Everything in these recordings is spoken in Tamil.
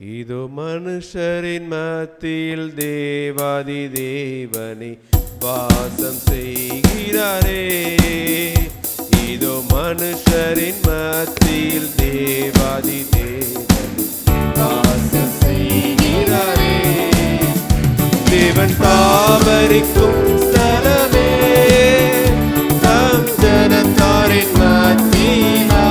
இதோ மனுஷரின் மத்தியில் தேவாதி தேவனை வாசம் செய்கிறாரே. இதோ மனுஷரின் மத்தியில் தேவாதி தேவனை வாசம் செய்கிறாரே. தேவன் தாவரிக்கும் ஸ்தலமே தம் ஜனத்தாரின் மத்தியிலா.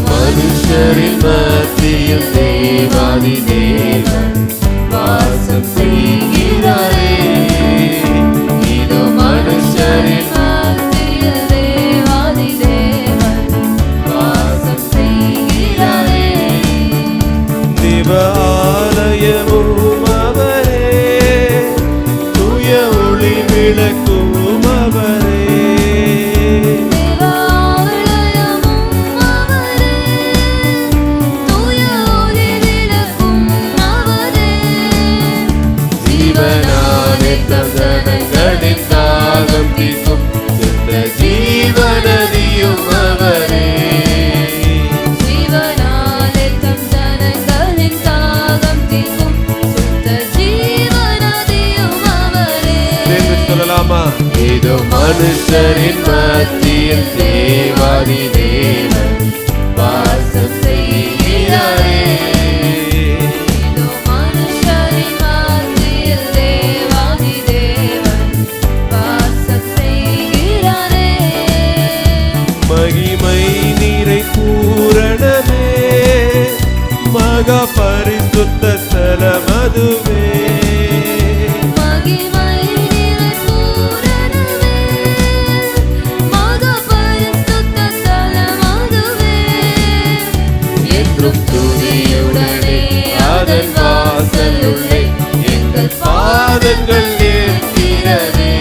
மனுஷரின் மத்தியில் தேவாதி தேவன் வாசம் செய்கிறாரே. இதோ மனுஷரின் மத்தியில் தேவாதி தேவன் வாசம் செய்கிறாரே. தேவ ஆலயமும் அவரே, தூய ஒளி விளக்கும் அவரே. தாகம் தீர்க்கும் சுத்த ஜீவநதியும் அவரே. ஜீவனாலே தம் ஜனங்களின் தாகம் தீர்க்கும் சுத்த ஜீவநதியும் அவரே. சொல்லலாமா? இதோ மனுஷரின் மத்தியில் தேவாதி தேவன் வாசம் செய்கிறாரே. மகிமை நிறை பூரணமே, மகா பரிசுத்த ஸ்தலம் அதுவே. மகிமை நிறை பூரணமே, மகா பரிசுத்த ஸ்தலம் அதுவே. என்றும் துதியுடனே அதன் வாசல் உள்ளே எங்கள் பாதங்கள் நிற்கிறதே.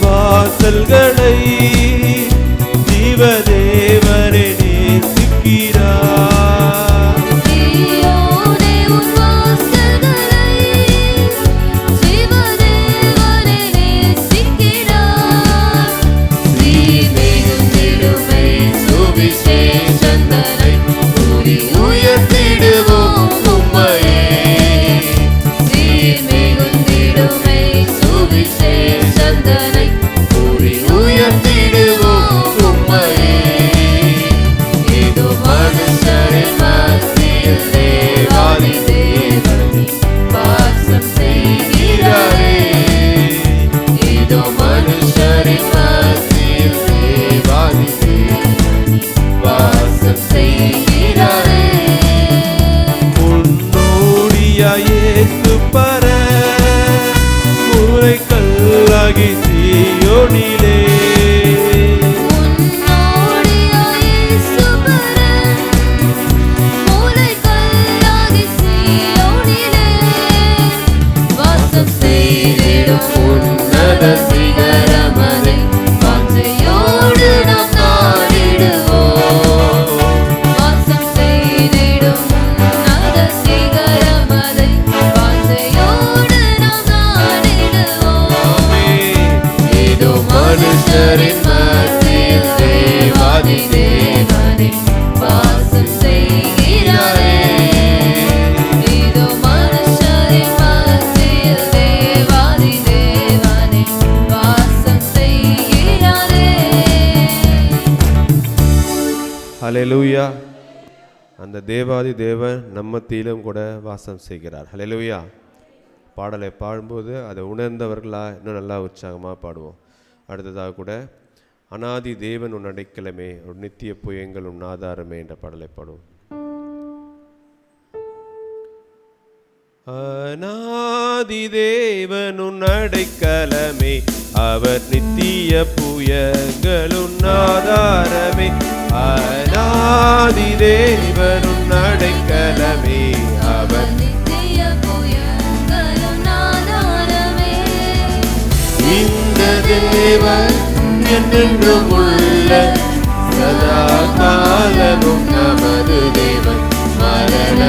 வாசல்களை ஜீவதேவனே நேசிக்கிறார். சீயோனே உன் வாசல்களை ஜீவதேவனே நேசிக்கிறார். சீர்மிகும் திடுமை சுவிசேஷந்தனை கூறி உயர்த்திடுவோம் உம்மையே. சீர்மிகும் திடுமை சுவிசேஷந்தனை உயர்த்திடுவோம் உம்மையே. இதோ மனுஷரின் மத்தியில் தேவாதி தேவன் வாசம் செய்கிறாரே. இதோ மனுஷரின் மத்தியில் தேவாதி தேவன் வாசம் செய்கிறாரே. முன்னோடியாய் இயேசு பர முறைக்கல்லாகி சீயோனிலே. வாசம் செய்திடும் உன்னத சிகரமதை வாஞ்சையோடு நாம் நாடிடுவோம். வாசம் செய்திடும் உன்னத சிகரமதை வாஞ்சையோடு நாம் நாடிடுவோம். இதோ மனுஷரின் மத்தியில் தேவாதி தேவனே வாசம் செய்கிறாரே. இதோ மனுஷரின் மத்தியில் தேவாதி தேவனே வாசம் செய்கிறாரே. ஹல்லேலூயா. அந்த தேவாதி தேவன் நம்ம மத்தியிலும் கூட வாசம் செய்கிறார். ஹல்லேலூயா. பாடலை பாடும்போது அதை உணர்ந்தவர்களாக இன்னும் நல்லா உற்சாகமாக பாடுவோம். அடுத்ததாக கூட அனாதி தேவன் உன் அடைக்கலமே, ஒரு நித்திய புயங்கள் உன் ஆதாரமே என்ற பாடலை பாடுவோம். அனாதி தேவன் உன் அடைக்கலமே, அவர் நித்திய புயங்கள் உன் ஆதாரமே. அனாதி தேவன் உன் அடைக்கலமே, அவர் நித்திய புயங்கள் உன் ஆதாரமே. இந்த தேவன் என்றென்றும் உள்ள சதா காலமும் நமது தேவன், மரண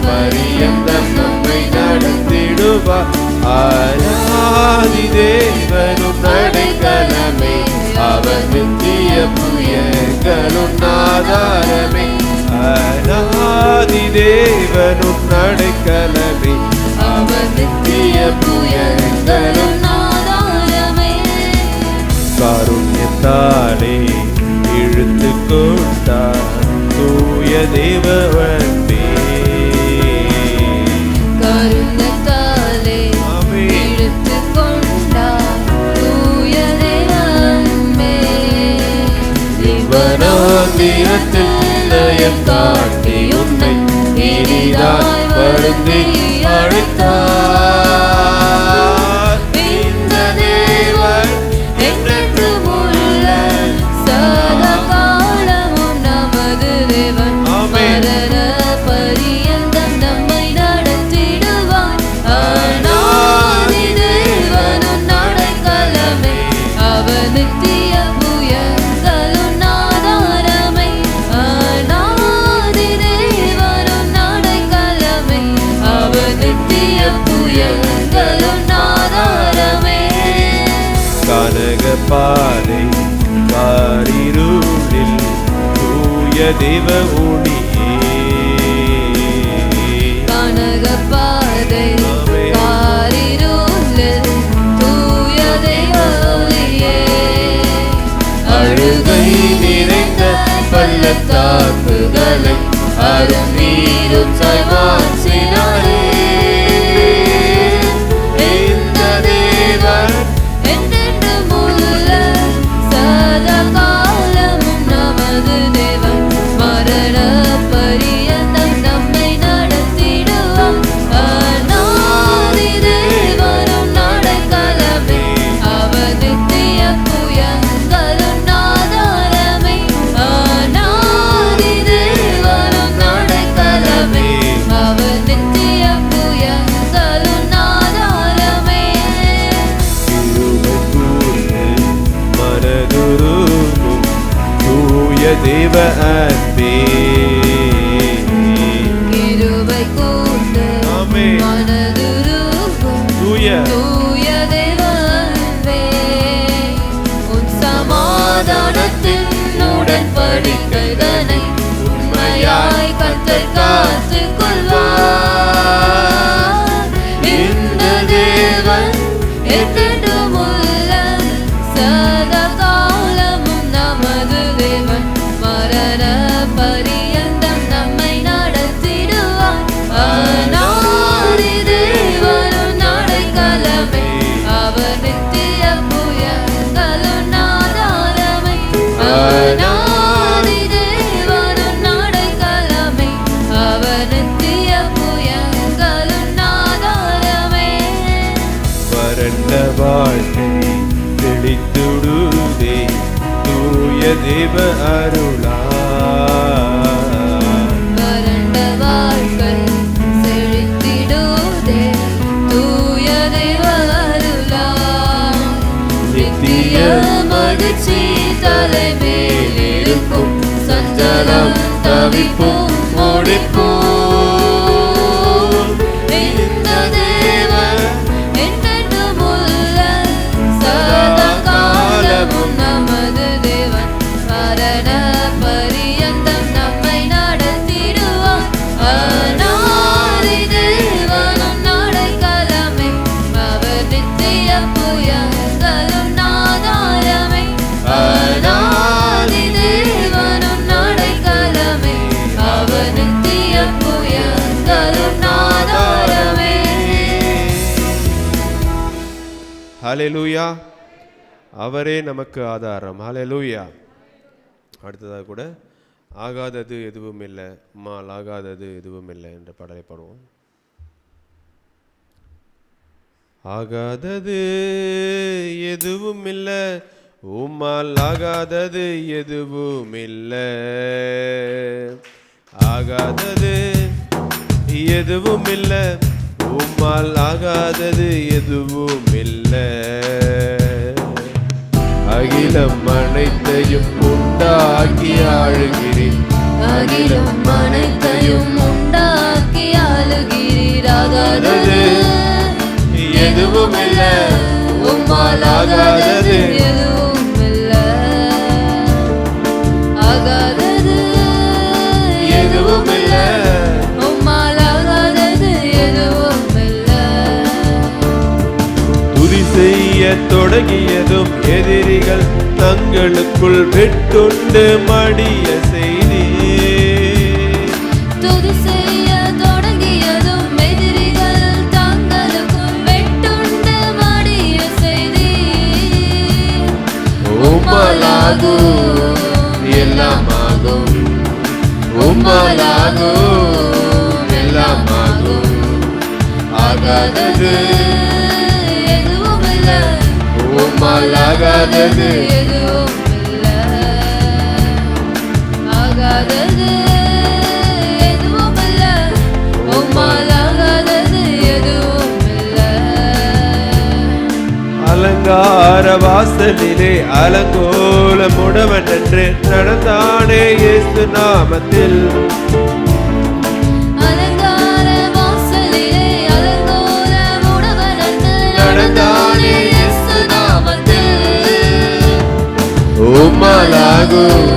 பரியந்தம் நம்மை நடத்திடுவார். அனாதி தேவனும் அடைக்கலமே, அவர் நித்திய புயங்களும் ஆதாரமே. அனாதி தேவனும் அடைக்கலமே, அவர் நித்திய புயங்களும் ஆதாரமே. காருண்யத்தாலே இழுத்து கொண்டார் தூய தேவனே, கருணத்தாலே இழுத்து கொண்டார் தூய தேவனே. இவனாந்திரத்தில் தயம் காட்டி உன்னை இனிதாய் வருந்தி அழைத்தார். இந்த தேவன் என்றென்றும் உள்ள சதா காலமும் நமது தேவன், மரண பரியந்தம் நம்மை நடத்திடுவார். அனாதி தேவனும் அடைக்கலமே, அவர் நித்திய புயங்களும் ஆதாரமே. அனாதி தேவனும் அடைக்கலமே, அவர் நித்திய புயங்களும் ஆதாரமே. கனக பாதை காரிருளில் தூய தேவ ஒளியே, கனக பாதை காரிருளில் தூய தேவ ஒளியே. அழுகை நிறைந்த பள்ளத்தாக்குகளை அரும் நீரும் மாற்றினாரே. இந்த தேவன் என்றென்றும் உள்ள சதா காலமும் நமது தேவன், மரண பரியந்தம் நம்மை நடத்திடுவார். அனாதி தேவனும் அடைக்கலமே, அவர் நித்திய புயங்களும் ஆதாரமே. அனாதி தேவனும் அடைக்கலமே, அவர் நித்திய புயங்களும் ஆதாரமே. கிருபை கூர்ந்து மனதுருகும் தூய தேவ அன்பே, கிருபை கூர்ந்து ஆமென். மனதுருகும் தூய தூய தேவ அன்பே. உன் சமாதானத்தின் உடன்படிக்கைதனை உண்மையாய் கர்த்தர் காத்துக் கொள்வார். இந்த தேவன் என்றென்றும் உள்ள சதா காலமும் நமது தேவன், மரண பரியந்தம் நம்மை நடத்திடுவார். அனாதி தேவனும் அடைக்கலமே, அவர் நித்திய புயங்களும் ஆதாரமே. அனாதி தேவனும் அடைக்கலமே, அவர் நித்திய புயங்களும் ஆதாரமே. வறண்ட வாழ்க்கை தெளித்துடுதே தூய தேவ அருளால். வறண்ட வாழ்க்கை செழித்திடுதே தூய தேவ அருளால். நித்திய மகிழ்ச்சி தலைமேல் இருக்கும், சஞ்சலம் தவிப்பும் முடிப்போம். இந்த தேவன் என்றென்றும் உள்ள சதா காலமும் நமது தேவன், மரண பரியந்தம் நம்மை நடத்திடுவார். அனாதி தேவனும் அடைக்கலமே, அவர் நித்திய புயங்களும் ஆதாரமே. அனாதி தேவனும் அடைக்கலமே, அவர் நித்திய ஹல்லேலூயா. அவரே நமக்கு ஆதாரம். ஹல்லேலூயா. அடுத்ததாக கூட ஆகாதது எதுவும் இல்லை, உம்மால் ஆகாதது எதுவும் இல்லை என்ற பாடலை பாடுவோம். ஆகாதது எதுவும் இல்லை, உம்மால் ஆகாதது எதுவும் இல்லை. ஆகாதது எதுவும் இல்லை, உம்மால் ஆகாதது எதுவும் இல்லை. அகிலம் அனைத்தையும் உண்டாக்கி ஆளுகிறீர், அகிலம் அனைத்தையும் உண்டாக்கி ஆளுகிறீர். ஆகாதது எதுவும் இல்லை, உம்மால் ஆகாதது எதுவும் இல்லை. ஆகாதது எதுவும் இல்லை, உம்மால் ஆகாதது எதுவும் இல்லை. துதி செய்ய தொடங்கியதும் எதிரிகள் தங்களுக்குள் வெட்டுண்டு மடிய செய்தி. துதி செய்ய தொடங்கியதும் எதிரிகள் தங்களுக்குள் வெட்டுண்டு மடிய செய்தி. உம்மாலாகும் எல்லாமாகும், உம்மாலாகும் எல்லாமாகும். ஆகாதது எதுவும் இல்லை, உம்மால் ஆகாதது எதுவும் இல்லை. ஆகாதது எதுவும் இல்லை, உம்மால் ஆகாதது எதுவும் இல்லை. அலங்கார வாசலிலே அலங்கோல முடவன் என்று நடந்தானே இயேசு நாமத்தில். அலங்கார வாசலிலே அலங்கோல முடவன் என்று நடந்தானே இயேசு நாமத்தில். உம்மாலாகும்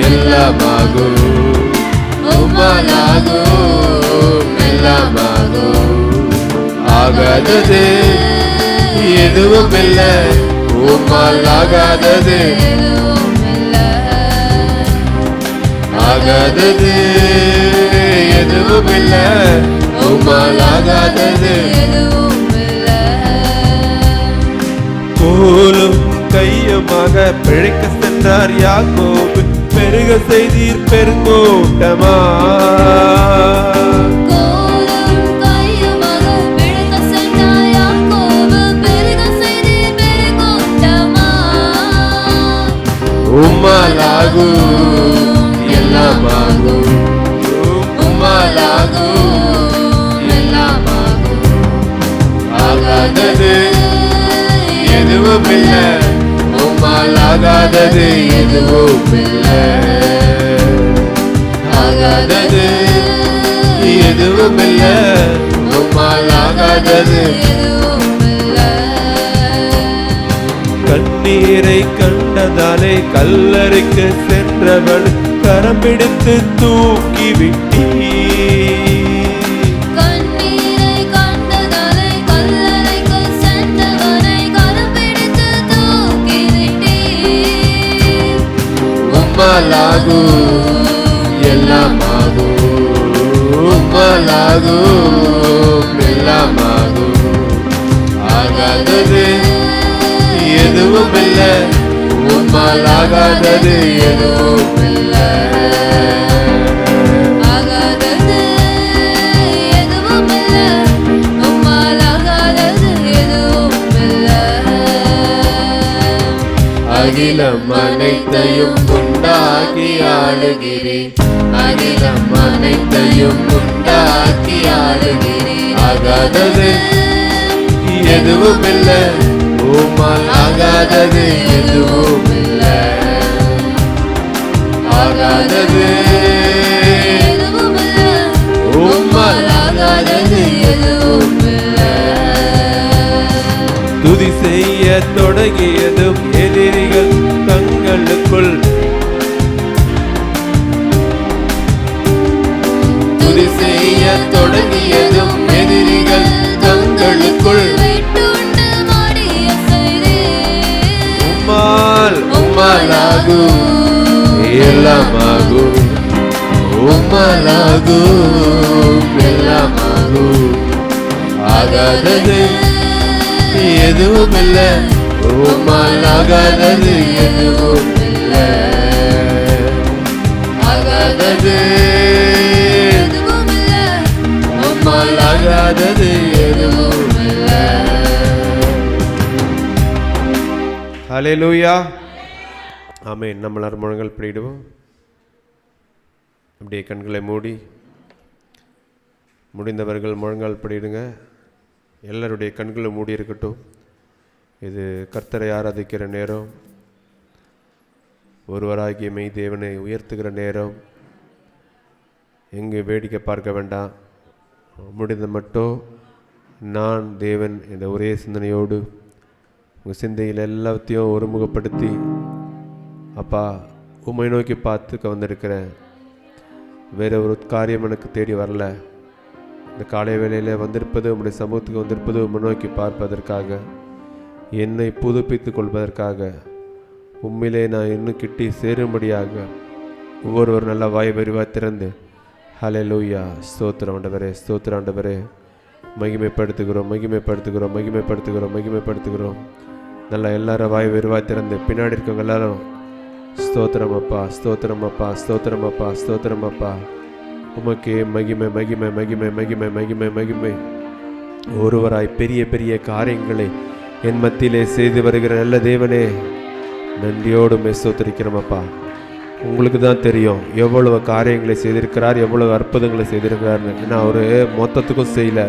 எல்லாமாகும், உம்மாலாகும் எல்லாமாகும். ஆகாதது எதுவும் இல்லை, உம்மால் ஆகாதது எதுவும் இல்லை. ஆகாதது எதுவும் இல்லை, உம்மால் ஆகாதது எதுவும் இல்லை. கோலும் கையுமாக பிழைக்க சென்றார் யாக்கோபு, பெருக செய்தீர் பெருங்கோட்டமா. கோலும் கையுமாக பிழைக்க சென்றார் யாக்கோபு, பெருக செய்தீர் பெருங்கூட்டமா. உம்மாலாகும் எல்லாமாகும், உம்மாலாகும் எல்லாமாகும். ஆகாதது எதுவும் இல்லை, உம்மால் ஆகாதது எதுவும் இல்லை. ஆகாதது எதுவும் இல்லை, உம்மால் ஆகாதது. எதுவும் இல்லை. கண்ணீரை கண்டதாலே கல்லறைக்கு சென்றவள் கரம் பிடித்து தூக்கி விட்டீர். கண்ணீரை கண்டதாலே கல்லறைக்கு சென்றவனை கரம் பிடித்து தூக்கி விட்டீர். உம்மாலாகும் எல்லாமாகும், உம்மாலாகும் எல்லாமாகும். ஆகாதது எதுவும் இல்லை, உம்மால் ஆகாதது எதுவும் இல்லை. ஆகாதது எதுவும் இல்லை, உம்மால் ஆகாதது எதுவும் இல்லை. அகிலம் அனைத்தையும் உண்டாக்கி ஆளுகிறீர், அகிலம் அனைத்தையும் உண்டாக்கி ஆளுகிறீர். ஆகாதது எதுவும் இல்லை, உம்மால் ஆகாதது எதுவும் இல்லை. ஆகாதது எதுவும் இல்லை, உம்மால் ஆகாதது எதுவும் இல்லை. துதி செய்ய தொடங்கியதும் எதிரிகள் தங்களுக்குள் துதி செய்ய தொடங்கியதும் எதிரிகள் தங்களுக்குள் வெட்டுண்டு மடிய செய்தி. உம்மாலாகும் எல்லாமாகும், உம்மாலாகும் எல்லாமாகும். ஆகாதது எதுவும் இல்ல, உம்மால் ஆகாதது எதுவும் இல்ல, ஆகாதது எதுவும் இல்ல, உம்மால் ஆகாதது எதுவும் இல்ல. ஹல்லேலூயா, ஆமென். நம்ம எல்லாரும் முழங்கால் படிடுவோம். அப்படியே கண்களை மூடி, முடிந்தவர்கள் முழங்கால் படிடுங்க. எல்லாருடைய கண்களும் மூடி இருக்கட்டும். இது கர்த்தரை ஆராதிக்கிற நேரம், ஒருவராகிய மெய் தேவனை உயர்த்துகிற நேரம். எங்கே வேடிக்கை பார்க்க வேண்டாம். முடிந்த மட்டும் நான் தேவன் என்ற ஒரே சிந்தனையோடு உங்கள் சிந்தையில் எல்லாத்தையும் ஒருமுகப்படுத்தி, அப்பா உம்மை நோக்கி பார்த்துக்க வந்திருக்கிறேன். வேற ஒரு காரியம் எனக்கு தேடி வரல. இந்த காலை வேளையில் வந்திருப்பது, உம்முடைய சமூகத்துக்கு வந்திருப்பது உம்மை நோக்கி பார்ப்பதற்காக, என்னை புதுப்பித்து கொள்வதற்காக, உண்மையிலே நான் இன்னும் கிட்டி சேரும்படியாக. ஒவ்வொருவர் நல்ல வாய் விரிவாக திறந்து ஹல்லேலூயா, ஸ்தோத்திரம் ஆண்டவரே, ஸ்தோத்திரம் ஆண்டவரே, மகிமைப்படுத்துகிறோம், மகிமைப்படுத்துகிறோம், மகிமைப்படுத்துகிறோம், மகிமைப்படுத்துகிறோம். நல்லா எல்லாரும் வாய் விரிவாக திறந்து பின்னாடி இருக்கவங்க எல்லாரும் ஸ்தோத்திரம் அப்பா, ஸ்தோத்திரம் அப்பா, ஸ்தோத்திரம் அப்பா, ஸ்தோத்திரம் அப்பா. உமக்கே மகிமை, மகிமை, மகிமை, மகிமை, மகிமை, மகிமை. ஒருவராய் பெரிய பெரிய காரியங்களை என் மத்தியிலே செய்து வருகிற நல்ல தேவனே, நன்றியோடு ஸ்தோத்திரிக்கிறோம் அப்பா. உங்களுக்கு தான் தெரியும் எவ்வளவு காரியங்களை செய்திருக்கிறார், எவ்வளவு அற்புதங்களை செய்திருக்கிறார்னு. ஏன்னா அவர் மொத்தத்துக்கும் செய்யல,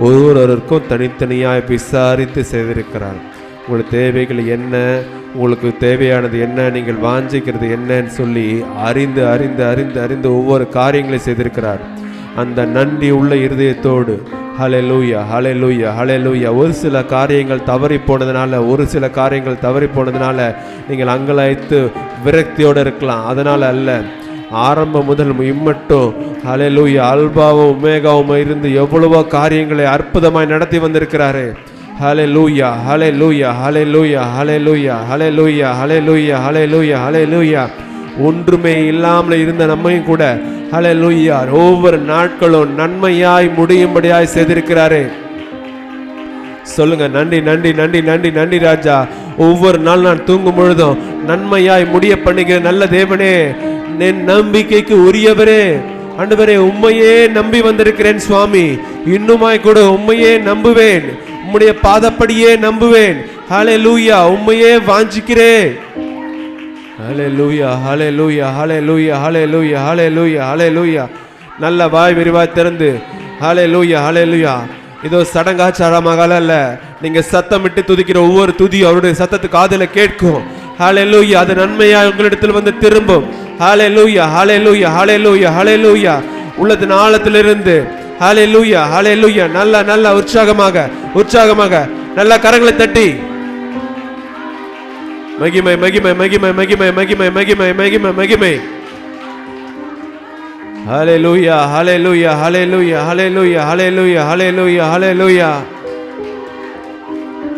ஒவ்வொருவருக்கும் தனித்தனியாக விசாரித்து செய்திருக்கிறார். உங்களுக்கு தேவைகள் என்ன, உங்களுக்கு தேவையானது என்ன, நீங்கள் வாஞ்சிக்கிறது என்னன்னு சொல்லி அறிந்து அறிந்து அறிந்து அறிந்து ஒவ்வொரு காரியங்களை செய்திருக்கிறார். அந்த நன்றி உள்ள இருதயத்தோடு ஹல்லேலூயா, ஹல்லேலூயா, ஹல்லேலூயா. ஒரு சில காரியங்கள் தவறி போனதுனால நீங்கள் அங்கலாய்த்து விரக்தியோடு இருக்கலாம். அதனால் அல்ல, ஆரம்பம் முதல் இம்மட்டும் ஹல்லேலூயா அல்பாவும் உமேகாவும் இருந்து எவ்வளவோ காரியங்களை அற்புதமாய் நடத்தி வந்திருக்கிறாரு. ஹல்லேலூயா, ஹல்லேலூயா, ஹல்லேலூயா, ஹல்லேலூயா, ஹல்லேலூயா, ஹல்லேலூயா, ஹல்லேலூயா, ஹல்லேலூயா. ஒன்றுமே இல்லாமல் இருந்த நம்மையும் கூட ஹல்லேலூயா ஒவ்வொரு நாட்களும் நன்மையாய் முடியும்படியாய் செய்திருக்கிறாரே. சொல்லுங்க, நன்றி, நன்றி, நன்றி, நன்றி, நன்றி ராஜா. ஒவ்வொரு நாள் நான் தூங்கும் பொழுதும் நன்மையாய் முடிய பண்ணுகிற நல்ல தேவனே, என் நம்பிக்கைக்கு உரியவரே, ஆண்டவரே உம்மையே நம்பி வந்திருக்கிறேன் சுவாமி. இன்னுமாய் கூட உம்மையே நம்புவேன், உம்முடைய பாதப்படியே நம்புவேன். ஹல்லேலூயா, உம்மையே வாஞ்சிக்கிறேன். ஹல்லேலூயா, ஹல்லேலூயா, ஹல்லேலூயா, ஹல்லேலூயா, ஹல்லேலூயா, ஹல்லேலூயா. நல்ல வாய் விரிவாய் திறந்து ஹல்லேலூயா, ஹல்லேலூயா. இதோ சடங்காச்சாரமாக அல்ல, நீங்க சத்தமிட்டு துதிக்கிற ஒவ்வொரு துதியும் அவருடைய சத்தத்துக்கு காதுல கேட்கும். ஹல்லேலூயா, அது நன்மையா உங்களிடத்தில் வந்து திரும்பும். ஹல்லேலூயா, ஹல்லேலூயா, ஹல்லேலூயா, ஹல்லேலூயா. உள்ளத்தின் ஆழத்திலிருந்து ஹல்லேலூயா, ஹல்லேலூயா. நல்ல நல்ல உற்சாகமாக உற்சாகமாக நல்ல கரங்களை தட்டி மகிமை, மகிமை, மகிமை, மகிமை, மகிமை, மகிமை, மகிமை, மகிமை. ஹல்லேலூயா, ஹல்லேலூயா, ஹல்லேலூயா, ஹல்லேலூயா, ஹல்லேலூயா, ஹல்லேலூயா, ஹல்லேலூயா.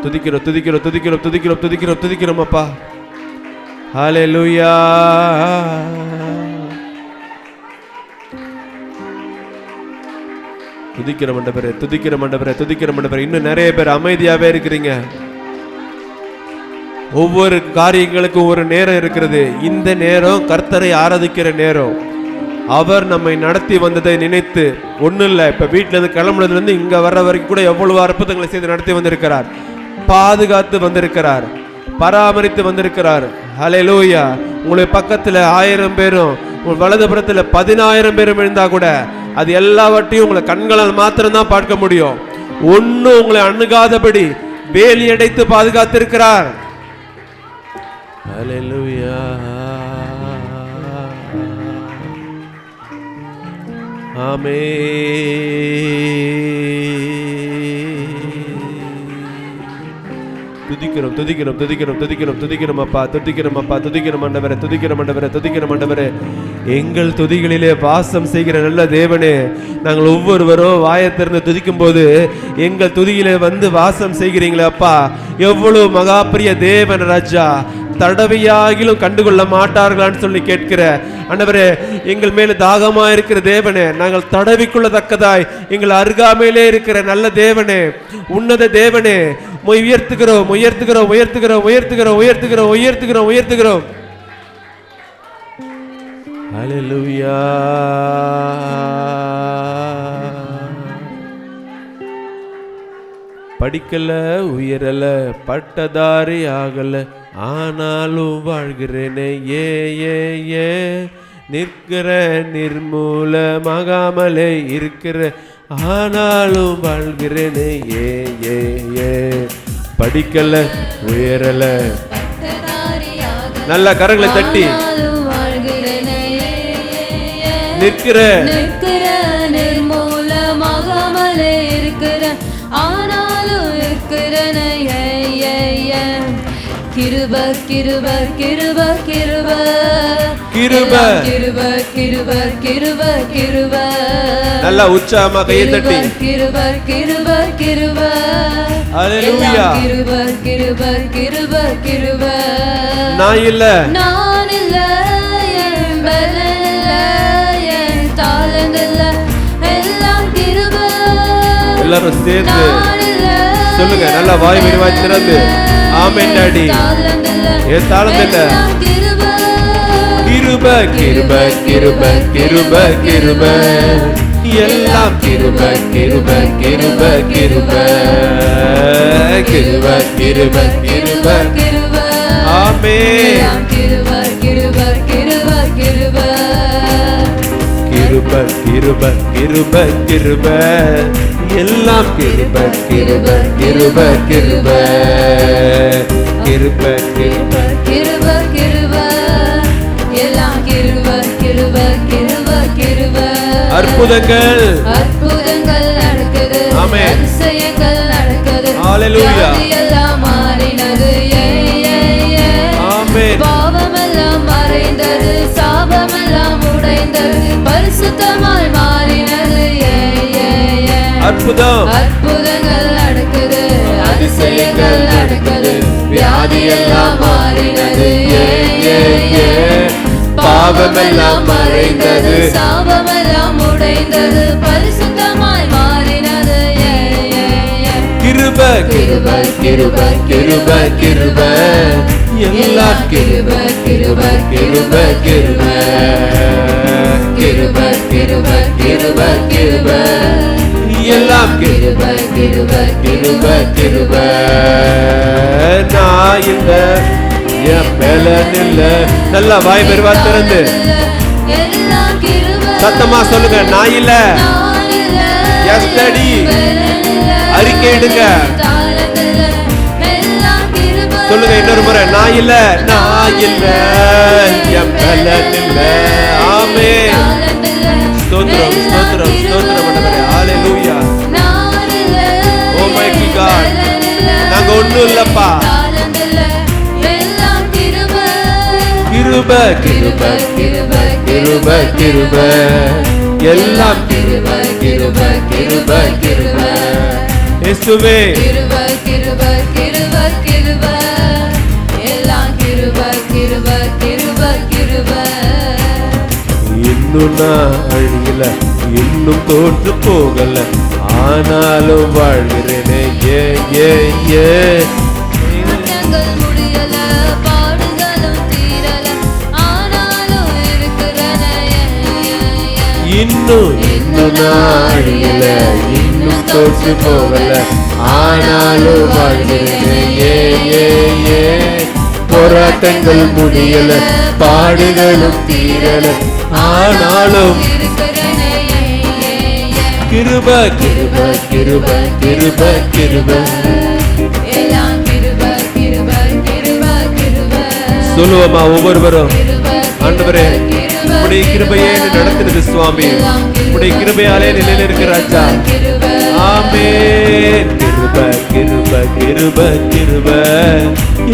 துதிக்கிறோம், துதிக்கிறோம், துதிக்கிறோம், துதிக்கிறோம், துதிக்கிறோம், துதிக்கிறோம் அப்பா. ஹல்லேலூயா. துதிக்கிற மண்டபரே, துதிக்கிற மண்டபரே, துதிக்கிற மண்டபரே. இன்னும் நிறைய பேர் அமைதியாவே இருக்கிறீங்க. ஒவ்வொரு காரியங்களுக்கும் ஒரு நேரம் இருக்கிறது. இந்த நேரம் கர்த்தரை ஆராதிக்கிற நேரம். அவர் நம்மை நடத்தி வந்ததை நினைத்து ஒன்றும் இல்லை, இப்போ வீட்டில் இருந்து கிளம்புனதுலேருந்து இங்கே வர்ற வரைக்கும் கூட எவ்வளவு அற்புதங்களை செய்து நடத்தி வந்திருக்கிறார், பாதுகாத்து வந்திருக்கிறார், பராமரித்து வந்திருக்கிறார். ஹல்லேலூயா. உங்களுடைய பக்கத்தில் 1000 பேரும் உங்கள் வலதுபுறத்தில் 10,000 பேரும் இருந்தா கூட அது எல்லாவற்றையும் உங்களை கண்களால் மாத்திரம்தான் பார்க்க முடியும். ஒன்னும் உங்களை அணுகாதபடி வேலி அடைத்து பாதுகாத்திருக்கிறார். ஹல்லேலூயா. துதிக்கிறோம், துதிக்கிறோம், துதிக்கிறோம், துதிக்கிறோம், துதிக்கிறோம் அப்பா, துதிக்கிறோம் அப்பா, துதிக்கிறோம் ஆண்டவரே, துதிக்கிறோம் ஆண்டவரே, துதிக்கிறோம் ஆண்டவரே. எங்கள் துதிகளிலே வாசம் செய்கிற நல்ல தேவனே, நாங்கள் ஒவ்வொருவரும் வாயத்திறந்து துதிக்கும் போது எங்கள் துதியிலே வந்து வாசம் செய்கிறீங்களே அப்பா. எவ்வளவு மகாபிரிய தேவன் ராஜா, தடவையாகிலும் கண்டுகொள்ள மாட்டார்களான்னு சொல்லி கேட்கிற ஆண்டவரே, எங்கள் மேல தாகமா இருக்கிற தேவனே, நாங்கள் தடவிக்கொள்ளத்தக்கதாய் எங்கள் அருகாமையிலே இருக்கிற நல்ல தேவனே, உன்னத தேவனே, உயர்த்துகிறோம் உயர்த்துகிறோம் உயர்த்துகிறோம் உயர்த்துகிறோம் உயர்த்துகிறோம் உயர்த்துகிறோம் உயர்த்துகிறோம். ஹல்லேலூயா. படிக்கல, உயரல, பட்டதாரி ஆகல, ஆனாலும் வாழ்கிறேனே, ஏ ஏ ஏ நிற்கிற நிர்மூலமாகாமலே இருக்கிற, ஆனாலும் வாழ்கிறேனே, ஏ ஏ ஏ படிக்கல, உயரல. நல்ல கரங்களை தட்டி நிற்கிற நிர்மூலமாகாமலே இருக்கிற, ஆனாலும் இருக்கிறன. கிருப கிருப கிருப கிருப கிருப கிருப கிருப கிருப கிருப. நல்லா உற்சாகமா கையை தட்டி கிருப கிருப கிருப. ஹல்லேலூயா. கிருப கிருப கிருப கிருப. நான் இல்ல, நான் இல்ல, என் பலன் இல்ல, என் தாளம் இல்ல, எல்லாம் கிருப. எல்லாரும் சேர்ந்து சொல்லுங்க, நல்லா வாய் விரிவாய் திறந்து. ஆமென் டாடி. என் தாளம் இல்ல. கிருப கிருப கிருப கிருப கிருப, எல்லாம் கிருப கிருப கிருப கிருப கிருப கிருப கிருப கிருப. ஆமென். கிருப கிருப கிருப கிருப கிருப கிருப கிருப கிருப, எல்லாம் கிருப கிருப கிருப கிருப கிருப கிருப கிருப கிருப, எல்லாம் கிருப கிருப கிருப கிருப. அற்புதங்கள் அற்புதங்கள் நடக்குது, ஆமென். அதிசயங்கள் நடக்குது, ஹல்லேலூயா. எல்லாம் மாறினது, ஆமென். பாவமெல்லாம் மறைந்தது, சாபமெல்லாம் உடைந்தது, பரிசுத்தமாய் மாறினது. அற்புதம் அற்புதங்கள் நடக்குது, அதிசயங்கள் நடக்குது, வியாதியெல்லாம் மாறினது, பாவமெல்லாம் மறைந்தது, சாபமெல்லாம் உடைந்தது, பரிசுத்தமாய் மாறினது. கிருப கிருப கிருப கிருப கிருப, எல்லாம் கிருப கிருப கிருப கிருப கிருப கிருப கிருப கிருப, எல்லாம் கிருப கிருப கிருப கிருப. நான் இல்ல, என் பலன் இல்ல. நல்லா வாய் பெருவா திறந்து சத்தமா சொல்லுங்க, நான் இல்ல. Yes daddy. அறிக்கையிடுங்க, சொல்லுங்க இன்னொரு முறை, நான் இல்ல, நான் இல்ல, என் பலன் இல்ல. ஆமென். ஸ்தோத்திரம் ஸ்தோத்திரம் ஸ்தோத்திரம் ஆண்டவரே. ஹல்லேலூயா. ஓ மை காட், நாங்க ஒண்ணும் இல்லப்பா. கிருப கிருப கிருப கிருப கிருப, எல்லாம் கிருப கிருப கிருப கிருப. இயேசுவே. கிருப கிருப கிருப கிருப, எல்லாம் கிருப கிருப கிருப கிருப. இன்னும் நான் அழியல, இன்னும் தோற்று போகல, ஆனாலும் வாழ்கிறேனே, ஏ ஏ ஏ. கஷ்டங்கள் முடியல, பாடுகளும் தீரல, ஆனாலும் இருக்கிறன. இன்னும் நான் அழியல, இன்னும் தோற்று போகல, ஆனாலும் வாழ்கிறேனே, ஏ ஏ ஏ. போராட்டங்கள் முடியல, பாடுகளும் தீரல, ஆனாலும் கிருப கிருப கிருப கிருப கிருப, எல்லாம் கிருப கிருப கிருப கிருப. சொல்லுவோமா ஒவ்வொருவரும், ஆண்டவரே உடைய கிருபையே நடத்துறது சுவாமி, உடைய கிருபையாலே நிலையில் இருக்கிறாச்சா. ஆமென். கிருப கிருப கிருப கிருப,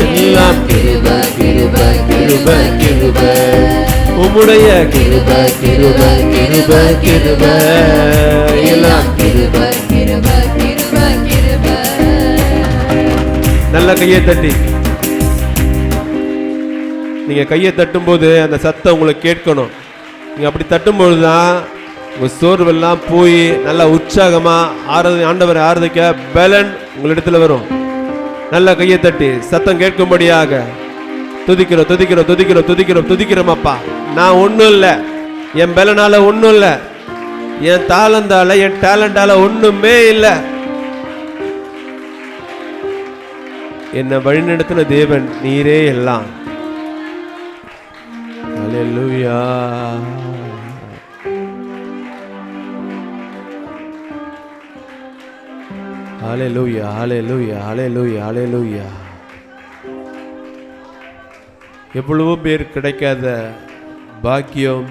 எல்லாம் கிருப கிருப கிருப கிருப, உம்முடைய கிருப கிருப கிருப கிருப, எல்லாம் கிருப கிருப கிருப கிருப. நல்ல கையை தட்டி நீங்கள் கையை தட்டும்போது அந்த சத்தம் உங்களுக்கு கேட்கணும். நீங்கள் அப்படி தட்டும்பொழுது தான் உங்கள் சோர்வெல்லாம் போய் நல்லா உற்சாகமாக ஆண்டவரை ஆராதிக்க பலன் உங்களிடத்தில் வரும். நல்லா கையை தட்டி சத்தம் கேட்கும்படியாக துதிக்கிறோம் துதிக்கிறோம் துதிக்கிறோம் துதிக்கிறோம் துதிக்கிறோம். நான் ஒன்றும் இல்லை, என் பலனால ஒன்றும் இல்லை, என் தாளந்தால என் டேலண்டால ஒன்றுமே இல்லை. என்னை வழிநடத்தின தேவன் நீரே எல்லாம். அல்லேலூயா. ஹல்லேலூயா ஹல்லேலூயா ஹல்லேலூயா ஹல்லேலூயா. எவ்வளவோ பேர் கிடைக்காத பாக்கியம்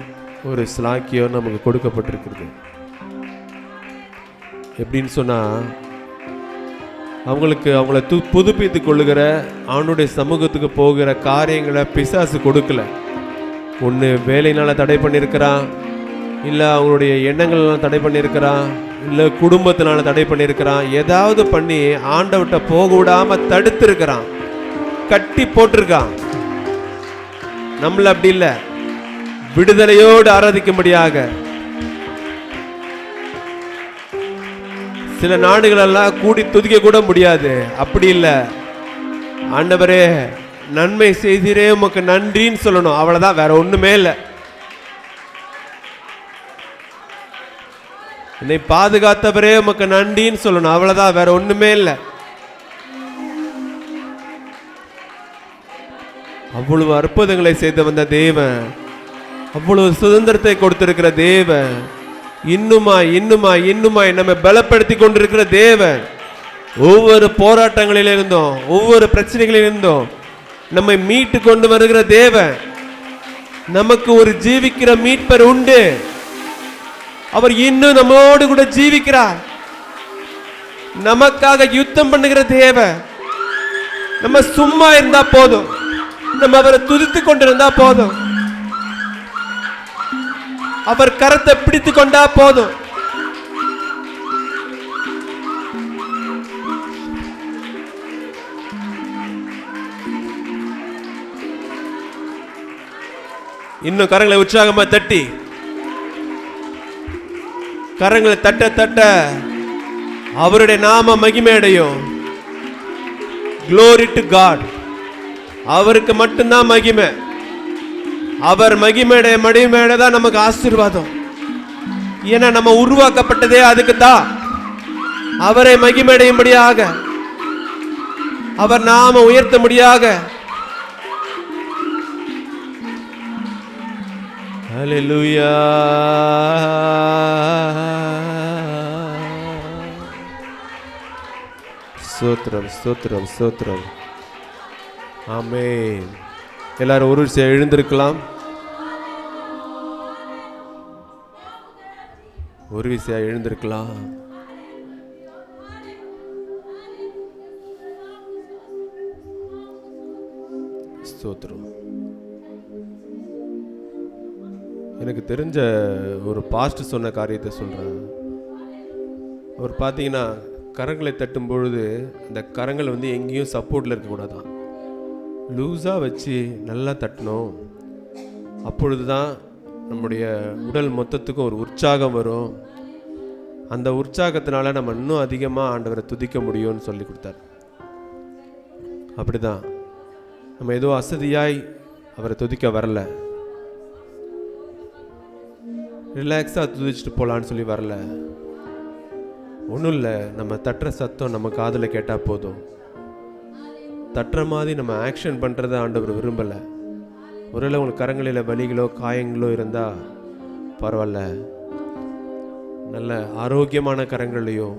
ஒரு ஸ்லாக்கியம் நமக்கு கொடுக்கப்பட்டிருக்கிறது. எப்படின்னு சொன்னா, அவங்கள புதுப்பித்து கொள்ளுகிற அவனுடைய சமூகத்துக்கு போகிற காரியங்களை பிசாசு கொடுக்கல. ஒன்று வேலையினால தடை பண்ணியிருக்கிறான், இல்லை அவங்களுடைய எண்ணங்கள்லாம் தடை பண்ணியிருக்கிறான், இல்லை குடும்பத்தினால தடை பண்ணியிருக்கிறான். ஏதாவது பண்ணி ஆண்டவர்கிட்ட போக விடாம தடுத்திருக்கிறான், கட்டி போட்டிருக்கான். நம்மள அப்படி இல்லை, விடுதலையோடு ஆராதிக்கும்படியாக. சில நாடுகளெல்லாம் கூடி துதிக்க கூட முடியாது. அப்படி இல்லை, ஆண்டவரே நன்மை செய்தீரே உமக்கு நன்றின்னு சொல்லணும். அவ்வளவுதான், வேற ஒண்ணுமே இல்லை. என்னை பாதுகாத்தவரே உமக்கு நன்றின்னு சொல்லணும். அவ்வளவுதான், வேற ஒண்ணுமே இல்லை. அவ்வளவு அற்புதங்களை செய்து வந்த தேவன், அவ்வளவு சுதந்திரத்தை கொடுத்திருக்கிற தேவன், இன்னுமாய் இன்னுமாய் இன்னுமாய் நம்ம பலப்படுத்தி கொண்டிருக்கிற தேவன், ஒவ்வொரு போராட்டங்களிலிருந்தும் ஒவ்வொரு பிரச்சனைகளிலிருந்தும் நம்மை மீட்டு கொண்டு வருகிற தேவன். நமக்கு ஒரு ஜீவிக்கிற மீட்பர் உண்டு. அவர் இன்னும் நம்மோடு கூட ஜீவிக்கிறார். நமக்காக யுத்தம் பண்ணுகிற தேவன். நம்ம சும்மா இருந்தா போதும், நம்ம அவரை துதித்து கொண்டிருந்தா போதும், அவர் கரத்தை பிடித்து கொண்டா போதும். இன்னும் கரங்களை உற்சாகமா தட்டி, கரங்களை தட்ட தட்ட அவருடைய நாம மகிமையடையும். Glory to God. அவருக்கு மட்டும்தான் மகிமை. அவர் மகிமையடைய தான் நமக்கு ஆசீர்வாதம். ஏன்னா நம்ம உருவாக்கப்பட்டதே அதுக்கு தான், அவரை மகிமையடையும்படியாக, அவர் நாம உயர்த்தும்படியாக. ஹல்லேலூயா. ஸ்தோத்திரம் ஸ்தோத்திரம் ஸ்தோத்திரம். ஆமென். எல்லாரும் ஒரு விஷயம் எழுந்திருக்கலாம். ஒரு விஷயம் எழுந்திருக்கலாம். ஸ்தோத்திரம். எனக்கு தெரிஞ்ச ஒரு பாஸ்டர் சொன்ன காரியத்தை சொல்றேன். அவர் பார்த்தீங்கன்னா கரங்களை தட்டும் பொழுது அந்த கரங்கள் எங்கேயும் சப்போர்ட்டில் இருக்கக்கூடாதான், லூஸாக வச்சு நல்லா தட்டணும். அப்பொழுது தான் நம்முடைய உடல் மொத்தத்துக்கும் ஒரு உற்சாகம் வரும். அந்த உற்சாகத்தினால நம்ம இன்னும் அதிகமாக ஆண்டவரை துதிக்க முடியும்னு சொல்லி கொடுத்தார். அப்படிதான், நம்ம ஏதோ அசதியாய் அவரை துதிக்க வரல, ரிலாக்ஸாக துதிச்சுட்டு போகலான்னு சொல்லி வரல. ஒன்றும் இல்லை, நம்ம தட்டுற சத்தம் நம்ம காதில் கேட்டால் போதும். தட்டுற மாதிரி நம்ம ஆக்ஷன் பண்ணுறத ஆண்டவர் விரும்பலை. ஒருவேளை உங்களுக்கு கரங்களில் வலிகளோ காயங்களோ இருந்தால் பரவாயில்ல, நல்ல ஆரோக்கியமான கரங்களையும்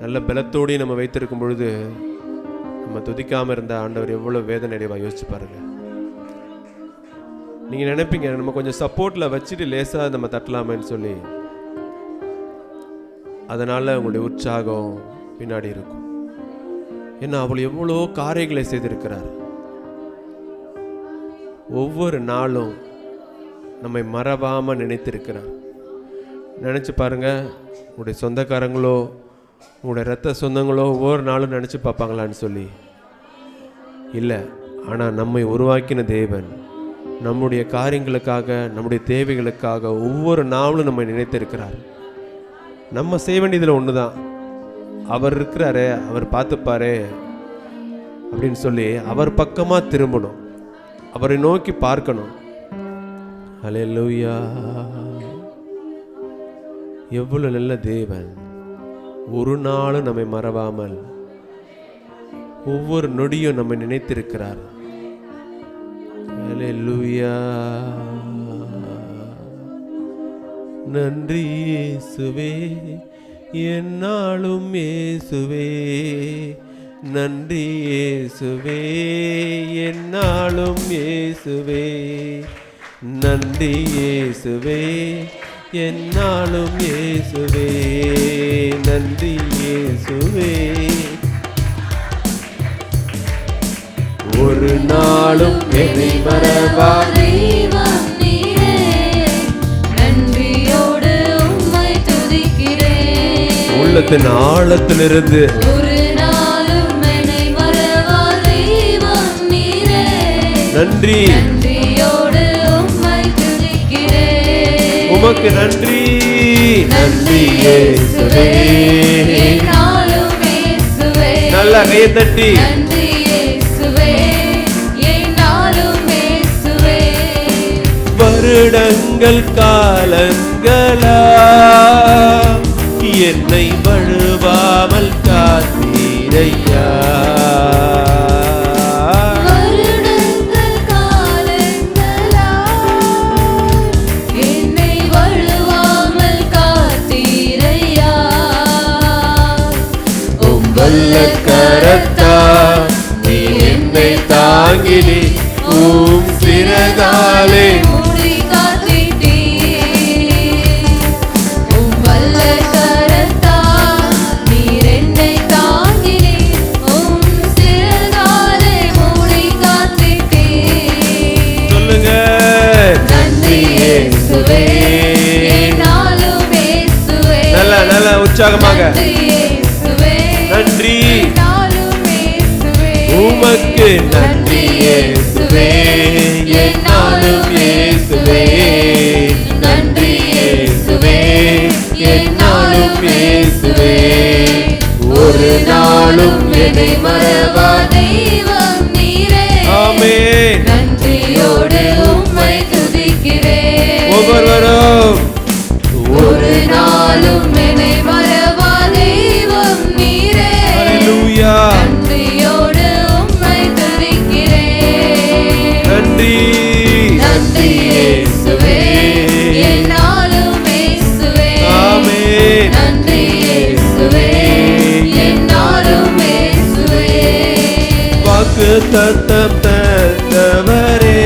நல்ல பலத்தோடையும் நம்ம வைத்திருக்கும் பொழுது நம்ம துதிக்காமல் இருந்த ஆண்டவர் எவ்வளோ வேதனை அடைவா யோசிச்சு பாருங்க. நீங்கள் நினைப்பீங்க நம்ம கொஞ்சம் சப்போர்ட்டில் வச்சுட்டு லேசாக நம்ம தட்டலாமேன்னு சொல்லி, அதனால் உங்களுடைய உற்சாகம் பின்னாடி இருக்கும். ஏன்னா அவள் எவ்வளோ காரியங்களை செய்திருக்கிறார். ஒவ்வொரு நாளும் நம்மை மறவாமல் நினைத்திருக்கிறார். நினச்சி பாருங்க, உங்களுடைய சொந்தக்காரங்களோ உங்களுடைய இரத்த சொந்தங்களோ ஒவ்வொரு நாளும் நினச்சி பார்ப்பாங்களான்னு சொல்லி இல்லை. ஆனால் நம்மை உருவாக்கின தேவன் நம்முடைய காரியங்களுக்காக, நம்முடைய தேவைகளுக்காக ஒவ்வொரு நாளும் நம்மை நினைத்திருக்கிறார். நம்ம செய்ய வேண்டியதில் ஒன்று தான், அவர் இருக்கிறாரே, அவர் பார்த்துப்பாரே அப்படின்னு சொல்லி அவர் பக்கமாக திரும்பணும், அவரை நோக்கி பார்க்கணும். ஹல்லேலூயா! எவ்வளவு நல்ல தேவன்! ஒரு நாளும் நம்மை மறவாமல் ஒவ்வொரு நொடியும் நம்மை நினைத்திருக்கிறார். ஹல்லேலூயா! நன்றி இயேசுவே, என்னாலும் இயேசுவே. நன்றி இயேசுவே, என்னாலும் இயேசுவே. நன்றி இயேசுவே, என்னாலும் இயேசுவே. நன்றி இயேசுவே. ஒரு நாளும் என்னை மறவா தெய்வம் நீரே, நன்றியோடு உம்மை துதிக்கிறேன். உள்ளத்தின் ஆழத்திலிருந்து ஒரு நாளும் என்னை மறவா தெய்வம் நீரே, நன்றி, நன்றியோடு உம்மை துதிக்கிறேன். உமக்கு நன்றி. நன்றி இயேசுவே, என்னாலும் இயேசுவே. நல்ல கையை தட்டி நன்றி இயேசுவே, என்னாலும் இயேசுவே. வருடங்கள் காலங்களா என்னை வழுவாமல் காத்தீரையா. வருடங்கள் காலங்களா என்னை வழுவாமல் காத்தீரையா. உம் வல்ல கரத்தால் நீ என்னை தாங்கினி, உம் சிறகாலே மூடி காத்தீர். உம் வல்ல கரத்தால் நீர் என்னை தாங்கினீர். உம் சிறகாலே மூடி காத்தீர். சொல்லுங்க. நன்றி இயேசுவே, என்னாலும் இயேசுவே. நல்ல உற்சாகமாக நன்றி இயேசுவே, நன்றி. என்னாலும் இயேசுவே. உமக்கு நன்றி இயேசுவே, என்னாலும் இயேசுவே. நன்றி இயேசுவே, என்னாலும் இயேசுவே. ஒரு நாளும் என்னை மறவா தெய்வம் நீரே. ஆமென். நன்றியோடு உம்மை துதிக்கிறேன். ஒவ்வொருவரும் ஒரு நாளும் என்னை மறவா தெய்வம் நீரே. ஹல்லேலூயா. நன்றியோடு உம்மை துதிக்கிறேன். நன்றி. நன்றி இயேசுவே, என்னாலும் இயேசுவே. ஆமென். நன்றி இயேசுவே, என்னாலும் இயேசுவே. வாக்கு தத்தம் தந்தவரே,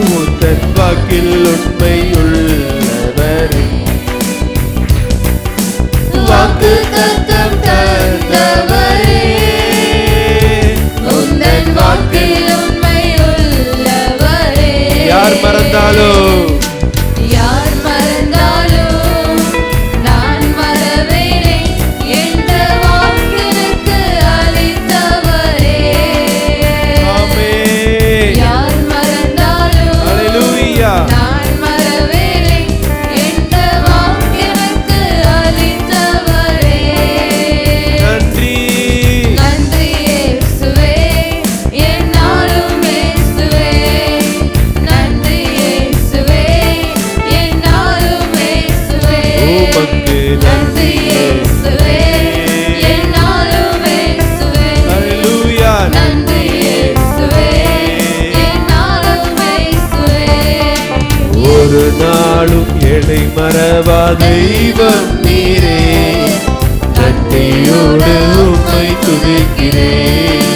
உந்தன் வாக்கில் உண்மையுள்ளவரே. வாக்கு தத்தம் தந்தவரே, உந்தன் வாக்கில் உண்மையுள்ளவரே. யார் மறந்தாலும் யார் மறந்தாலும் நான் மறவேனே, என்ற வாக்கெனக்கு அளித்தவரே. ஆமென். யார் மறந்தாலும் ஹல்லேலூயா. நான் மறவேனே, என்ற வாக்கெனக்கு அளித்தவரே. நன்றி. நன்றி இயேசுவே, என்னாலும் இயேசுவே. நன்றி இயேசுவே, என்னாலும் இயேசுவே. உமக்கு நன்றி இயேசுவே, என்னாலும் இயேசுவே. ஹல்லேலூயா. நன்றி இயேசுவே, என்னாலும் இயேசுவே. ஒரு நாளும் என்னை மறவா தெய்வம் நீரே. நன்றியோடு உம்மை துதிக்கிறேன்.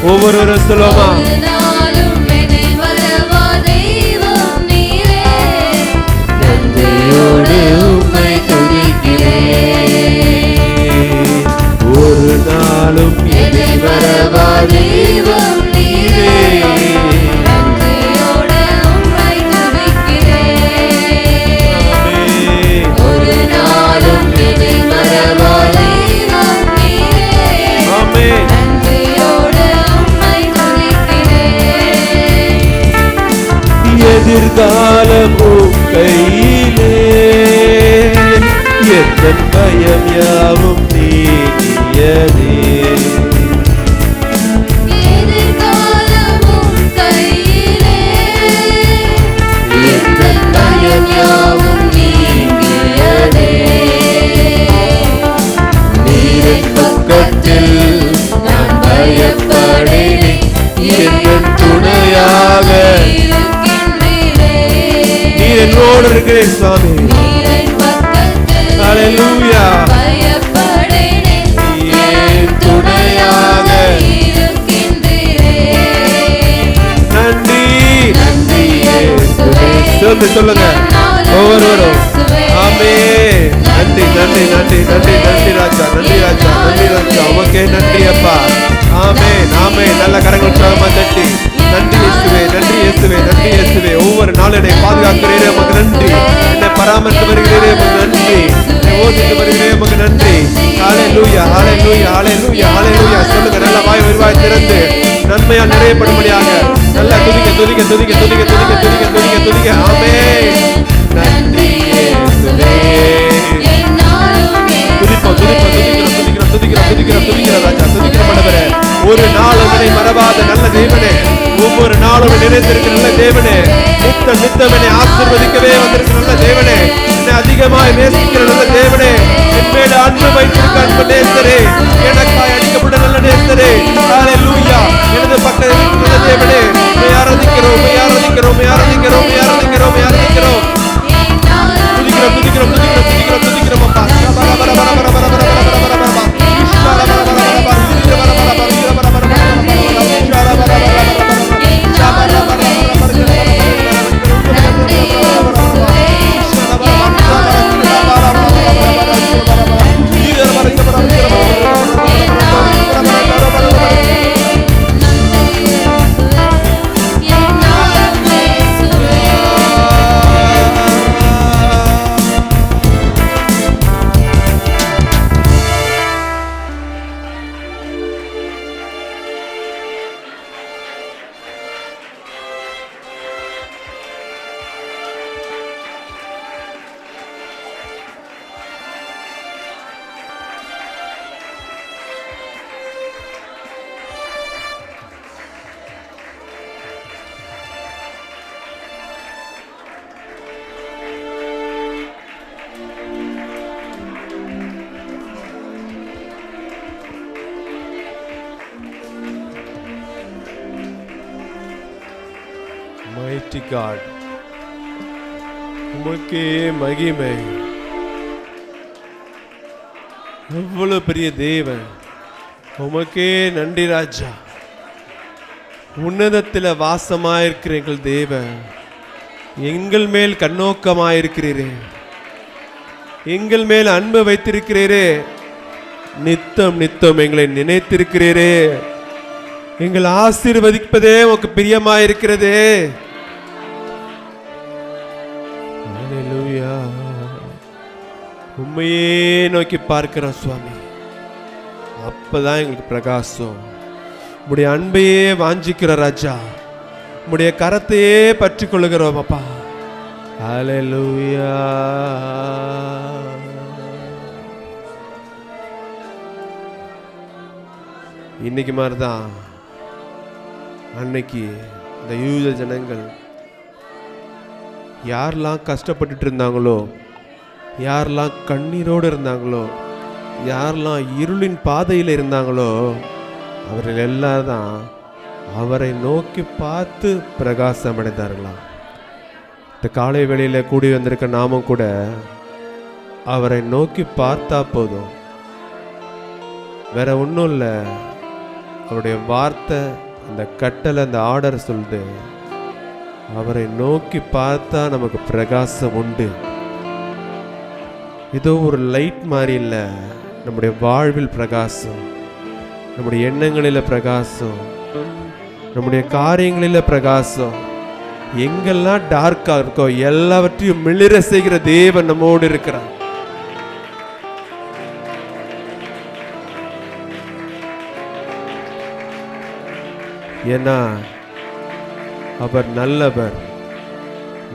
ஒவ்வொருவரும் சொல்லுமா. ஒரு நாளும் என்னை மறவா தெய்வம் நீரே. நன்றியோடு உம்மை துதிக்கிறேன். ஒரு நாளும் என்னை மறவா தெய்வம் நீரே. நன்றியோடு உம்மை துதிக்கிறேன். ஆமென். ஒரு நாளும் என்னை மறவா தெய்வம் நீரே. ஆமென். நன்றியோடு உம்மை என் பயம் யாவும் நீங்கியதே. எதிர்காலமும் கையிலே எந்தன் பயம் யாவும் நீங்கியதே. நீரின் பக்கத்தில் நான் பயப்படேனே, என் துணையாக இருக்கின்றீரே. நீர் என்னோடு இருக்கிறேன் சுவாமி. நீரின் பக்கத்தில் ஹல்லேலூயா. பயப்படேனே, என் துணையாக இருக்கின்றீரே. நன்றி நன்றி இயேசுவே. சேர்ந்து சொல்லுங்க ஒவ்வொருவரும். ஆமே. நன்றி நன்றி நன்றி நன்றி நன்றி ராஜா, நன்றி ராஜா, நன்றி ராஜா, உமக்கே நன்றி அப்பா. ஆமே ஆமே. நல்ல கரங்கள் உற்சாகமா தட்டி நன்றி இயேசுவே, நன்றி இயேசுவே, நன்றி இயேசுவே. ஒவ்வொரு நாளும் என்னை பாதுகாக்கிறீரே உமக்கு நன்றி. என்னை பராமரித்து வருகிறீரே உமக்கு நன்றி. என்னை ஓதித்து வருகிறீரே உமக்கு நன்றி. ஹல்லேலூயா ஹல்லேலூயா ஹல்லேலூயா ஹல்லேலூயா. சொல்லுங்க நல்ல வாய் வருவாய் திறந்து நன்மையால் நிறையப்படும்படியாக நல்லா துதிக்க துதிக்க துதிக்க துதிக்க துதிக்க துதிக்க துதிக்க துதிக்க. ஆமே. நன்றி இயேசுவே. துதிப்போம் துதிப்போம் துதிக்கிறோம் துதிக்கிறோம் துதிக்கிறோம் துதிக்கிறோம் ராஜா, துதிக்கிறோம் ஆண்டவரே. ஒரு நாளும் என்னை மறவாத நல்ல தேவனே, ஒவ்வொரு நாளும் நினைத்திருக்கிற நல்ல தேவனே, நித்தம் நித்தம் என்னை ஆசீர்வதிக்கவே வந்திருக்கிற நல்ல தேவனே, என்னை அதிகமாய் நேசிக்கிற நல்ல தேவனே, என் மேல அன்பு வைத்திருக்க அன்பு நேசரே, எனக்காய் அடிக்கப்பட்ட நல்ல நேசரே. ஹல்லேலூயா. எனது பக்கம் இருக்கிற நல்ல தேவனே, உம்மை ஆராதிக்கிறோம் உம்மை ஆராதிக்கிறோம் உம்மை ஆராதிக்கிறோம் உம்மை ஆராதிக்கிறோம் உம்மை ஆராதிக்கிறோம். துதிக்கிறோம் துதிக்கிறோம் துதிக்கிறோம் துதிக்கிறோம் துதிக்கிறோம் அப்பா. பர பர பர பர பர பர பர பர பர பர. ஈஸ்வர பர பர பர பர துதிக்கிற பர பர பர துதிக்கிற பர பர பர பர. ஈஸ்வர பர பர பர பர. ஷபர பர பர பர பர. Mighty God, உமக்கே மகிமை. எவ்வளவு பெரிய தேவன், உமக்கே நன்றி ராஜா. உன்னதத்தில் வாசமாயிருக்கிற எங்கள் தேவன், எங்கள் மேல் கண்ணோக்கமாயிருக்கிறீரே, எங்கள் மேல் அன்பு வைத்திருக்கிறீரே, நித்தம் நித்தம் எங்களை நினைத்திருக்கிறீரே, எங்கள் ஆசீர்வதிப்பதே உமக்கு பிரியமாயிருக்கிறதே. ஹல்லேலூயா. உம்மையே நோக்கி பார்க்கிறோம் சுவாமி, அப்பதான் எங்களுக்கு பிரகாசம். உம்முடைய அன்பையே வாஞ்சிக்கிற ராஜா, உம்முடைய கரத்தையே பற்றி கொள்ளுகிறோம் அப்பா. ஹல்லேலூயா. இன்னைக்கு மாதிரிதான் அன்னைக்கு இந்த யூத ஜனங்கள் யாரெல்லாம் கஷ்டப்பட்டுட்டு இருந்தாங்களோ, யாரெல்லாம் கண்ணீரோடு இருந்தாங்களோ, யாரெல்லாம் இருளின் பாதையில் இருந்தாங்களோ, அவர்கள் எல்லாரும் தான் அவரை நோக்கி பார்த்து பிரகாசம் அடைந்தார்களாம். இந்த காலை வேளையில் கூடி வந்திருக்க நாமும் கூட அவரை நோக்கி பார்த்தா போதும், வேற ஒன்றும் இல்லை. அவருடைய வார்த்தை, அந்த கட்டளை, அந்த ஆர்டர் சொல்லுது, அவரை நோக்கி பார்த்தா நமக்கு பிரகாசம் உண்டு. ஏதோ ஒரு லைட் மாதிரி இல்லை, நம்முடைய வாழ்வில் பிரகாசம், நம்முடைய எண்ணங்களில் பிரகாசம், நம்முடைய காரியங்களில் பிரகாசம். எங்கெல்லாம் டார்க்காக இருக்கோ எல்லாவற்றையும் மிளிர செய்கிற தேவன் நம்மோடு இருக்கிறார். ஏன்னா அவர் நல்லவர்,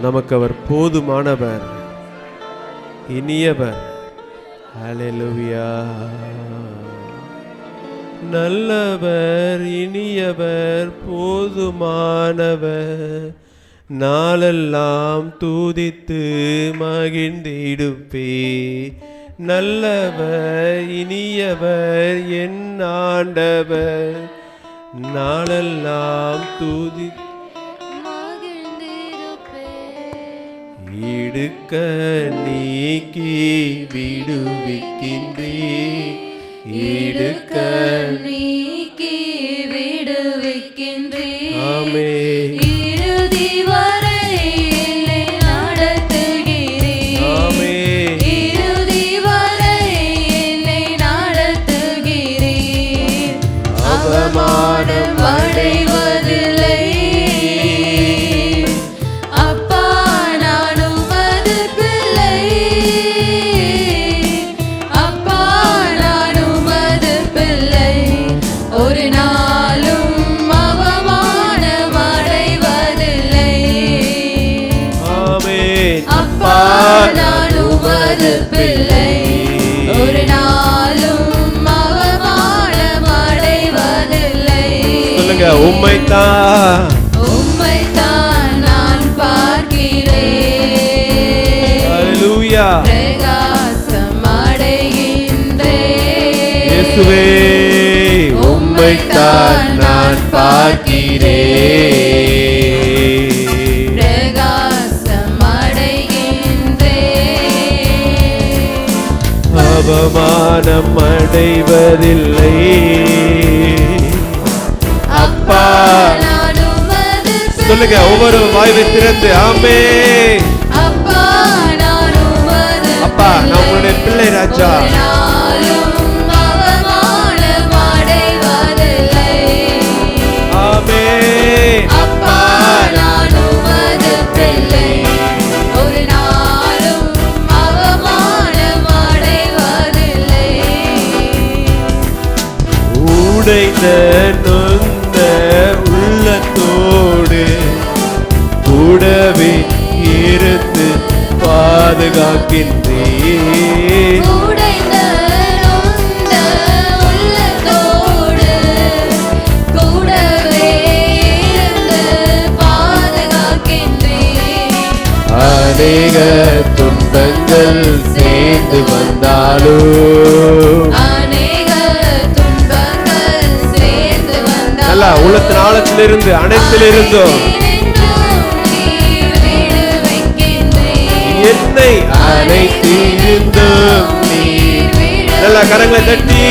நமக்கு அவர் போதுமானவர், இனியவர், ஹalleluya. நல்லவர், இனியவர், போதுமானவர், நாளெல்லாம் துதித்து மகிழ்ந்திடுப்பே. நல்லவர், இனியவர், என் ஆண்டவர், நாளெல்லாம் துதித்து இடுக்க நீக்கி விடுவிக்கின்றே. இடுக்க நீக்கி விடுவிக்கின்றே. ஆமே. இறுதி வரை என்னை நடத்துகிறீர். ஆமே. இறுதி வரை என்னை நடத்துகிறீர். அவமானம் அடைவதில்லை. அப்பா நான் உமது பிள்ளை. அப்பா நான் உமது பிள்ளை. ஒரு நாளும் அவமானம் அடைவதில்லை. ஆமென். அப்பா நான் உமது பிள்ளை. ஒரு நாளும் அவமானம் அடைவதில்லை. சொல்லுங்க, உம்மைத்தான் உம்மைத்தான் நான் பார்க்கிறேன். ஹalleluya. பிரகாசம் அடைகின்றேன். இயேசுவே, உம்மைத்தான் நான் பார்க்கிறேன். பிரகாசம் அடைகின்றேன். அவமானம் அடைவதில்லை. அப்பா நான் உமது சொல்லுங்க, ஒவ்வொரு வாய்வை திறந்து ஆமே. அப்பா நான் உமது அப்பா நான் உங்களுடைய பிள்ளை ராஜா. ஒரு நாளும் அவமானம் அடைவதில்லை. ஆமே. அப்பா நான் உமது பிள்ளை. ஒரு நாளும் அவமானம் அடைவதில்லை. உடைந்த நொந்த உள்ளத்தோடு கூடவே இருந்து பாதுகாக்கின்றேன். உடைந்த நொந்த உள்ளத்தோடு கூடவே இருந்து பாதுகாக்கின்றேன். அநேக துன்பங்கள் சேர்ந்து வந்தாலும் அநேக துன்பங்கள் சேர்ந்து வந்தாலும் நல்லா உள்ளத்தின் ஆழத்திலிருந்து அனைத்திலிருந்தும் என்னை அனைத்திருந்தும் நல்லா கரங்களை தட்டி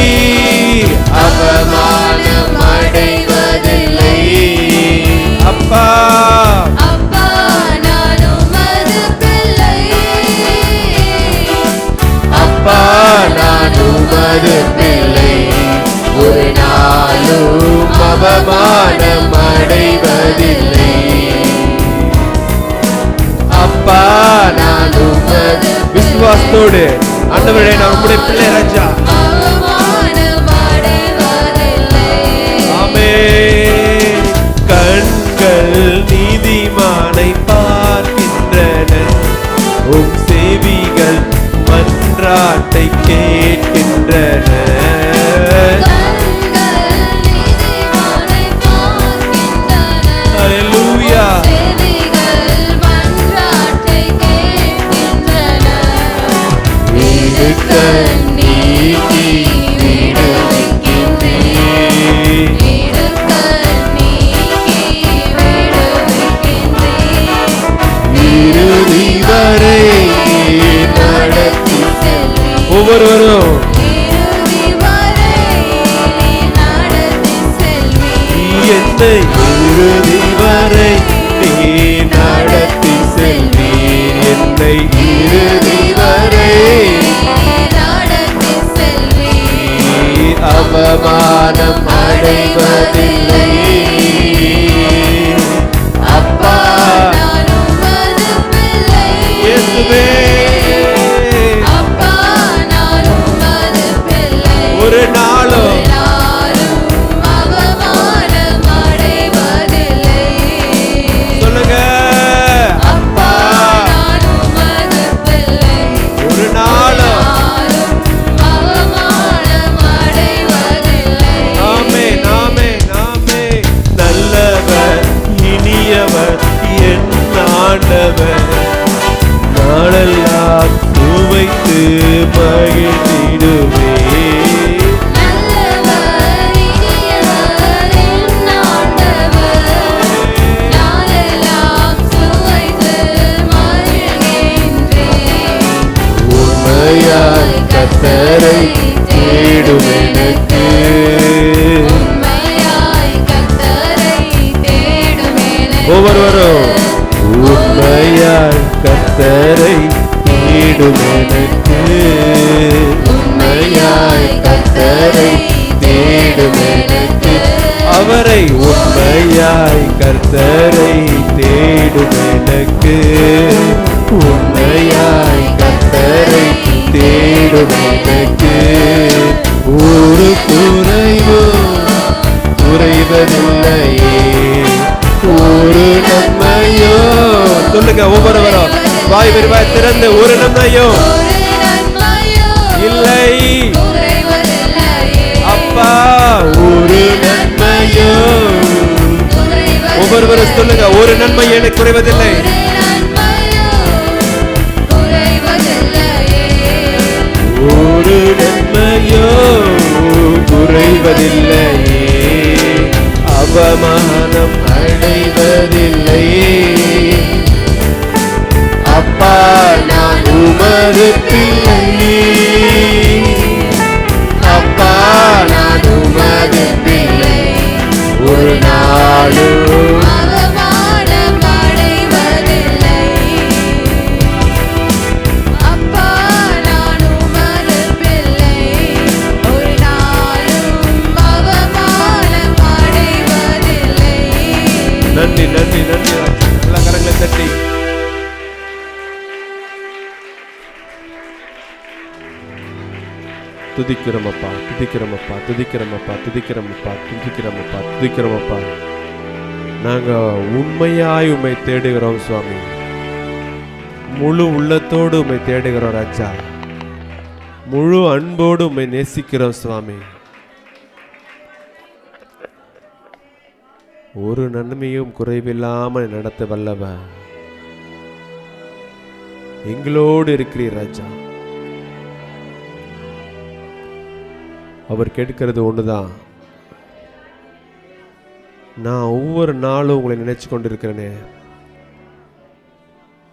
அவமானம் அடைவதில்லை. அப்பா அப்பா நான் உமது பிள்ளை. அப்பா நான் உமது பிள்ளை. ஒரு நாளும் அவமானம் அடைவதில்லை. அப்பா நான் உமது விசுவாசத்தோடு ஆண்டவரே நான் உம்முடைய பிள்ளை ராஜா. அவமானம் அடைவதில்லை. ஆமே. கண்கள் நீதிமானை பார்க்கின்றன, உம் செவிகள் மன்றாட்டை கேட்கின்றன. கண்கள் நீதிமானை பார்க்கின்றன. ஹalleluya. செவிகள் மன்றாட்டை கேட்கின்றன. இடுக்கண் நீக்கி விடுவிக்கின்றேன். இடுக்கண் நீக்கி விடுவிக்கின்றேன். இறுதி வரை நடத்தி செல்வீர். ஒவ்வொருவரும் இறுதி வரை நடத்தி செல்வீர். என்னை இறுதி வரை நீ நடத்தி செல்வீர். என்னை இறுதி வரை நடத்தி செல்வீர். அவமானம் அடைவதில்லை. அப்பா நான் உமது பிள்ளை. இயேசுவே, அப்பா நான் உமது பிள்ளை. ஒரு நாளும் நாளும் அவமானம் அடைவதில்லை. சொல்லுங்க, அப்பா நான் உமது பிள்ளை. ஒரு நாளும் நாளும் உண்மையாய் கர்த்தரை தேடும் எனக்கு, உண்மையாய் கர்த்தரை தேடும் எனக்கு ஒரு குறைவதில்லையே, ஒரு நன்மையோ. சொல்லுங்க ஒவ்வொருவரும் வாய் விரிவாய் திறந்து, ஒரு நன்மையோ இல்லை அப்பா, ஒரு நன்மையோ. ஒவ்வொருவரும் சொல்லுங்க, ஒரு நன்மை எனக்கு குறைவதில்லை. ஒரு நன்மையோ குறைவதில்லையே, அவமானம் அடைவதில்லையே. அப்பா நான் உமது பிள்ளை, அப்பா நான் உமது பிள்ளை, ஒரு நாளும் அவமானம் அடைவதில்லை. அப்பா நான் உமது பிள்ளை, ஒரு நாளும் அவமானம் அடைவதில்லை. நன்றி நன்றி நன்றி. நல்ல கரங்களை தட்டி துதிக்கிறோமப்பா, துதிக்கிறோமப்பா, துதிக்கிறோமப்பா, துதிக்கிறோமப்பா, துதிக்கிறோமப்பா, துதிக்கிறோமப்பா. நாங்க உண்மையாய் உம்மை தேடுகிறோம் சுவாமி, முழு உள்ளத்தோடு உம்மை தேடுகிறோம் ராஜா, முழு அன்போடு உம்மை நேசிக்கிறோம் சுவாமி. ஒரு நன்மையும் குறைவில்லாமல் நடத்த வல்லவர் எங்களோடு இருக்கிறீர் ராஜா. அவர் கேட்கிறது ஒண்ணுதான், நான் ஒவ்வொரு நாளும் உங்களை நினைச்சு கொண்டிருக்கிறேனே,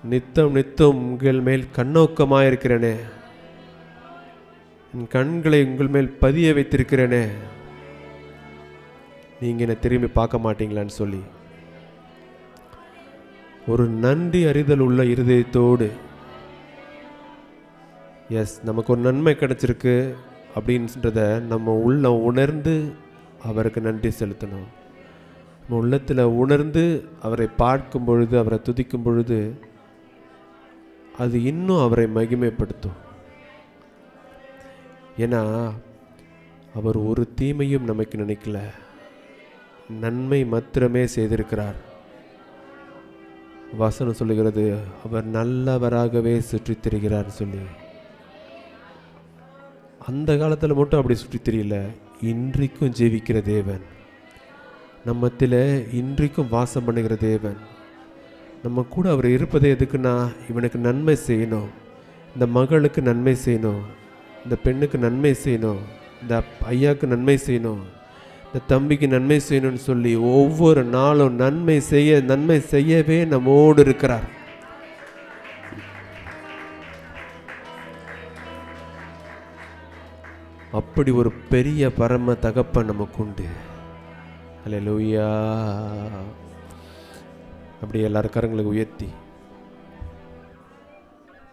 நித்தம் நித்தம் உங்கள் மேல் கண்ணோக்கமாயிருக்கிறேனே, என் கண்களை உங்கள் மேல் பதிய வைத்திருக்கிறேனே, நீங்க என்னை திரும்பி பார்க்க மாட்டீங்களான்னு சொல்லி ஒரு நன்றி அறிதல் உள்ள இருதயத்தோடு, எஸ் நமக்கு ஒரு நன்மை கிடைச்சிருக்கு அப்படின்றத நம்ம உள்ள உணர்ந்து அவருக்கு நன்றி செலுத்தணும். நம்ம உள்ளத்தில் உணர்ந்து அவரை பார்க்கும் பொழுது, அவரை துதிக்கும் பொழுது அது இன்னும் அவரை மகிமைப்படுத்தும். ஏன்னா அவர் ஒரு தீமையும் நமக்கு நினைக்கல, நன்மை மாத்திரமே செய்திருக்கிறார். வசனம் சொல்லுகிறது, அவர் நல்லவராகவே சுற்றித் திரிகிறார் சொல்லி. அந்த காலத்தில் மட்டும் அப்படி சுற்றி தெரியல, இன்றைக்கும் ஜீவிக்கிற தேவன், நம்மத்தில் இன்றைக்கும் வாசம் பண்ணுகிற தேவன். நம்ம கூட அவர் இருப்பதே எதுக்குன்னா, இவனுக்கு நன்மை செய்யணும், இந்த மகளுக்கு நன்மை செய்யணும், இந்த பெண்ணுக்கு நன்மை செய்யணும், இந்த ஐயாவுக்கு நன்மை செய்யணும், இந்த தம்பிக்கு நன்மை செய்யணும்னு சொல்லி ஒவ்வொரு நாளும் நன்மை செய்யவே நம்மோடு இருக்கிறார். அப்படி ஒரு பெரிய பரம தகப்பன் நமக்கு உண்டு. அல்லேலூயா. அப்படி எல்லாரும் கரங்களுக்கு உயர்த்தி,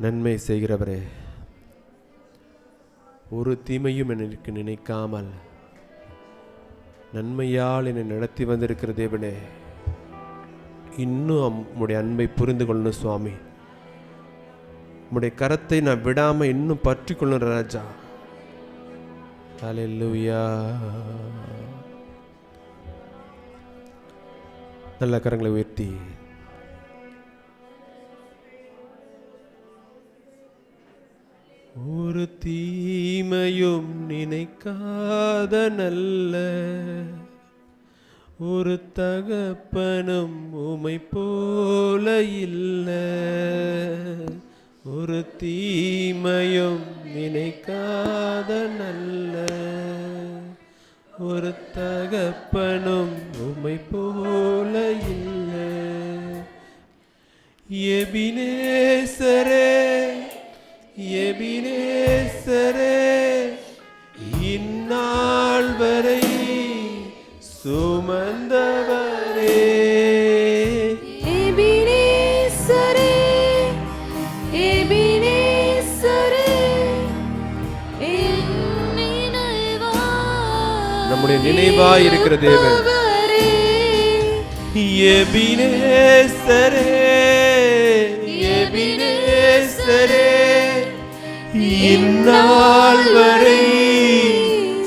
நன்மை செய்கிறவரே, ஒரு தீமையும் எனக்கு நினைக்காமல் நன்மையால் என்னை நடத்தி வந்திருக்கிற தேவனே, இன்னும் உம்முடைய அன்பை புரிந்து கொள்ளணும் சுவாமி. உம்முடைய கரத்தை நான் விடாம இன்னும் பற்றி கொள்ளணும் ராஜா. ஹல்லேலூயா. நல்ல கரங்களை உயர்த்தி, ஒரு தீமையும் நினைக்காத நல்ல ஒரு தகப்பனும் உமை போல இல்லை, ஒரு தீமையும் நினைக்காத நல்ல ஒரு தகப்பனும் உமை போல இல்லை. எபினேசரே, எபினேசரே, இந்நாள் வரை சுமந்தவரே. எபினேசரே, எபினேசரே, என் நம்முடைய நினைவாய் இருக்கிற தேவன், எபினேசரே எபினேசரே இந்நாள் வரை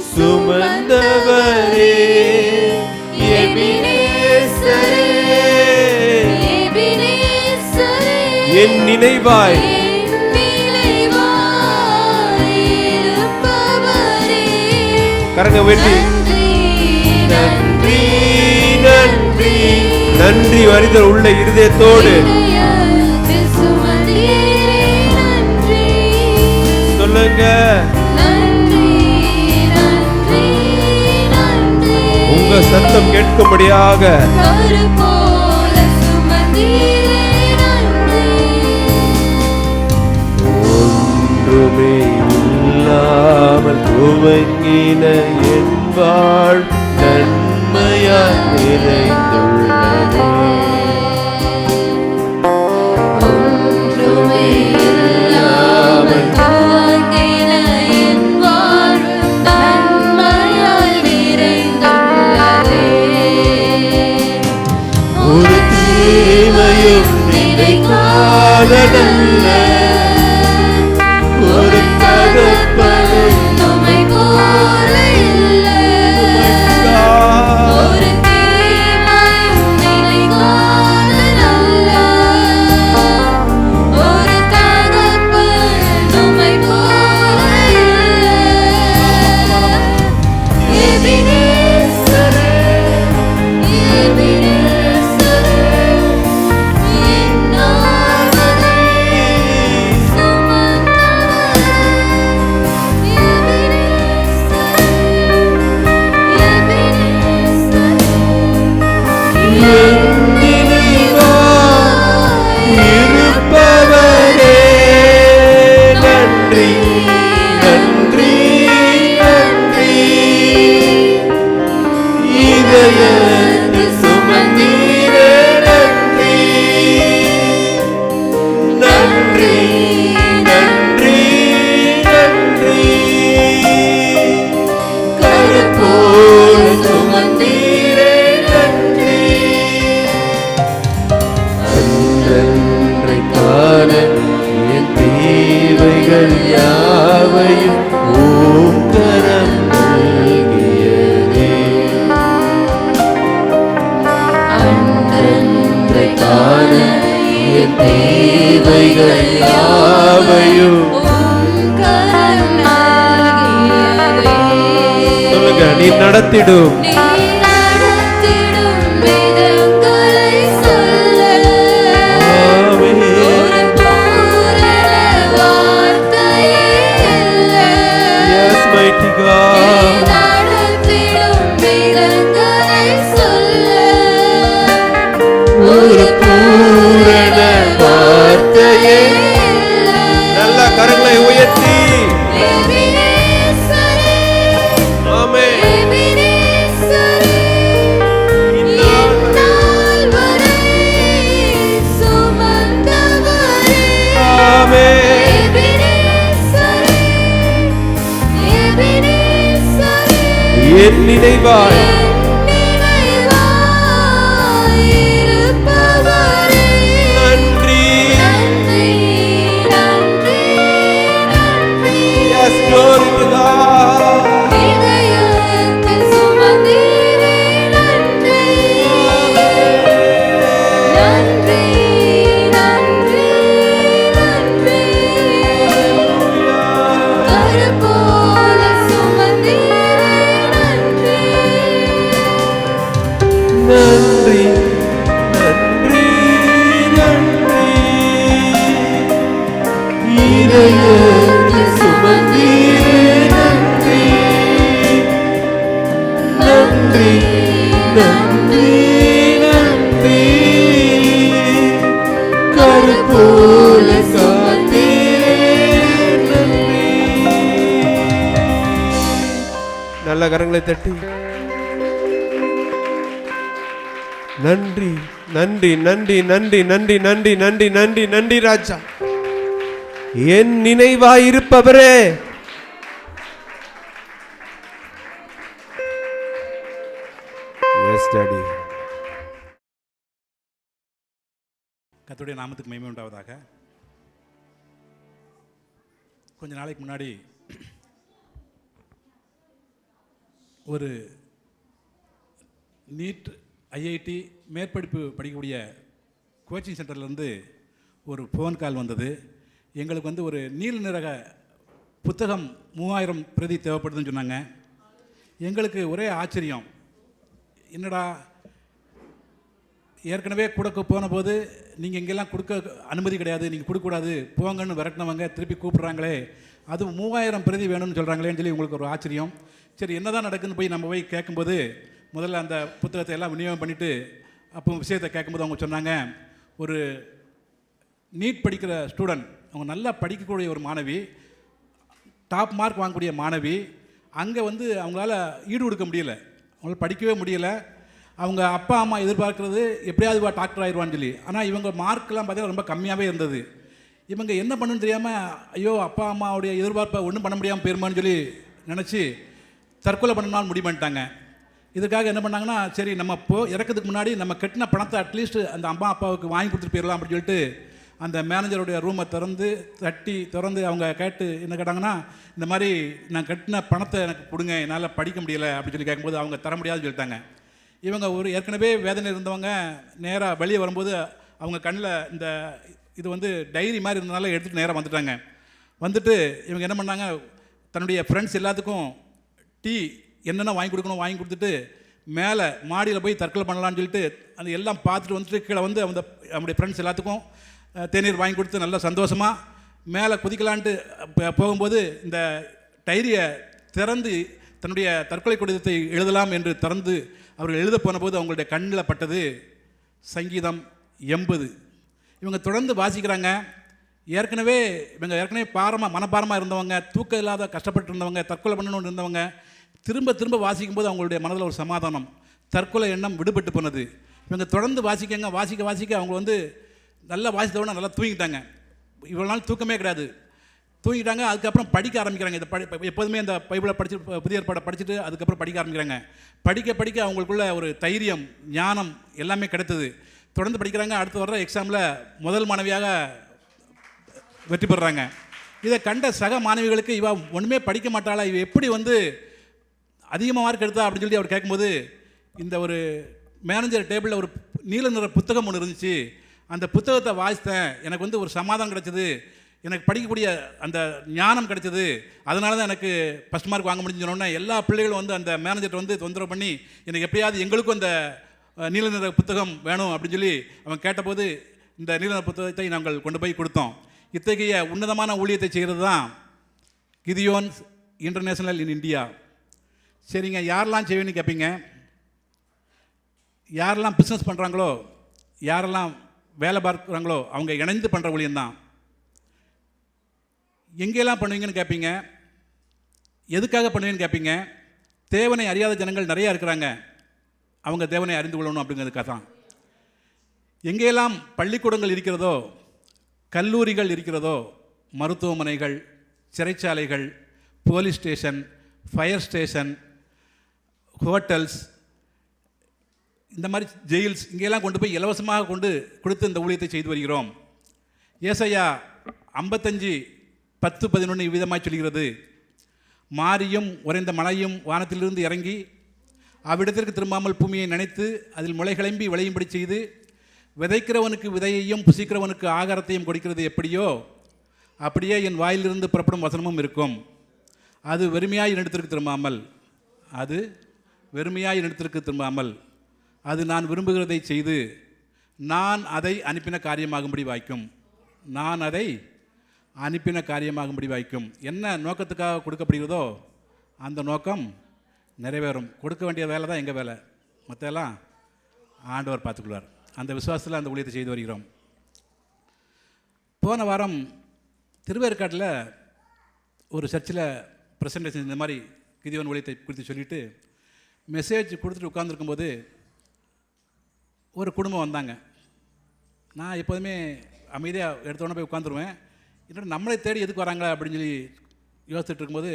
சுமந்தவரே எபினேசரே எபினேசரே என் நினைவாய் கரங்க வெட்டி நன்றி நன்றி நன்றி வரிதல் உள்ள இருதயத்தோடு சொல்லுங்க. உங்க சத்தம் கேட்கும்படியாக ஒன்றுமே இல்லாமல் துவங்கின என் வாழ் நன்மையாய் நிறைந்துள்ளதே. ஒன்றுமே இல்லாமல் துவங்கின என் வாழ்வு நன்மையாய் நிறைந்துள்ளதே. ஒரு தீமையும் நினைக்காததல்ல, ஒரு தகப்பனும் உம்மை போல இல்லை. ஒரு தீமையும் நினைக்காததல்ல, ஒரு தகப்பன் உம்மை போல இல்லை. எபினேசரே எபினேசரே இந்நாள் வரை இருப்பவரே நன்றி நன்றி நன்றி. இதயத்தில் சுமந்தீரே நன்றி நன்றி நன்றி நன்றி. கருப்போல் சுமந்தீரே நன்றி. அன்றன்றை காண என் தேவைகள் யாவையும் ஓங்கரம் நல்கியதே. அன்றன்றை காண என் தேவைகள் யாவையும் உம் கரம் நல்கியதே. சொல்லுங்க. நீ நடத்திடும் நீ நடத்திடும் விதங்களை சொல்ல ஆமென். ஒரு பூரண வார்த்தையே இல்லை. Yes, mighty God. நடத்திடும் விதங்களை சொல்ல ஒரு பூரண வார்த்தையே. இல்லை. நல்ல கரங்களை உயர்த்தி எபினேசரே ஆமென். எபினேசரே இந்நாள் வரை சுமந்தவரே. ஆமென். எபினேசரே எபினேசரே என் நினைவாய் நினைவாய் இருப்பவரே. நன்றி. நன்றி நன்றி நன்றி. Yes, glory to God. இதயத்தில் சுமந்தீரே நன்றி. நன்றி நன்றி நன்றி. கருப்போல சுமந்தீரே நன்றி. நன்றி நன்றி நன்றி. இதயத்தில் சுமந்தீரே நன்றி நன்றி நன்றி நன்றி. கருப்போல காத்தீரே நன்றி. நல்ல கரங்களை தட்டி நன்றி நன்றி நன்றி நன்றி நன்றி நன்றி நன்றி நன்றி நன்றி ராஜா. என் நினைவாய் இருப்பவரே. Yes daddy. கர்த்தருடைய நாமத்துக்கு மகிமை உண்டாவதாக. கொஞ்ச நாளைக்கு முன்னாடி ஒரு நீட் ஐஐடி மேற்படிப்பு படிக்கக்கூடிய கோச்சிங் சென்டர்லேருந்து ஒரு ஃபோன் கால் வந்தது. எங்களுக்கு வந்து ஒரு நீல நிறக புத்தகம் 3000 பிரதி தேவைப்படுதுன்னு சொன்னாங்க. எங்களுக்கு ஒரே ஆச்சரியம், என்னடா ஏற்கனவே கொடுக்க போன போது நீங்கள் இங்கெல்லாம் கொடுக்க அனுமதி கிடையாது, நீங்கள் கொடுக்கக்கூடாது போங்கன்னு விரட்டினவங்க திருப்பி கூப்பிட்றாங்களே, அது 3000 பிரதி வேணும்னு சொல்கிறாங்களேன்னு சொல்லி உங்களுக்கு ஒரு ஆச்சரியம். சரி என்ன தான் நடக்குதுன்னு போய் நம்ம போய் கேட்கும்போது, முதல்ல அந்த புத்தகத்தை எல்லாம் விநியோகம் பண்ணிவிட்டு அப்போ விஷயத்தை கேட்கும்போது அவங்க சொன்னாங்க, ஒரு நீட் படிக்கிற ஸ்டூடெண்ட், அவங்க நல்லா படிக்கக்கூடிய ஒரு மாணவி, டாப் மார்க் வாங்கக்கூடிய மாணவி, அங்கே வந்து அவங்களால ஈடு கொடுக்க முடியல, அவங்களால படிக்கவே முடியலை. அவங்க அப்பா அம்மா எதிர்பார்க்குறது எப்படியாவது டாக்டர் ஆயிடுவான்னு சொல்லி, ஆனால் இவங்க மார்க்கெலாம் பார்த்தீங்கன்னா ரொம்ப கம்மியாகவே இருந்தது. இவங்க என்ன பண்ணுன்னு தெரியாமல், ஐயோ அப்பா அம்மாவுடைய எதிர்பார்ப்பை ஒன்றும் பண்ண முடியாமல் போயிருமான்னு சொல்லி நினச்சி தற்கொலை பண்ணணும்னு முடிவு பண்ணிட்டாங்க. இதுக்காக என்ன பண்ணாங்கன்னா, சரி நம்ம இறக்கிறதுக்கு முன்னாடி நம்ம கட்டின பணத்தை அட்லீஸ்ட் அந்த அம்மா அப்பாவுக்கு வாங்கி கொடுத்துட்டு போயிடலாம் அப்படின்னு சொல்லிட்டு அந்த மேனேஜருடைய ரூமை திறந்து அவங்க கேட்டு என்ன கேட்டாங்கன்னா, இந்த மாதிரி நான் கட்டின பணத்தை எனக்கு கொடுங்க, என்னால் படிக்க முடியலை அப்படின்னு சொல்லி கேட்கும்போது அவங்க தர முடியாதுன்னு சொல்லிட்டாங்க. இவங்க ஒரு ஏற்கனவே வேதனை இருந்தவங்க நேராக வெளியே வரும்போது அவங்க கண்ணில் இந்த இது வந்து டைரி மாதிரி இருந்தனால எடுத்துகிட்டு நேராக வந்துட்டாங்க. வந்துட்டு இவங்க என்ன பண்ணாங்க, தன்னுடைய ஃப்ரெண்ட்ஸ் எல்லாத்துக்கும் டீ என்னென்ன வாங்கி வாங்கி கொடுத்துட்டு மேலே மாடியில் போய் தற்கொலை பண்ணலான்னு சொல்லிட்டு அந்த எல்லாம் பார்த்துட்டு வந்துட்டு கீழே வந்து அவங்களுடைய ஃப்ரெண்ட்ஸ் எல்லாத்துக்கும் தேநீர் வாங்கி கொடுத்து நல்லா சந்தோஷமாக மேலே குதிக்கலான்ட்டு போகும்போது இந்த டைரியை திறந்து தன்னுடைய தற்கொலை கடிதத்தை எழுதலாம் என்று திறந்து அவர்கள் எழுத போன போது அவங்களுடைய கண்ணில் பட்டது சங்கீதம் 80. இவங்க தொடர்ந்து வாசிக்கிறாங்க. இவங்க மனப்பாரமாக இருந்தவங்க, தூக்கம் இல்லாத கஷ்டப்பட்டு இருந்தவங்க, தற்கொலை பண்ணணும்னு இருந்தவங்க, திரும்ப வாசிக்கும்போது அவங்களுடைய மனதில் ஒரு சமாதானம், தற்கொலை எண்ணம் விடுபட்டு போனது. இவங்க தொடர்ந்து வாசிக்க அவங்க வந்து நல்லா வாசித்தவொடனே நல்லா தூங்கிட்டாங்க. இவ்வளோ நாள் தூக்கமே கிடையாது, தூங்கிட்டாங்க. அதுக்கப்புறம் படிக்க ஆரம்பிக்கிறாங்க. இதை எப்போதுமே இந்த பைபிளை படித்து புதிய ஏற்பாடை படிச்சுட்டு அதுக்கப்புறம் படிக்க ஆரம்பிக்கிறாங்க. படிக்க அவங்களுக்குள்ள ஒரு தைரியம், ஞானம் எல்லாமே கிடைத்தது. தொடர்ந்து படிக்கிறாங்க. அடுத்து வர்ற எக்ஸாமில் முதல் மாணவியாக வெற்றி பெறுறாங்க. இதை கண்ட சக மாணவிகளுக்கு, இவ ஒன்றுமே படிக்க மாட்டாளா, இவ எப்படி வந்து அதிகமாக மார்க் எடுத்தா அப்படின்னு சொல்லி அவர் கேட்கும்போது, இந்த ஒரு மேனேஜர் டேபிளில் ஒரு நீல நிற புத்தகம் ஒன்று இருந்துச்சு, அந்த புத்தகத்தை வாசித்தேன், எனக்கு வந்து ஒரு சமாதானம் கிடைச்சது, எனக்கு படிக்கக்கூடிய அந்த ஞானம் கிடைச்சது, அதனால தான் எனக்கு ஃபஸ்ட் மார்க் வாங்க முடிஞ்சுன்னு சொன்னோன்னே எல்லா பிள்ளைகளும் வந்து அந்த மேனேஜர்கிட்ட வந்து தொந்தரவு பண்ணி, எனக்கு எப்படியாவது எங்களுக்கும் அந்த நீல நிற புத்தகம் வேணும் அப்படின்னு சொல்லி அவன் கேட்டபோது இந்த நீல நிற புத்தகத்தை நாங்கள் கொண்டு போய் கொடுத்தோம். இத்தகைய உன்னதமான ஊழியத்தை செய்கிறது தான் கிதியோன்ஸ் இன்டர்நேஷனல் இன் இந்தியா. சரிங்க, யாரெல்லாம் செய்வேன்னு கேட்பீங்க. யாரெல்லாம் பிஸ்னஸ் பண்ணுறாங்களோ, யாரெல்லாம் வேலை பார்க்குறாங்களோ அவங்க இணைந்து பண்ணுற ஊழியம்தான். எங்கெல்லாம் பண்ணுவீங்கன்னு கேட்பீங்க. எதுக்காக பண்ணுவீங்கன்னு கேட்பீங்க. தேவனை அறியாத ஜனங்கள் நிறையா இருக்கிறாங்க, அவங்க தேவனை அறிந்து கொள்ளணும் அப்படிங்கிறதுக்காக தான். எங்கெல்லாம் பள்ளிக்கூடங்கள் இருக்கிறதோ, கல்லூரிகள் இருக்கிறதோ, மருத்துவமனைகள், சிறைச்சாலைகள், police station, fire station, hotels, இந்த மாதிரி ஜெயில்ஸ், இங்கெல்லாம் கொண்டு போய் இலவசமாக கொடுத்து இந்த ஊழியத்தை செய்து வருகிறோம். ஏசாயா 55:10-11 விதமாக சொல்கிறது, மாரியும் உறைந்த மழையும் வானத்திலிருந்து இறங்கி அவ்விடத்திற்கு திரும்பாமல் பூமியை நினைத்து அதில் முளை கிளம்பி விளையும்படி செய்து விதைக்கிறவனுக்கு விதையையும் புசிக்கிறவனுக்கு ஆகாரத்தையும் கொடுக்கிறது எப்படியோ அப்படியே என் வாயிலிருந்து புறப்படும் வசனமும் இருக்கும். அது வெறுமையாய் என்னிடத்திற்கு திரும்பாமல் அது நான் விரும்புகிறதை செய்து நான் அதை அனுப்பின காரியமாகும்படி வாய்க்கும். என்ன நோக்கத்துக்காக கொடுக்கப்படுகிறதோ அந்த நோக்கம் நிறைவேறும். கொடுக்க வேண்டிய வேலை தான் எங்கள் வேலை, மற்றெல்லாம் ஆண்டவர் பார்த்துக்கொள்வார். அந்த விசுவாசத்தில் அந்த ஊழியத்தை செய்து வருகிறோம். போன வாரம் திருவேற்காட்டில் ஒரு சர்ச்சில் ப்ரெசன்டேஷன் இந்த மாதிரி கிதியோன் ஊழியத்தை குறித்து சொல்லிவிட்டு மெசேஜ் கொடுத்துட்டு உட்காந்துருக்கும்போது ஒரு குடும்பம் வந்தாங்க. நான் எப்போதுமே அமைதியாக எடுத்தோடனே போய் உட்காந்துருவேன். இன்னொரு நம்மளை தேடி எதுக்கு வராங்களா அப்படின்னு சொல்லி யோசிச்சுட்டு இருக்கும்போது,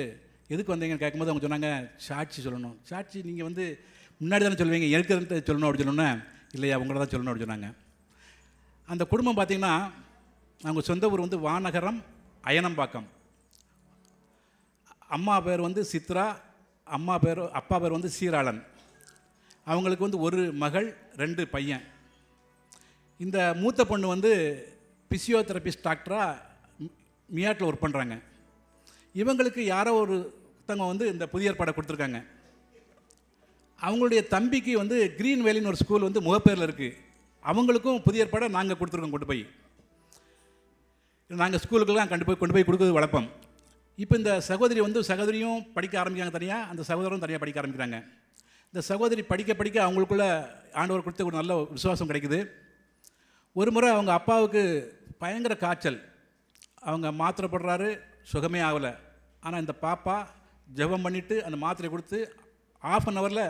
எதுக்கு வந்தீங்கன்னு கேட்கும்போது அவங்க சொன்னாங்க, சாட்சி சொல்லணும். சாட்சி நீங்கள் வந்து முன்னாடி தானே சொல்லுவீங்க, எனக்கு சொல்லணும் அப்படின்னு சொன்னோன்னே, இல்லையா உங்களை தான் சொல்லணும் அப்படின்னு சொன்னாங்க. அந்த குடும்பம் பார்த்திங்கன்னா அவங்க சொந்த ஊர் வந்து வானகரம் அயனம்பாக்கம். அம்மா பேர் வந்து சித்ரா, அப்பா பேர் வந்து சீராளன். அவங்களுக்கு வந்து ஒரு மகள் 2 பையன். இந்த மூத்த பொண்ணு வந்து பிசியோதெரபிஸ்ட் டாக்டராக மியாட்டில் ஒர்க் பண்ணுறாங்க. இவங்களுக்கு யாரோ ஒருத்தவங்க வந்து இந்த புதிய ஏற்பாடை கொடுத்துருக்காங்க. அவங்களுடைய தம்பிக்கு வந்து க்ரீன் வேலின்னு ஒரு ஸ்கூல் வந்து முகப்பேரில் இருக்குது. அவங்களுக்கும் புதிய ஏற்பாடை நாங்கள் கொடுத்துருக்கோம். கொண்டு போய் நாங்கள் ஸ்கூலுக்கெல்லாம் கொண்டு போய் கொடுக்குறது வழப்பம். இப்போ இந்த சகோதரியும் படிக்க ஆரம்பிக்கிறாங்க தனியாக, அந்த சகோதரரும் தனியாக படிக்க ஆரம்பிக்கிறாங்க. இந்த சகோதரி படிக்க அவங்களுக்குள்ள ஆண்டவர் கொடுத்த ஒரு நல்ல விசுவாசம் கிடைக்குது. ஒரு முறை அவங்க அப்பாவுக்கு பயங்கர காய்ச்சல், அவங்க மாத்திரை போடுறாரு, சுகமே ஆகலை. ஆனால் இந்த பாப்பா ஜெபம் பண்ணிவிட்டு அந்த மாத்திரை கொடுத்து 1/2 ஹவரில்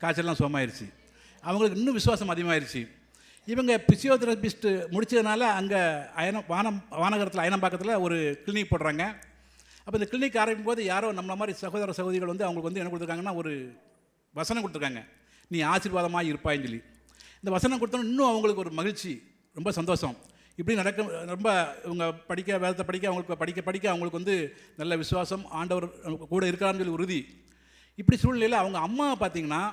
காய்ச்சல்லாம் சுகமாயிருச்சு. அவங்களுக்கு இன்னும் விசுவாசம் அதிகமாகிருச்சு. இவங்க பிசியோதெரபிஸ்ட்டு முடித்ததுனால அங்கே வானகரத்தில் அயனம்பாக்கத்தில் ஒரு கிளினிக் போடுறாங்க. அப்போ இந்த கிளினிக் ஆரம்பிக்கும் போது யாரோ நம்மள மாதிரி சகோதரிகள் வந்து அவங்களுக்கு வந்து என்ன கொடுத்துருக்காங்கன்னா ஒரு வசனம் கொடுத்துருக்காங்க, நீ ஆசீர்வாதமாக இருப்பாயின்னு சொல்லி. இந்த வசனம் கொடுத்தோன்னா இன்னும் அவங்களுக்கு ஒரு மகிழ்ச்சி, ரொம்ப சந்தோஷம். இப்படி ரொம்ப இவங்க வேதத்தை படிக்க அவங்களுக்கு படிக்க அவங்களுக்கு வந்து நல்ல விசுவாசம், ஆண்டவர் கூட இருக்கிறான்னு சொல்லி உறுதி. இப்படி சூழ்நிலையில் அவங்க அம்மா பார்த்திங்கன்னா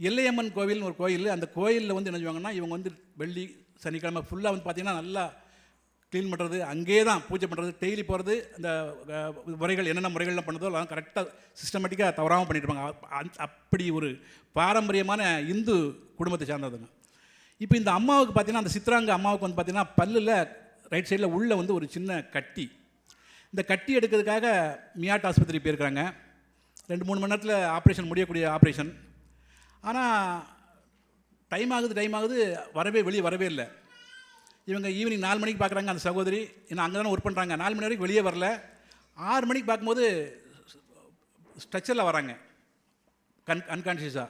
எல்லையம்மன் கோவில்னு ஒரு கோயில், அந்த கோயிலில் வந்து என்ன செய்வாங்கன்னா இவங்க வந்து வெள்ளி சனிக்கிழமை ஃபுல்லாக வந்து பார்த்திங்கன்னா நல்லா க்ளீன் பண்ணுறது, அங்கேயே தான் பூஜை பண்ணுறது, டெய்லி போகிறது, அந்த முறைகள் என்னென்ன முறைகள்லாம் பண்ணுறதோ அதெல்லாம் கரெக்டாக சிஸ்டமேட்டிக்காக தவறாமல் பண்ணிட்டுருப்பாங்க. அப்படி ஒரு பாரம்பரியமான இந்து குடும்பத்தை சார்ந்ததுங்க. இப்போ இந்த அம்மாவுக்கு பார்த்திங்கன்னா, அந்த சித்ராங்க அம்மாவுக்கு வந்து பார்த்திங்கன்னா பல்லில் ரைட் சைடில் உள்ளே வந்து ஒரு சின்ன கட்டி. இந்த கட்டி எடுக்கிறதுக்காக மியாட் ஆஸ்பத்திரி போயிருக்கிறாங்க. 2-3 மணி நேரத்தில் ஆப்ரேஷன் முடியக்கூடிய ஆப்ரேஷன். ஆனால் டைம் ஆகுது வெளியே வரவே இல்லை. இவங்க ஈவினிங் 4 மணிக்கு பார்க்குறாங்க அந்த சகோதரி, ஏன்னா அங்கே தானே ஒர்க் பண்ணுறாங்க. 4 மணி வரைக்கும் வெளியே வரல. 6 மணிக்கு பார்க்கும்போது ஸ்ட்ரெச்சரில் வராங்க, அன்கான்ஷியஸாக.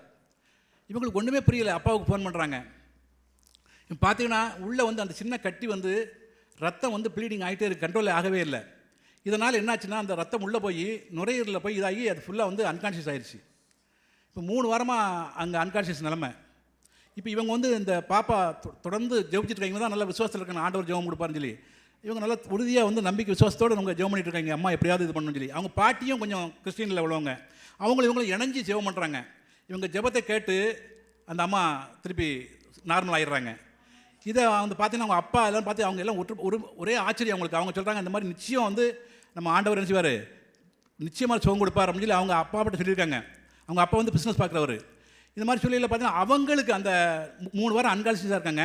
இவங்களுக்கு ஒன்றுமே புரியல. அப்பாவுக்கு ஃபோன் பண்ணுறாங்க. பார்த்தீங்கன்னா உள்ளே வந்து அந்த சின்ன கட்டி வந்து ரத்தம் வந்து ப்ளீடிங் ஆகிட்டே இருக்குது, கண்ட்ரோல் ஆகவே இல்லை. இதனால் என்னாச்சுன்னா அந்த ரத்தம் உள்ளே போய் நுரையீரலில் போய் இதாகி அது ஃபுல்லாக வந்து அன்கான்ஷியஸ் ஆயிடுச்சு. இப்போ 3 வாரமாக அங்கே அன்கான்ஷியஸ் நிலைமை. இப்போ இவங்க வந்து இந்த பாப்பா தொடர்ந்து ஜெபிச்சுட்டு இருக்காங்க, தான் நல்ல விசுவாசத்தில் இருக்காங்க, ஆண்டவர் ஜெபம் கொடுப்பாருன்னு சொல்லி. இவங்க நல்லா உறுதியாக வந்து நம்பிக்கை விசுவாசத்தோடு அவங்க ஜெபம் பண்ணிட்டு இருக்காங்க, அம்மா எப்படியாவது இது பண்ணணும்னு சொல்லி. அவங்க பாட்டியும் கொஞ்சம் கிறிஸ்டியனில் உள்ளவங்க, இவங்களும் இணைஞ்சி ஜெபம் பண்ணுறாங்க. இவங்க ஜெபத்தை கேட்டு அந்த அம்மா திருப்பி நார்மல் ஆகிடுறாங்க. இதை வந்து பார்த்தீங்கன்னா அவங்க அப்பா எல்லாம் பார்த்து அவங்க எல்லாம் ஒரே ஆச்சரியம் அவங்களுக்கு. அவங்க சொல்கிறாங்க இந்த மாதிரி நிச்சயம் வந்து நம்ம ஆண்டவர் என்ன செய்வார், நிச்சயமாக சுகம் கொடுப்பார் அப்படின்னு சொல்லி அவங்க அப்பா கிட்ட சொல்லியிருக்காங்க. அவங்க அப்பா வந்து பிஸ்னஸ் பார்க்குறவர். இந்த மாதிரி சொல்லியில் பார்த்தீங்கன்னா அவங்களுக்கு அந்த 3 வாரம் அன்கான்ஷியஸாக இருக்காங்க.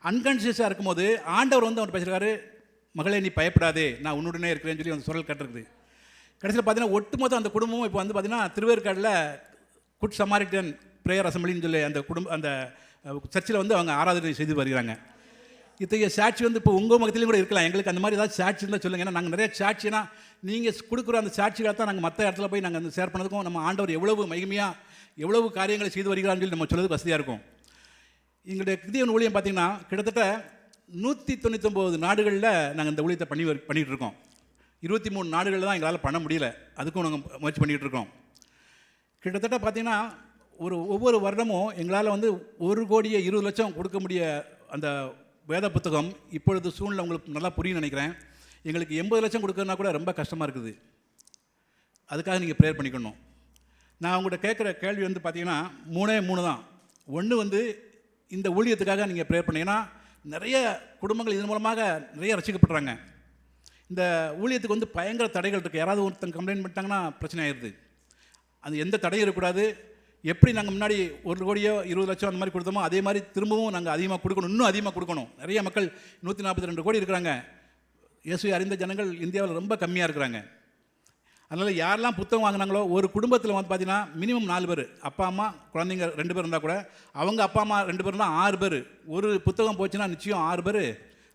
அன்கான்ஷியஸாக இருக்கும்போது ஆண்டவர் வந்து அவர் பேசுகிறாரு, மகளே நீ பயப்படாதே, நான் உன்னுடனே இருக்கிறேன்னு சொல்லி அந்த சுரல் கட்டுருக்குது. கடைசியில் பார்த்தீங்கன்னா ஒட்டுமொத்த அந்த குடும்பமும் இப்போ வந்து பார்த்திங்கன்னா திருவேற்காடில் குட் சமாரிட்டன் ப்ரேயர் அசம்பிளின்னு சொல்லி அந்த சர்ச்சில் வந்து அவங்க ஆராதனை செய்து வருகிறாங்க. இத்தகைய சாட்சி வந்து இப்போ உங்கள் மகத்திலையும் கூட இருக்கலாம். எங்களுக்கு அந்த மாதிரி ஏதாவது சாட்சி இருந்தால் சொல்லுங்கள். ஏன்னா நாங்கள் நிறைய சாட்சினா நீங்கள் கொடுக்குற அந்த சாட்சிகளை தான் நாங்கள் மற்ற இடத்துல போய் நாங்கள் ஷேர் பண்ணதுக்கும் நம்ம ஆண்டவர் எவ்வளவு மகிமையாக எவ்வளவு காரியங்களை செய்து வருகிறான்னு சொல்லி நம்ம சொல்கிறது வசதியாக இருக்கும். எங்களுடைய கிறிஸ்தவ ஊழியம் பார்த்திங்கன்னா கிட்டத்தட்ட 199 நாடுகளில் நாங்கள் இந்த ஊழியத்தை பண்ணிகிட்டு இருக்கோம். 23 நாடுகளில் தான் எங்களால் பண்ண முடியல, அதுக்கும் நாங்கள் முயற்சி பண்ணிகிட்டு இருக்கோம். கிட்டத்தட்ட பார்த்திங்கன்னா ஒவ்வொரு வருடமும் எங்களால் வந்து 1,20,00,000 கொடுக்க முடிய அந்த வேத புத்தகம் இப்பொழுது சூழ்நிலை உங்களுக்கு நல்லா புரியும் நினைக்கிறேன். எங்களுக்கு 80 லட்சம் கொடுக்கறதுனா கூட ரொம்ப கஷ்டமாக இருக்குது. அதுக்காக நீங்கள் ப்ரேயர் பண்ணிக்கணும். நான் உங்கள்கிட்ட கேட்குற கேள்வி வந்து பார்த்தீங்கன்னா 3 தான். ஒன்று வந்து இந்த ஊழியத்துக்காக நீங்கள் ப்ரேயர் பண்ணிங்கன்னா நிறைய குடும்பங்கள் இதன் மூலமாக நிறைய ரசிக்கப்படுறாங்க. இந்த ஊழியத்துக்கு வந்து பயங்கர தடைகள் இருக்குது. யாராவது ஒருத்தங்க கம்ப்ளைண்ட் பண்ணிட்டாங்கன்னா பிரச்சனை ஆயிடுது. அது எந்த தடையும் இருக்கக்கூடாது. எப்படி நாங்கள் முன்னாடி 1 கோடியோ 20 லட்சம் அந்த மாதிரி கொடுத்தோமோ அதே மாதிரி திரும்பவும் நாங்கள் அதிகமாக கொடுக்கணும், இன்னும் அதிகமாக கொடுக்கணும். நிறைய மக்கள் 142 கோடி இருக்கிறாங்க. இயேசுவை அறிந்த ஜனங்கள் இந்தியாவில் ரொம்ப கம்மியாக இருக்கிறாங்க. அதனால் யாரெல்லாம் புத்தகம் வாங்கினாங்களோ ஒரு குடும்பத்தில் வந்து பார்த்தீங்கன்னா மினிமம் 4 பேர், அப்பா அம்மா குழந்தைங்க 2 பேர் இருந்தால் கூட அவங்க அப்பா அம்மா 2 பேர் இருந்தால் 6 பேர். ஒரு புத்தகம் போச்சுன்னா நிச்சயம் 6 பேர்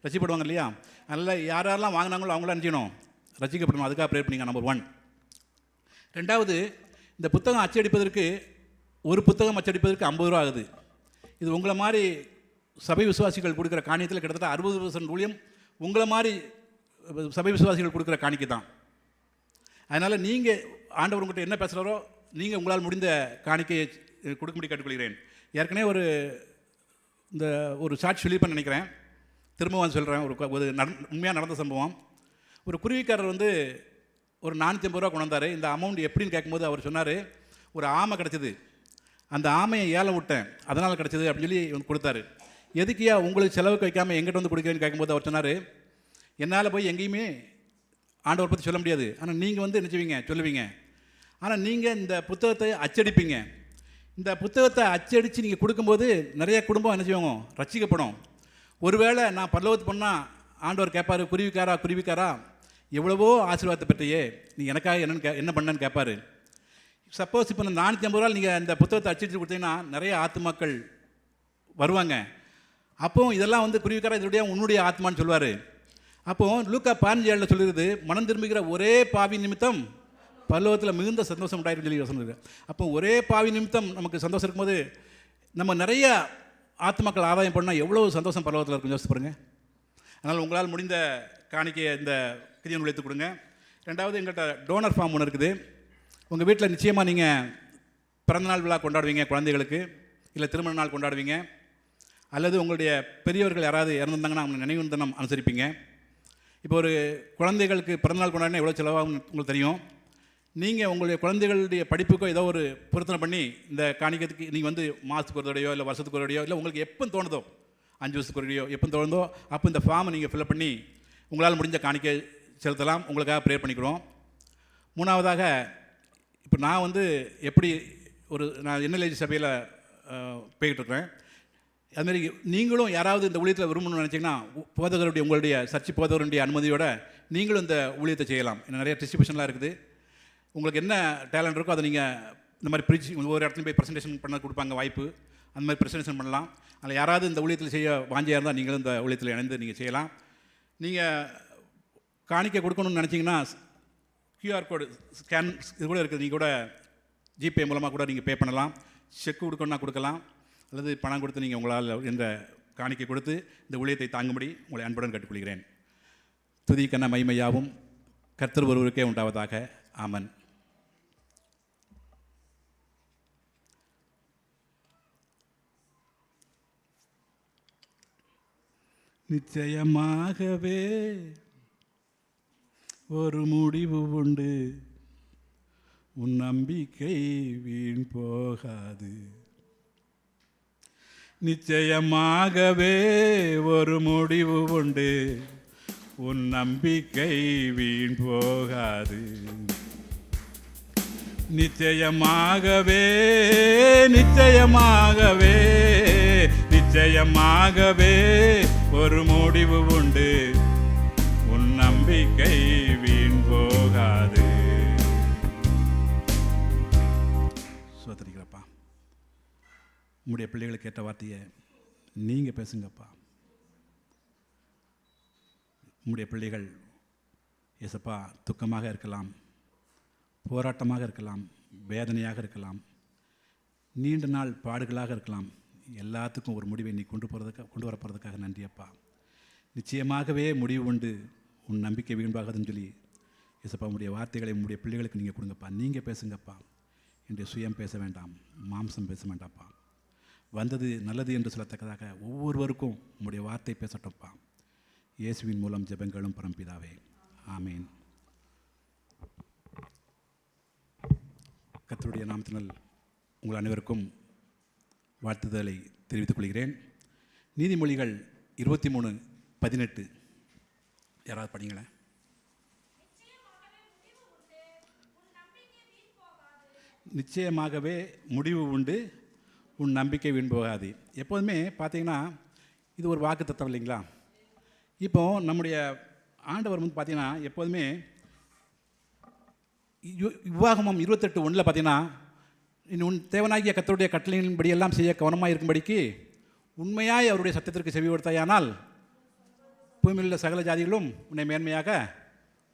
ரசிக்கப்படுவாங்க இல்லையா? அதனால் யாரெல்லாம் வாங்கினாங்களோ அவங்களாம் நினைக்கணும் ரசிக்கப்படணும். அதுக்காக ப்ரேயர் பண்ணிங்க. நம்பர் 1. 2வது, இந்த புத்தகம் அச்சடிப்பதற்கு ஒரு புத்தகம் அச்சடிப்பதற்கு 50 ரூபா ஆகுது. இது உங்களை மாதிரி சபை விசுவாசிகள் கொடுக்குற காணியத்தில் கிட்டத்தட்ட 60% ஊழியம் உங்களை மாதிரி சபை விசுவாசிகள் கொடுக்குற காணிக்கை தான். அதனால் நீங்கள் ஆண்டவர் உங்கள்கிட்ட என்ன பேசுகிறாரோ நீங்கள் உங்களால் முடிந்த காணிக்கையை கொடுக்கும்படி கேட்டுக்கொள்கிறேன். ஏற்கனவே ஒரு சாட்சி சொல்லியிருப்பேன்னு நினைக்கிறேன். திரும்பவும் சொல்கிறேன். ஒரு உண்மையாக நடந்த சம்பவம். ஒரு குருவிக்காரர் வந்து ஒரு 450 ரூபா கொண்டு வந்தார். இந்த அமௌண்ட் எப்படின்னு கேட்கும்போது அவர் சொன்னார், ஒரு ஆமை கிடச்சிது, அந்த ஆமையை ஏலம் விட்டேன், அதனால் கிடச்சிது அப்படின்னு சொல்லி இவங்க கொடுத்தாரு. எதுக்கியா உங்களுக்கு செலவுக்கு வைக்காமல் எங்கிட்ட வந்து கொடுக்குறேன்னு கேட்கும்போது அவர் சொன்னார், என்னால் போய் எங்கேயுமே ஆண்டவர் பற்றி சொல்ல முடியாது, ஆனால் நீங்கள் வந்து நினச்சிவீங்க சொல்லுவீங்க, ஆனால் நீங்கள் இந்த புத்தகத்தை அச்சடிப்பீங்க. இந்த புத்தகத்தை அச்சடித்து நீங்கள் கொடுக்கும்போது நிறைய குடும்பம் என்ன செய்வாங்க, ரட்சிக்கப்படும். ஒருவேளை நான் பரலோகத்து பண்ணால் ஆண்டவர் கேட்பார், குருவிக்காரா எவ்வளவோ ஆசீர்வாதத்தை பெற்றையே நீ எனக்காக என்ன பண்ணேன்னு கேட்பார். சப்போஸ் இப்போ இந்த 450 ரூபா நீங்கள் இந்த புத்தகத்தை அச்சடித்து கொடுத்தீங்கன்னா நிறைய ஆத்மாக்கள் வருவாங்க. அப்போ இதெல்லாம் வந்து குருவிக்காரா இதனுடைய உன்னுடைய ஆத்மான்னு சொல்லுவார். அப்போது லூக்கா 15:7 சொல்லுறது, மனம் திரும்புகிற ஒரே பாவி நிமித்தம் பரலோகத்தில் மிகுந்த சந்தோஷம் உண்டாயிருன்னு சொல்லி சொன்னது. அப்போ ஒரே பாவி நிமித்தம் நமக்கு சந்தோஷம் இருக்கும்போது நம்ம நிறைய ஆத்மாக்கள் ஆதாயம் பண்ணால் எவ்வளோ சந்தோஷம் பரலோகத்தில் இருக்கும், யோசிச்சு பாருங்கள். அதனால் உங்களால் முடிந்த காணிக்கையை இந்த கிரியை உழைத்து கொடுங்க. ரெண்டாவது, எங்கள்கிட்ட டோனர் ஃபார்ம் ஒன்று இருக்குது. உங்கள் வீட்டில் நிச்சயமாக நீங்கள் பிறந்தநாள் விழா கொண்டாடுவீங்க குழந்தைகளுக்கு, இல்லை திருமண நாள் கொண்டாடுவீங்க, அல்லது உங்களுடைய பெரியவர்கள் யாராவது இறந்துருந்தாங்கன்னா அவங்க நினைவு தினம் அனுசரிப்பீங்க. இப்போ ஒரு குழந்தைகளுக்கு பிறந்தநாள் கொண்டாடினா எவ்வளோ செலவாகும் உங்களுக்கு தெரியும். நீங்கள் உங்களுடைய குழந்தைகளுடைய படிப்புக்கோ ஏதோ ஒரு பொருத்தனை பண்ணி இந்த காணிக்கிறதுக்கு நீங்கள் வந்து மாதத்துக்கு ஒரு தடையோ இல்லை வருஷத்துக்கு ஒரு தடையோ இல்லை உங்களுக்கு எப்போ தோணுதோ 5 வருஷத்துக்கு ஒரு தடையோ எப்போ தோணுதோ அப்போ இந்த ஃபார்மை நீங்கள் ஃபில்அப் பண்ணி உங்களால் முடிஞ்ச காணிக்கை செலுத்தலாம். உங்களுக்காக ப்ரேயர் பண்ணிக்கிறோம். மூணாவதாக, இப்போ நான் வந்து எப்படி நான் என்எல்ஏஜி சபையில் போய்கிட்டுருக்கிறேன். அதுமாரி நீங்களும் யாராவது இந்த ஊழியத்தில் விரும்பணும்னு நினச்சிங்கன்னா போதகருடைய உங்களுடைய சர்ச்சை போதகருடைய அனுமதியோடு நீங்களும் இந்த ஊழியத்தை செய்யலாம். நிறைய டிஸ்ட்ரிபியூஷன்லாம் இருக்குது. உங்களுக்கு என்ன டேலண்ட் இருக்கோ அதை நீங்கள் இந்த மாதிரி ஒவ்வொரு இடத்துலையும் போய் ப்ரெசன்டேஷன் பண்ண கொடுப்பாங்க வாய்ப்பு, அந்த மாதிரி ப்ரெசன்டேஷன் பண்ணலாம். அதில் யாராவது இந்த ஊழியத்தில் செய்ய வாஞ்சியாக இருந்தால் நீங்களும் இந்த ஊழியத்தில் இணைந்து நீங்கள் செய்யலாம். நீங்கள் காணிக்கை கொடுக்கணும்னு நினச்சிங்கன்னா QR கோடு ஸ்கேன் இது கூட இருக்குது. நீங்கள் கூட ஜிபே மூலமாக கூட நீங்கள் பே பண்ணலாம். செக் கொடுக்கணுன்னா கொடுக்கலாம், அல்லது பணம் கொடுத்து நீங்கள் உங்களால் என்ற காணிக்கை கொடுத்து இந்த ஊழியத்தை தாங்கும்படி உங்களை அன்புடன் கேட்டுக்கொள்கிறேன். துதி கன மகிமையாவும் கர்த்தர் ஒருவருக்கே உண்டாவதாக. ஆமன். நிச்சயமாகவே ஒரு முடிவு உண்டு, உன் நம்பிக்கை வீண் போகாது. நிச்சயமாகவே ஒரு முடிவு உண்டு, உன் நம்பிக்கை வீண் போகாது. நிச்சயமாகவே நிச்சயமாகவே நிச்சயமாகவே ஒரு முடிவு உண்டு, உன் நம்பிக்கை வீண் போகாது. சோதரிக்கிறப்பா, உங்களுடைய பிள்ளைகளுக்கு ஏற்ற வார்த்தையை நீங்கள் பேசுங்கப்பா. உங்களுடைய பிள்ளைகள் ஏசப்பா துக்கமாக இருக்கலாம், போராட்டமாக இருக்கலாம், வேதனையாக இருக்கலாம், நீண்ட நாள் பாடுகளாக இருக்கலாம். எல்லாத்துக்கும் ஒரு முடிவை நீ கொண்டு வர போகிறதுக்காக நன்றியப்பா. நிச்சயமாகவே முடிவு உண்டு, உன் நம்பிக்கை வீண்பாகாதுன்னு சொல்லி ஏசப்பா உங்களுடைய வார்த்தைகளை உங்களுடைய பிள்ளைகளுக்கு நீங்கள் கொடுங்கப்பா. நீங்கள் பேசுங்கப்பா. என்னுடைய சுயம் பேச வேண்டாம், மாம்சம் பேச வேண்டாம்ப்பா. வந்தது நல்லது என்று சொல்லத்தக்கதாக ஒவ்வொருவருக்கும் உங்களுடைய வார்த்தை பேசட்டோம்ப்பா. இயேசுவின் மூலம் ஜெபங்களும் பரம்பிதாவே, ஆமேன். கர்த்தருடைய நாமத்தினால் உங்கள் அனைவருக்கும் வாழ்த்துதலை தெரிவித்துக் கொள்கிறேன். நீதிமொழிகள் 23:18 யாராவது படிங்களேன். நிச்சயமாகவே முடிவு உண்டு, உன் நம்பிக்கை வீண் போகாது. எப்போதுமே பார்த்தீங்கன்னா இது ஒரு வாக்கு தத்துவம் இல்லைங்களா? இப்போ நம்முடைய ஆண்டவர் வந்து பார்த்தீங்கன்னா எப்போதுமே உபாகமம் 28:1 பார்த்தீங்கன்னா, உன் தேவனாகிய கர்த்தருடைய கட்டளையின்படி எல்லாம் செய்ய கவனமாக இருக்கும்படிக்கு உண்மையாய் அவருடைய சத்தத்திற்கு செவி கொடுத்தாயானால் பூமியில் உள்ள சகல ஜாதிகளும் உன்னை மேன்மையாக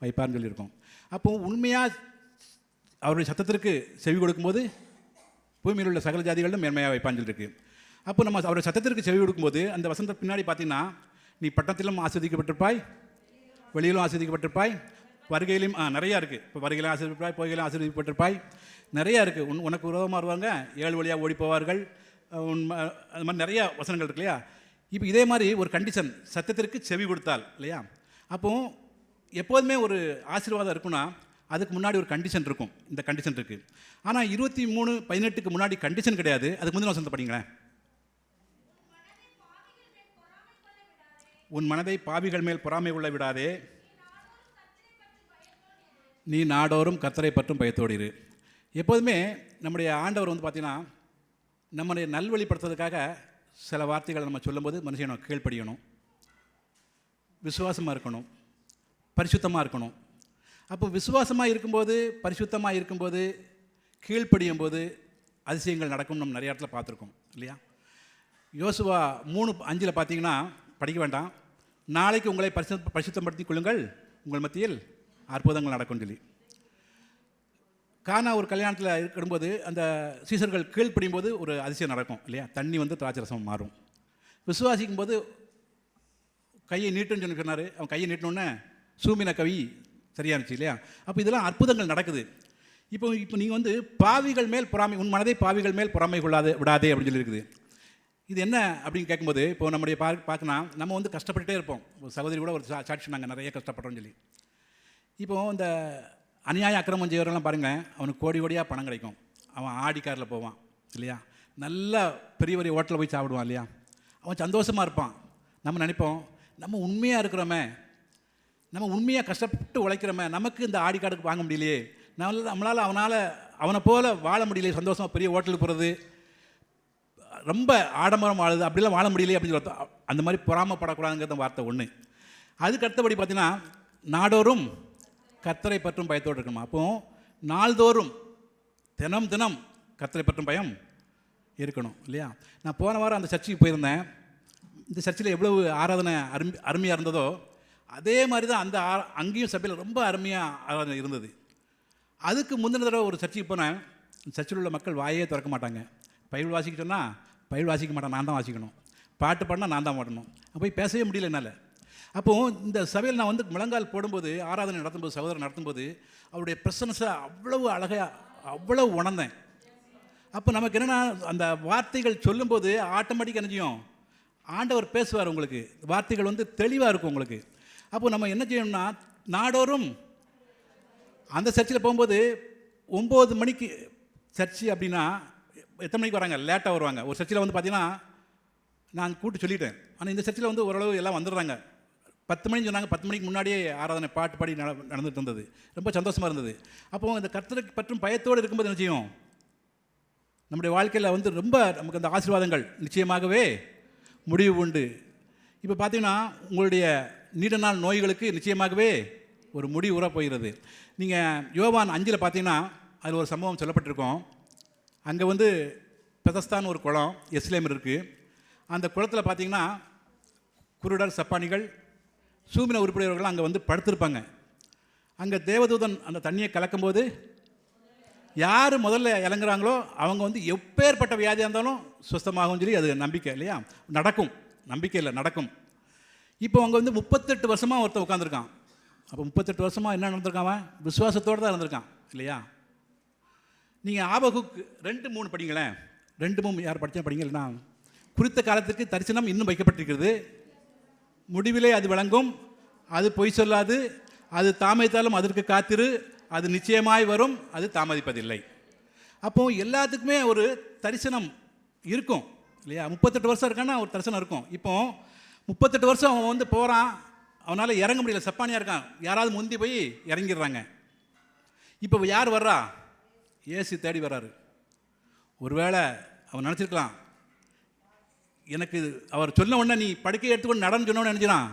வைப்பார்னு சொல்லியிருக்கோம். அப்போது உண்மையாக அவருடைய சத்தத்திற்கு செவி கொடுக்கும்போது பூமியில் உள்ள சகல ஜாதிகளும் மேன்மையாக வைப்பான்னு சொல்லியிருக்கு. அப்போ நம்ம அவருடைய சத்தத்திற்கு செவி கொடுக்கும்போது அந்த வசந்த பின்னாடி பார்த்தீங்கன்னா, நீ பட்டத்திலும் ஆஸ்வதிக்கப்பட்டிருப்பாய், வெளியிலும் ஆஸ்வதிக்கப்பட்டிருப்பாய், வருகையிலும் நிறையா இருக்குது. இப்போ வருகையிலும் ஆசீர்வதிப்பாய், போகையிலும் ஆசீர்வதிக்கப்பட்டிருப்பாய், நிறையா இருக்குது. உனக்கு விரோதமாக வருவாங்க, 7 வழியாக ஓடி போவார்கள், அது மாதிரி நிறையா வசனங்கள் இருக்கு இல்லையா? இப்போ இதே மாதிரி ஒரு கண்டிஷன், சத்தியத்திற்கு செவி கொடுத்தால் இல்லையா. அப்போது எப்போதுமே ஒரு ஆசீர்வாதம் இருக்குன்னா அதுக்கு முன்னாடி ஒரு கண்டிஷன் இருக்கும். இந்த கண்டிஷன் இருக்குது. ஆனால் 23:18 முன்னாடி கண்டிஷன் கிடையாது. அதுக்கு முந்தின வசனத்தை படிங்களேன். உன் மனதை பாவிகள் மேல் பொறாமை கொள்ள விடாதே, நீ நாடோறும் கர்த்தரை பற்றும் பயத்தோடு இரு. எப்போதுமே நம்முடைய ஆண்டவர் வந்து பார்த்திங்கன்னா நம்முடைய நல்வழிப்படுத்துறதுக்காக சில வார்த்தைகளை நம்ம சொல்லும்போது மனுஷன் கீழ்ப்படியணும், விசுவாசமாக இருக்கணும், பரிசுத்தமாக இருக்கணும். அப்போ விசுவாசமாக இருக்கும்போது, பரிசுத்தமாக இருக்கும்போது, கீழ்ப்படியும் போது அதிசயங்கள் நடக்கும். நம்ம நிறைய இடத்துல பார்த்துருக்கோம் இல்லையா. யோசுவா 3:5 பார்த்தீங்கன்னா, படிக்க வேண்டாம், நாளைக்கு உங்களை பரிசுத்தப்படுத்திக் கொள்ளுங்கள், உங்கள் மத்தியில் அற்புதங்கள் நடக்கும் சொல்லி. கானா ஒரு கல்யாணத்தில் இருக்கும்போது அந்த சீசர்கள் கீழ்ப்படியும் போது ஒரு அதிசயம் நடக்கும் இல்லையா. தண்ணி வந்து திராட்சரசம் மாறும். விசுவாசிக்கும் போது கையை நீட்டுன்னு சொல்லி சொன்னார். அவன் கையை நீட்டினோன்னே சூமின கவி சரியானுச்சு இல்லையா. அப்போ இதெல்லாம் அற்புதங்கள் நடக்குது. இப்போ நீங்கள் வந்து பாவிகள் மேல் பொறாமை, உன் மனதை பாவிகள் மேல் பொறாமை கொள்ளாது விடாதே அப்படின்னு சொல்லி இருக்குது. இது என்ன அப்படின்னு கேட்கும்போது, இப்போ நம்முடைய பார்க்கணும், நம்ம வந்து கஷ்டப்பட்டுட்டே இருப்போம். ஒரு சகோதரி கூட ஒரு சாட்சி சொன்னாங்க, நிறைய கஷ்டப்படுறோம்னு சொல்லி. இப்போது இந்த அநியாய அக்கிரமம் செய்வரெல்லாம் பாருங்களேன், அவனுக்கு கோடி கோடியாக பணம் கிடைக்கும். அவன் ஆடி காரில் போவான் இல்லையா, நல்லா பெரிய பெரிய ஹோட்டலில் போய் சாப்பிடுவான் இல்லையா, அவன் சந்தோஷமாக இருப்பான். நம்ம நினைப்போம், நம்ம உண்மையாக இருக்கிறோமே, நம்ம உண்மையாக கஷ்டப்பட்டு உழைக்கிறோமே, நமக்கு இந்த ஆடி கார்டுக்கு வாங்க முடியலையே, நம்மளால் அவனை போல் வாழ முடியலையே, சந்தோஷமாக பெரிய ஹோட்டலுக்கு போகிறது, ரொம்ப ஆடம்பரம் வாழுது, அப்படிலாம் வாழ முடியலையே அப்படின்னு சொல்லி அந்த மாதிரி பொறாமப்படக்கூடாதுங்கிற வார்த்தை ஒன்று. அதுக்கு அடுத்தபடி பார்த்தீங்கன்னா, நாடோறும் கர்த்தரை பற்றும் பயத்தோடு இருக்கணுமா. அப்போது நாள்தோறும் தினம் தினம் கர்த்தரை பற்றும் பயம் இருக்கணும் இல்லையா. நான் போன வாரம் அந்த சர்ச்சுக்கு போயிருந்தேன். இந்த சர்ச்சில் எவ்வளவு ஆராதனை அருமையாக இருந்ததோ அதே மாதிரி தான் அந்த அங்கேயும் சபையில் ரொம்ப அருமையாக ஆராதனை இருந்தது. அதுக்கு முந்தின தடவை ஒரு சர்ச்சுக்கு போனேன். சர்ச்சில் உள்ள மக்கள் வாயே திறக்க மாட்டாங்க. பைபிள் வாசிக்க சொன்னால் பைபிள் வாசிக்க மாட்டேன், நான் தான் வாசிக்கணும். பாட்டு பாடினா நான் தான் பாடணும். போய் பேசவே முடியல என்னால். அப்போது இந்த சபையில் நான் வந்து முழங்கால் போடும்போது, ஆராதனை நடத்தும்போது, சகோதரர் நடத்தும்போது அவருடைய பிரசன்ஸை அவ்வளவு அழகாக அவ்வளவு உணர்ந்தேன். அப்போ நமக்கு என்னென்னா, அந்த வார்த்தைகள் சொல்லும்போது ஆட்டோமேட்டிக்காக என்ன செய்யும், ஆண்டவர் பேசுவார். உங்களுக்கு வார்த்தைகள் வந்து தெளிவாக இருக்கும் உங்களுக்கு. அப்போது நம்ம என்ன செய்யணும்னா, நாடோறும் அந்த சர்ச்சில் போகும்போது 9 மணிக்கு சர்ச்சு அப்படின்னா எத்தனை மணிக்கு வராங்க, லேட்டாக வருவாங்க. ஒரு சர்ச்சில் வந்து பார்த்தீங்கன்னா நான் கூப்பிட்டு சொல்லிட்டேன், ஆனால் இந்த சர்ச்சில் வந்து ஓரளவு எல்லாம் வந்துடுறாங்க. 10 மணின்னு சொன்னாங்க. 10 மணிக்கு முன்னாடியே ஆராதனை பாட்டு பாடி நடந்துட்டு இருந்தது. ரொம்ப சந்தோஷமாக இருந்தது. அப்போது இந்த கர்த்தரை பற்றும் பயத்தோடு இருக்கும்போது என்ன செய்யும், நம்முடைய வாழ்க்கையில் வந்து ரொம்ப நமக்கு அந்த ஆசீர்வாதங்கள் நிச்சயமாகவே முடிவு உண்டு. இப்போ பார்த்தீங்கன்னா உங்களுடைய நீண்ட நாள் நோய்களுக்கு நிச்சயமாகவே ஒரு முடிவு உற போகிறது. நீங்கள் யோவான் 5 பார்த்தீங்கன்னா அதில் ஒரு சம்பவம் சொல்லப்பட்டிருக்கோம். அங்கே வந்து பெதஸ்தான் ஒரு குளம் எஸ்லேம் இருக்குது. அந்த குளத்தில் பார்த்தீங்கன்னா குருடர், சப்பானிகள், சூமின உறுப்பினர்கள் அங்கே வந்து படுத்திருப்பாங்க. அங்கே தேவதூதன் அந்த தண்ணியை கலக்கும்போது யார் முதல்ல இறங்குறாங்களோ அவங்க வந்து எப்பேற்பட்ட வியாதியாக இருந்தாலும் சுஸ்தமாகும் சொல்லி அது நம்பிக்கை இல்லையா, நடக்கும். நம்பிக்கை இல்லை, நடக்கும். இப்போ அவங்க வந்து 38 வருஷமாக ஒருத்தர் உட்காந்துருக்கான். அப்போ 38 வருஷமாக என்ன நடந்திருக்கான், அவன் விசுவாசத்தோடு தான் இருந்திருக்கான் இல்லையா. நீங்கள் ஆபகுக் 2:3 படிங்களேன். 2:3 யார் படித்தா படிங்க. இல்லைனா, குறித்த காலத்துக்கு தரிசனம் இன்னும் வைக்கப்பட்டிருக்கிறது, முடிவிலே அது விளங்கும், அது பொய் சொல்லாது, அது தாமதித்தாலும் அதற்கு காத்திரு, அது நிச்சயமாய் வரும், அது தாமதிப்பதில்லை. அப்போது எல்லாத்துக்குமே ஒரு தரிசனம் இருக்கும் இல்லையா. 38 வருஷம் இருக்கான்னா ஒரு தரிசனம் இருக்கும். இப்போ 38 வருஷம் அவன் வந்து போகிறான், அவனால் இறங்க முடியல, சப்பானியாக இருக்கான். யாராவது முந்தி போய் இறங்கிடுறாங்க. இப்போ யார் வர்றா, இயேசு தேடி வர்றாரு. ஒருவேளை அவன் நினச்சிருக்கலாம், எனக்கு அவர் சொன்ன உடனே நீ படுக்கையை எடுத்துக்கொண்டு நடந்து சொன்ன உடனே நினச்சிடான்,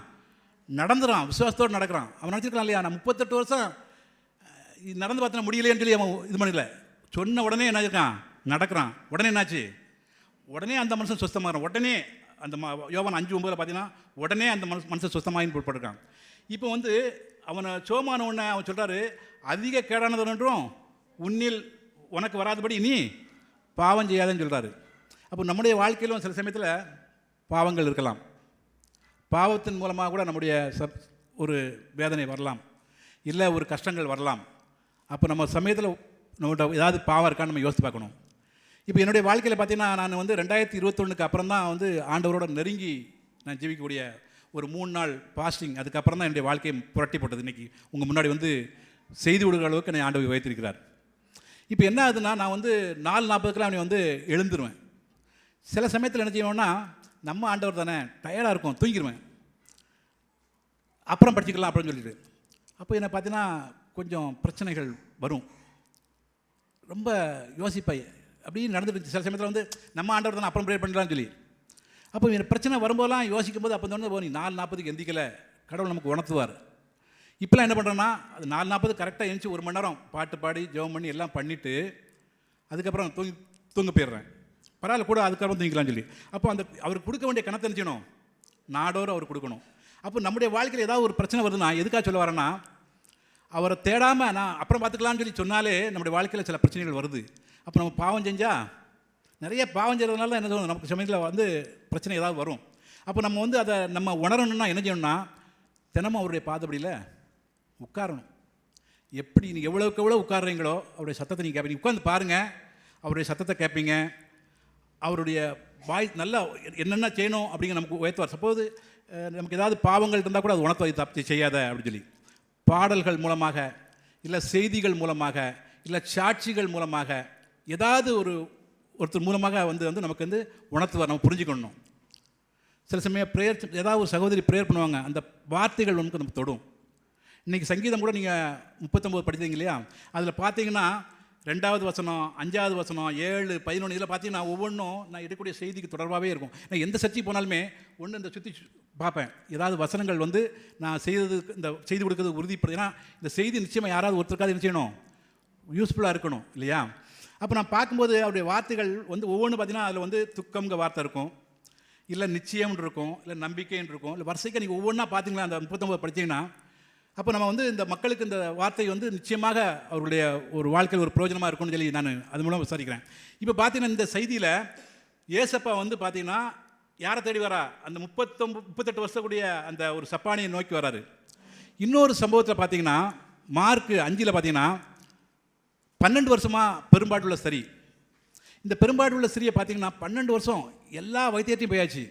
நடந்துறான், விசுவாசத்தோடு நடக்கிறான். அவன் நினச்சிருக்கலாம் இல்லையா, நான் 38 வருஷம் நடந்து பார்த்தா முடியலையேன்னு சொல்லி அவன் இது பண்ணல. சொன்ன உடனே என்ன இருக்கான், நடக்கிறான். உடனே என்னாச்சு, உடனே அந்த மனுஷன் சுத்தமாகறான். உடனே அந்த யோவான் 5:9 பார்த்தீங்கன்னா உடனே அந்த மனுஷன் சுத்தமாகின்னு போட்டுருக்கான். இப்போ வந்து அவனை சோமான உடனே அவன் சொல்கிறாரு, அதிக கேடானதுன்றும் உன்னில் உனக்கு வராதபடி நீ பாவம் செய்யாதுன்னு சொல்கிறாரு. அப்போ நம்முடைய வாழ்க்கையிலும் சில சமயத்தில் பாவங்கள் இருக்கலாம். பாவத்தின் மூலமாக கூட நம்முடைய ஒரு வேதனை வரலாம், இல்லை ஒரு கஷ்டங்கள் வரலாம். அப்போ நம்ம சமயத்தில் நம்மகிட்ட ஏதாவது பாவம் இருக்கான்னு நம்ம யோசித்து பார்க்கணும். இப்போ என்னுடைய வாழ்க்கையில் பார்த்தீங்கன்னா நான் வந்து 2021 அப்புறம் தான் வந்து ஆண்டவரோட நெருங்கி நான் ஜீவிக்கக்கூடிய ஒரு 3 நாள் ஃபாஸ்டிங், அதுக்கப்புறம் தான் என்னுடைய வாழ்க்கையை புரட்டி போட்டது. இன்றைக்கி உங்கள் முன்னாடி வந்து செய்தி விடுகிற அளவுக்கு என்னை ஆண்டவர் வைத்திருக்கிறார். இப்போ என்ன ஆகுதுன்னா, நான் வந்து 4:40க்கெல்லாம் அவனை வந்து எழுந்துருவேன். சில சமயத்தில் என்ன செய்வோன்னா, நம்ம ஆண்டவர் தானே, டயர்டாக இருக்கும், தூங்கிடுவேன், அப்புறம் படிச்சுக்கலாம் அப்படின்னு சொல்லிட்டு. அப்போ என்ன பார்த்தீங்கன்னா கொஞ்சம் பிரச்சனைகள் வரும், ரொம்ப யோசிப்பாய் அப்படின்னு நடந்துட்டு. சில சமயத்தில் வந்து நம்ம ஆண்டவர் தானே, அப்புறம் ப்ரேயர் பண்ணலாம்னு சொல்லி. அப்போ எனக்கு பிரச்சனை வரும்போதெல்லாம் யோசிக்கும் போது அப்போ தோணுது, நீ 4:40க்கு எந்திக்கலை, கடவுள் நமக்கு உணர்த்துவார். இப்போலாம் என்ன பண்ணுறேன்னா, அது 4:40 கரெக்டாக எழுந்துச்சி 1 மணி நேரம் பாட்டு பாடி ஜெபம் பண்ணி எல்லாம் பண்ணிவிட்டு அதுக்கப்புறம் தூங்க போயிடுறேன். பரவாயில்ல, கூட அதுக்கப்புறம் தூங்கிக்கலாம்னு சொல்லி. அப்போ அந்த அவருக்கு கொடுக்க வேண்டிய கணத்தை நினச்சிக்கணும், நாடோறு அவர் கொடுக்கணும். அப்போ நம்முடைய வாழ்க்கையில் ஏதாவது ஒரு பிரச்சனை வருதுன்னா எதுக்காக சொல்ல வரேன்னா, அவரை தேடாமல் நான் அப்புறம் பார்த்துக்கலாம்னு சொல்லி சொன்னாலே நம்முடைய வாழ்க்கையில் சில பிரச்சனைகள் வருது. அப்போ நம்ம பாவம் செஞ்சால், நிறைய பாவம் செய்கிறதுனால தான் என்ன சொல்லுவோம், நமக்கு சமயத்தில் வந்து பிரச்சனை ஏதாவது வரும். அப்போ நம்ம வந்து அதை நம்ம உணரணும்னா என்ன செய்யணும்னா, தினமும் அவருடைய பாதப்படியில் உட்காரணும். எப்படி நீங்கள் எவ்வளோக்கு எவ்வளோ உட்காடுறீங்களோ அவருடைய சத்தத்தை நீங்கள் கேட்பீங்க. உட்காந்து பாருங்கள், அவருடைய சத்தத்தை கேட்பீங்க. அவருடைய வாய் நல்லா என்னென்ன செய்யணும் அப்படிங்கிற நமக்கு உயர்த்துவார். சப்போது நமக்கு ஏதாவது பாவங்கள் இருந்தால் கூட அது உணர்த்து தப்பு செய்யாத அப்படின்னு சொல்லி பாடல்கள் மூலமாக, இல்லை செய்திகள் மூலமாக, இல்லை சாட்சிகள் மூலமாக, ஏதாவது ஒருத்தர் மூலமாக வந்து நமக்கு வந்து உணர்த்துவார். நம்ம புரிஞ்சுக்கணும். சில சமயம் ப்ரேயர், ஏதாவது ஒரு சகோதரி ப்ரேயர் பண்ணுவாங்க, அந்த வார்த்தைகள் நமக்கு நம்ம தொடும். இன்றைக்கி சங்கீதம் கூட நீங்கள் 39 படித்தீங்க இல்லையா, அதில் பார்த்தீங்கன்னா 2வது வசனம், 5வது வசனம், 7, 11 இதில் பார்த்தீங்கன்னா ஒவ்வொன்றும் நான் எடுக்கக்கூடிய செய்திக்கு தொடர்பாகவே இருக்கும். நான் எந்த சர்ச்சைக்கு போனாலுமே ஒன்று இந்த சுற்றி பார்ப்பேன், ஏதாவது வசனங்கள் வந்து நான் செய்தது, இந்த செய்தி கொடுக்கறது உறுதிப்படுத்தினா இந்த செய்தி நிச்சயமாக யாராவது ஒருத்தருக்காவது என்ன செய்யணும், யூஸ்ஃபுல்லாக இருக்கணும் இல்லையா. அப்போ நான் பார்க்கும்போது அவருடைய வார்த்தைகள் வந்து ஒவ்வொன்று பார்த்தீங்கன்னா அதில் வந்து துக்கம்ங்க வார்த்தை இருக்கும், இல்லை நிச்சயம்னு இருக்கும், இல்லை நம்பிக்கைன்னு இருக்கும், இல்லை வரிசைக்கு நீங்கள் ஒவ்வொன்றா பார்த்தீங்களா அந்த 39 படித்தீங்கன்னா, அப்போ நம்ம வந்து இந்த மக்களுக்கு இந்த வார்த்தை வந்து நிச்சயமாக அவருடைய ஒரு வாழ்க்கையில் ஒரு பிரயோஜனமாக இருக்கும்னு சொல்லி நான் அது மூலம் விசாரிக்கிறேன். இப்போ பார்த்தீங்கன்னா இந்த செய்தியில் ஏசப்பா வந்து பார்த்தீங்கன்னா யாரை தேடி வரா, அந்த 38 வருஷக்கூடிய அந்த ஒரு சப்பானியை நோக்கி வராரு. இன்னொரு சம்பவத்தில் பார்த்தீங்கன்னா மார்க்கு 5ல் பார்த்தீங்கன்னா 12 வருஷமாக பெரும்பாடுள்ள ஸ்திரீ. இந்த பெரும்பாடுள்ள ஸ்திரியை பார்த்தீங்கன்னா 12 வருஷம் எல்லா வைத்தியத்தையும் போயாச்சு,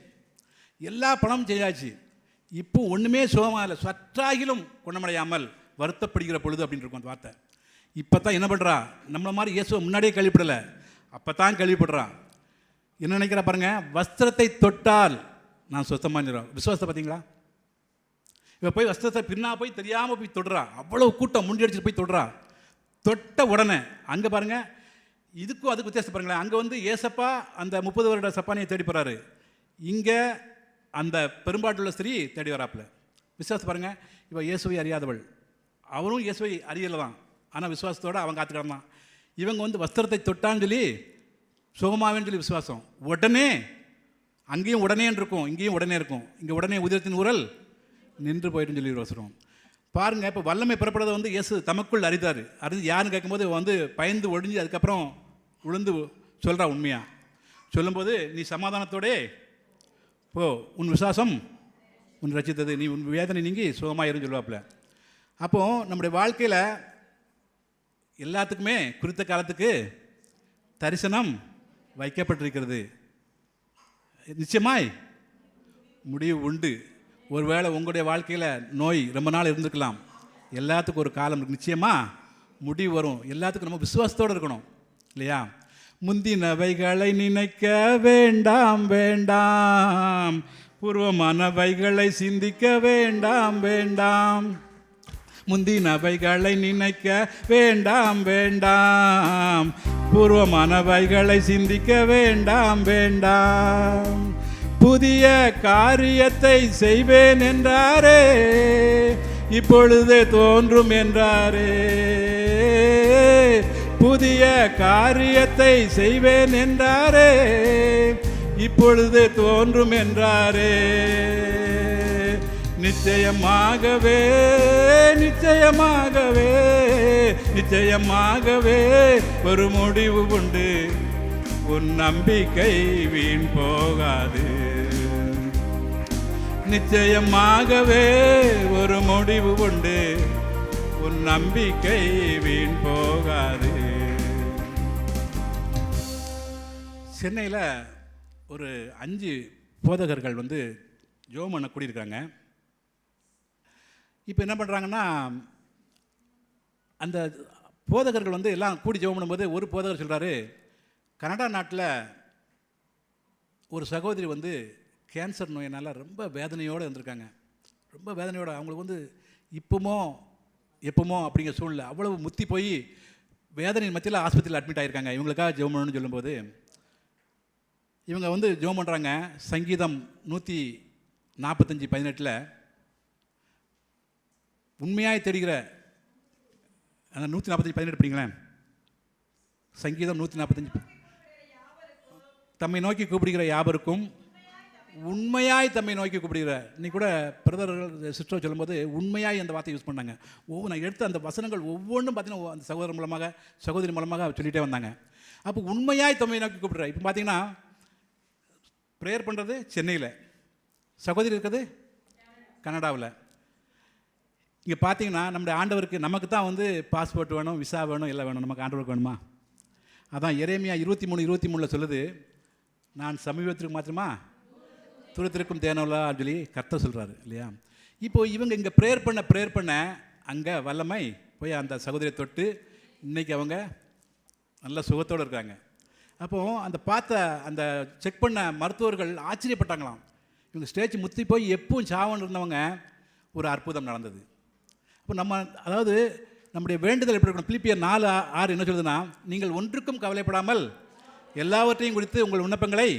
எல்லா பணமும் செய்யாச்சு, இப்போ ஒன்றுமே சுகமாக இல்லை, சற்றாகிலும் குணமடையாமல் வருத்தப்படுகிற பொழுது அப்படின்னு இருக்கும் அந்த வார்த்தை. இப்போ தான் என்ன பண்ணுறா, நம்மளை மாதிரி இயேசுவை முன்னாடியே கேள்விப்படலை, அப்போ தான் கேள்விப்படுறான். என்ன நினைக்கிறா பாருங்க, வஸ்திரத்தை தொட்டால் நான் சுத்தமாக விசுவாசத்தை பார்த்தீங்களா. இப்போ போய் வஸ்திரத்தை பின்னா போய் தெரியாமல் போய் தொடுறா, அவ்வளோ கூட்டம் முண்டி அடிச்சுட்டு போய் தொடுறா. தொட்ட உடனே அங்கே பாருங்கள், இதுக்கும் அதுக்கு வித்தியாசம் பாருங்களேன். அங்கே வந்து ஏசப்பா அந்த 30 வருட சப்பானியை தேடி போகிறாரு, இங்கே அந்த பெரும்பாட்டுள்ள ஸ்திரீ தேடி வராப்புல. விசுவாசம் பாருங்கள். இப்போ இயேசுவை அறியாதவள், அவரும் இயேசுவை அறியலை தான், ஆனால் விசுவாசத்தோடு அவன் காத்துக்கிடந்தான். இவங்க வந்து வஸ்திரத்தை தொட்டான்னு சொல்லி சுகமாவேன்னு சொல்லி விசுவாசம். உடனே அங்கேயும் உடனே இருக்கும், இங்கேயும் உடனே இருக்கும். இங்கே உடனே உதிரத்தின் ஊரல் நின்று போயிட்டுன்னு சொல்லி வசனம் பாருங்கள். இப்போ வல்லமை பெறப்படுறதை வந்து இயேசு தமக்குள் அறிந்தார். அறிந்து யாருன்னு கேட்கும்போது வந்து பயந்து ஒழிஞ்சு அதுக்கப்புறம் விழுந்து சொல்கிறா. உண்மையாக சொல்லும்போது, நீ சமாதானத்தோடே போ, உன் விசுவாசம் உன் ரசித்தது, நீ உன் வேதனை நீங்கி சுகமாயிருன்னு சொல்லுவாப்புல. அப்போது நம்முடைய வாழ்க்கையில் எல்லாத்துக்குமே குறித்த காலத்துக்கு தரிசனம் வைக்கப்பட்டிருக்கிறது. நிச்சயமாய் முடிவு உண்டு. ஒருவேளை உங்களுடைய வாழ்க்கையில் நோய் ரொம்ப நாள் இருந்திருக்கலாம், எல்லாத்துக்கும் ஒரு காலம் இருக்குது, நிச்சயமாக முடிவு வரும். எல்லாத்துக்கும் நம்ம விசுவாசத்தோடு இருக்கணும் இல்லையா. முந்தினவைகளை நினைக்க வேண்டாம் வேண்டாம், பூர்வமானவைகளை சிந்திக்க வேண்டாம் வேண்டாம். முந்தினவைகளை நினைக்க வேண்டாம் வேண்டாம், பூர்வமானவைகளை சிந்திக்க வேண்டாம் வேண்டாம். புதிய காரியத்தை செய்வேன் என்றாரே, இப்பொழுதே தோன்றும் என்றாரே. புதிய காரியத்தை செய்வேன் என்றாரே, இப்பொழுது தோன்றும் என்றாரே. நிச்சயமாகவே நிச்சயமாகவே நிச்சயமாகவே ஒரு முடிவு உண்டு, உன் நம்பிக்கை வீண் போகாது. நிச்சயமாகவே ஒரு முடிவு உண்டு, உன் நம்பிக்கை வீண் போகாது. சென்னையில் ஒரு 5 போதகர்கள் வந்து ஜெபம் பண்ண கூடியிருக்காங்க. இப்போ என்ன பண்ணுறாங்கன்னா, அந்த போதகர்கள் வந்து எல்லாம் கூடி ஜெபம் பண்ணும்போது ஒரு போதகர் சொல்கிறாரு, கனடா நாட்டில் ஒரு சகோதரி வந்து கேன்சர் நோயினால் ரொம்ப வேதனையோடு இருந்திருக்காங்க. ரொம்ப வேதனையோடு, அவங்களுக்கு வந்து எப்போமோ அப்படிங்கிற சூழ்நிலை, அவ்வளவு முத்தி போய் வேதனையின் மத்தியில் ஆஸ்பத்திரியில் அட்மிட் ஆகியிருக்காங்க. இவங்களுக்காக ஜெபம் பண்ணணும்னு சொல்லும்போது இவங்க வந்து ஜெபம் பண்ணுறாங்க. சங்கீதம் 145:18 உண்மையாய் தேடுகிற, அந்த 145:18 படிங்களேன். சங்கீதம் 145, தம்மை நோக்கி கூப்பிடுகிற யாவருக்கும் உண்மையாய் தம்மை நோக்கி கூப்பிடுகிற. இன்னைக்கு கூட பிரதர்கள் சிஸ்டர் சொல்லும்போது உண்மையாய் அந்த வார்த்தை யூஸ் பண்ணாங்க. நான் எடுத்த அந்த வசனங்கள் ஒவ்வொன்றும் பார்த்தீங்கன்னா அந்த சகோதரர் மூலமாக சகோதரி மூலமாக சொல்லிகிட்டே வந்தாங்க. அப்போ உண்மையாய் தம்மை நோக்கி கூப்பிடுற. இப்போ பார்த்தீங்கன்னா ப்ரேயர் பண்ணுறது சென்னையில், சகோதரி இருக்கிறது கனடாவில். இங்கே பார்த்தீங்கன்னா நம்முடைய ஆண்டவருக்கு நமக்கு தான் வந்து பாஸ்போர்ட் வேணும், விசா வேணும், எல்லாம் வேணும். நமக்கு ஆண்டவருக்கு வேணுமா? அதான் எரேமியா 23:23 சொல்லுது, நான் சமீபத்திற்கு மாத்திரமா தூரத்திற்கும் தேனோலா சொல்லி கர்த்தர் சொல்கிறாரு இல்லையா? இப்போது இவங்க இங்கே ப்ரேயர் பண்ண அங்கே வல்லமை போய் அந்த சகோதரியை தொட்டு இன்றைக்கி அவங்க நல்ல சுகத்தோடு இருக்காங்க. அப்போது அந்த செக் பண்ண மருத்துவர்கள் ஆச்சரியப்பட்டாங்களாம். இவங்க ஸ்டேஜ் முத்தி போய் எப்பவும் சாவன்னு இருந்தவங்க ஒரு அற்புதம் நடந்தது. அப்போ அதாவது நம்முடைய வேண்டுதல் எப்படி இருக்கணும்? பிலிப்பியர் 4:6 என்ன சொல்லுதுன்னா, நீங்கள் ஒன்றுக்கும் கவலைப்படாமல் எல்லாவற்றையும் குறித்து உங்கள் விண்ணப்பங்களை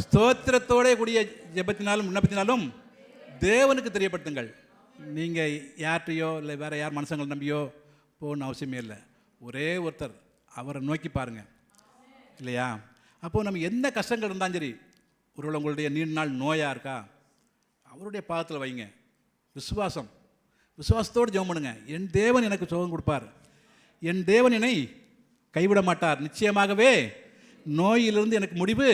ஸ்தோத்திரத்தோட கூடிய ஜெபத்தினாலும் விண்ணப்பத்தினாலும் தேவனுக்கு தெரியப்படுத்துங்கள். நீங்கள் யார்கிட்டையோ இல்லை வேறு யார் மனுஷங்களை நம்பியோ போகணுன்னு அவசியமே இல்லை. ஒரே ஒருத்தர், அவரை நோக்கி பாருங்கள் இல்லையா? அப்போது நம்ம எந்த கஷ்டங்கள் இருந்தாலும் சரி, ஒருவேளை உங்களுடைய நீண்ட நாள் நோயாக இருக்கா, அவருடைய பாதத்தில் வைங்க. விசுவாசத்தோடு ஜெபம் பண்ணுங்க. என் தேவன் எனக்கு சுகம் கொடுப்பார், என் தேவன் என்னை கைவிட மாட்டார், நிச்சயமாகவே நோயிலிருந்து எனக்கு முடிவு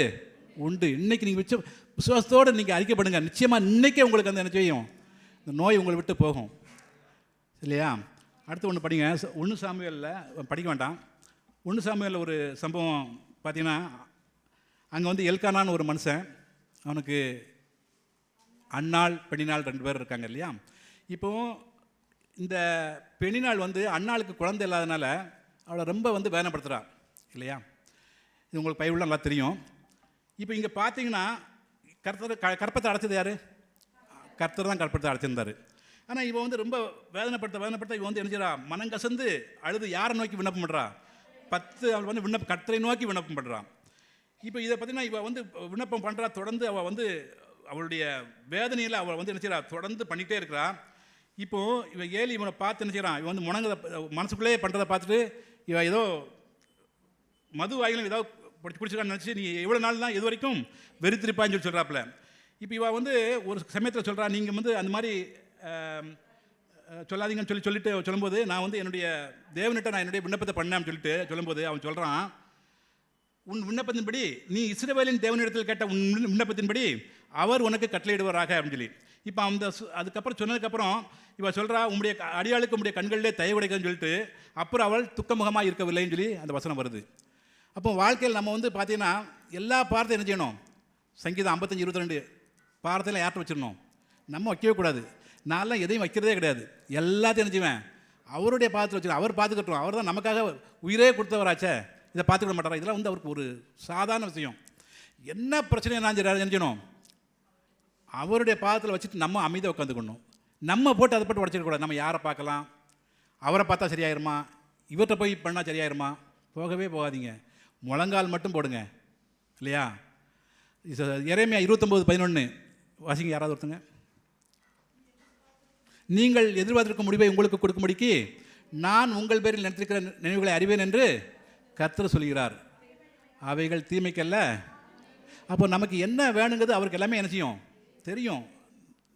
உண்டு. இன்றைக்கி நீங்கள் விசுவாசத்தோடு நீங்கள் அறிக்கைப்படுங்க. நிச்சயமாக இன்றைக்கே உங்களுக்கு அந்த என்ன செய்யும், இந்த நோய் உங்களை விட்டு போகும் இல்லையா? அடுத்து ஒன்று படிங்க. 1 சாமுவேலில் படிக்க வேண்டாம். 1 சாமுவேலில் ஒரு சம்பவம் பார்த்தீங்கன்னா, அங்கே வந்து எல்கானான்னு ஒரு மனுஷன், அவனுக்கு அன்னாள் பெண்ணினாள் 2 பேர் இருக்காங்க இல்லையா? இப்போது இந்த பெண்ணினாள் வந்து அன்னாளுக்கு குழந்தை இல்லாதனால அவளை ரொம்ப வந்து வேதனைப்படுத்துகிறா இல்லையா? இது உங்களுக்கு பைபிள்லாம் நல்லா தெரியும். இப்போ இங்கே பார்த்தீங்கன்னா கற்பத்தை அடைச்சது யார்? கர்த்தர் தான் கற்பத்தை அடைச்சிருந்தார். ஆனால் இவன் வந்து ரொம்ப வேதனைப்படுத்த இவன் வந்து என்ன செய்றா, மனங்கசந்து அழுது யாரை நோக்கி விண்ணப்பம் பண்ணுறா? அவள் வந்து கர்த்தரை நோக்கி விண்ணப்பம் பண்ணுறான். இப்போ இதை பார்த்தீங்கன்னா இவள் வந்து விண்ணப்பம் பண்ணுறா, தொடர்ந்து அவள் வந்து அவளுடைய வேதனையில் அவள் வந்து என்ன செய்றா, தொடர்ந்து பண்ணிகிட்டே இருக்கிறா. இப்போது இவன் ஏலி இவனை பார்த்து என்ன செய்கிறான், இவன் வந்து முணங்கதை மனசுக்குள்ளேயே பண்ணுறதை பார்த்துட்டு இவன் ஏதோ மது வாயிலும் ஏதோ குடிச்சிருக்கான்னு நினச்சி, நீ எவ்வளோ நாள் தான் இது வரைக்கும் வெறித்திருப்பான்னு சொல்லி சொல்கிறாப்புல. இப்போ இவள் வந்து ஒரு சமயத்தில் சொல்கிறா, நீங்கள் வந்து அந்த மாதிரி சொல்லாதீங்கன்னு சொல்லும்போது, நான் வந்து என்னுடைய தேவனிட்ட நான் என்னுடைய விண்ணப்பத்தை பண்ணேன்னு சொல்லும்போது அவன் சொல்கிறான், உன் விண்ணப்பத்தின்படி நீ இஸ்ரவேலின் தேவனிடத்தில் கேட்ட உன் விண்ணப்பத்தின்படி அவர் உனக்கு கட்டளையிடுவாராக அப்படின்னு சொல்லி. இப்போ அதுக்கப்புறம் சொன்னதுக்கப்புறம் இவள் சொல்கிறா, உங்களுடைய அடியாளுக்கு உங்களுடைய கண்களிலே தயவு கிடைக்குதுன்னு சொல்லிட்டு அப்புறம் அவள் துக்கமுகமாக இருக்கவில்லைன்னு சொல்லி அந்த வசனம் வருது. அப்போ வாழ்க்கையில் நம்ம வந்து பார்த்தீங்கன்னா எல்லா பாரத்தையும் என்ன செய்யணும்? சங்கீதம் 55:22 பாரத்தையில் யார்கிட்ட வச்சிடணும்? நம்ம வைக்கவே கூடாது. நான்லாம் எதையும் வைக்கிறதே கிடையாது. எல்லாத்தையும் என்ன செய்வேன்? அவருடைய பாதத்தில் வச்சுருவோம். அவர் பார்த்துக்கிட்டோம். அவர் தான் நமக்காக உயிரே கொடுத்தவராச்சே, இதை பார்த்துக்கிட மாட்டாரா? இதெல்லாம் வந்து அவருக்கு ஒரு சாதாரண விஷயம். என்ன பிரச்சனையை நான் நினைச்சணும், அவருடைய பாதத்தில் வச்சுட்டு நம்ம அமைதியாக உட்காந்துக்கணும். நம்ம போட்டு அதை போட்டு உடச்சிடக்கூடாது. நம்ம யாரை பார்க்கலாம், அவரை பார்த்தா சரியாயிருமா, இவர்கிட்ட போய் பண்ணால் சரியாயிருமா? போகவே போகாதீங்க. முழங்கால் மட்டும் போடுங்க இல்லையா? எரேமியா 29:11 வாசிங்க யாராவது ஒருத்தங்க. நீங்கள் எதிர்பார்த்திருக்கும் முடிவை உங்களுக்கு கொடுக்கும்படிக்கு நான் உங்கள் பேரில் நினைத்திருக்கிற நினைவுகளை அறிவேன் என்று கர்த்தர் சொல்கிறார், அவைகள் தீமைக்கல்ல. அப்போ நமக்கு என்ன வேணுங்கிறது அவருக்கு எல்லாமே என்ன செய்யும் தெரியும்.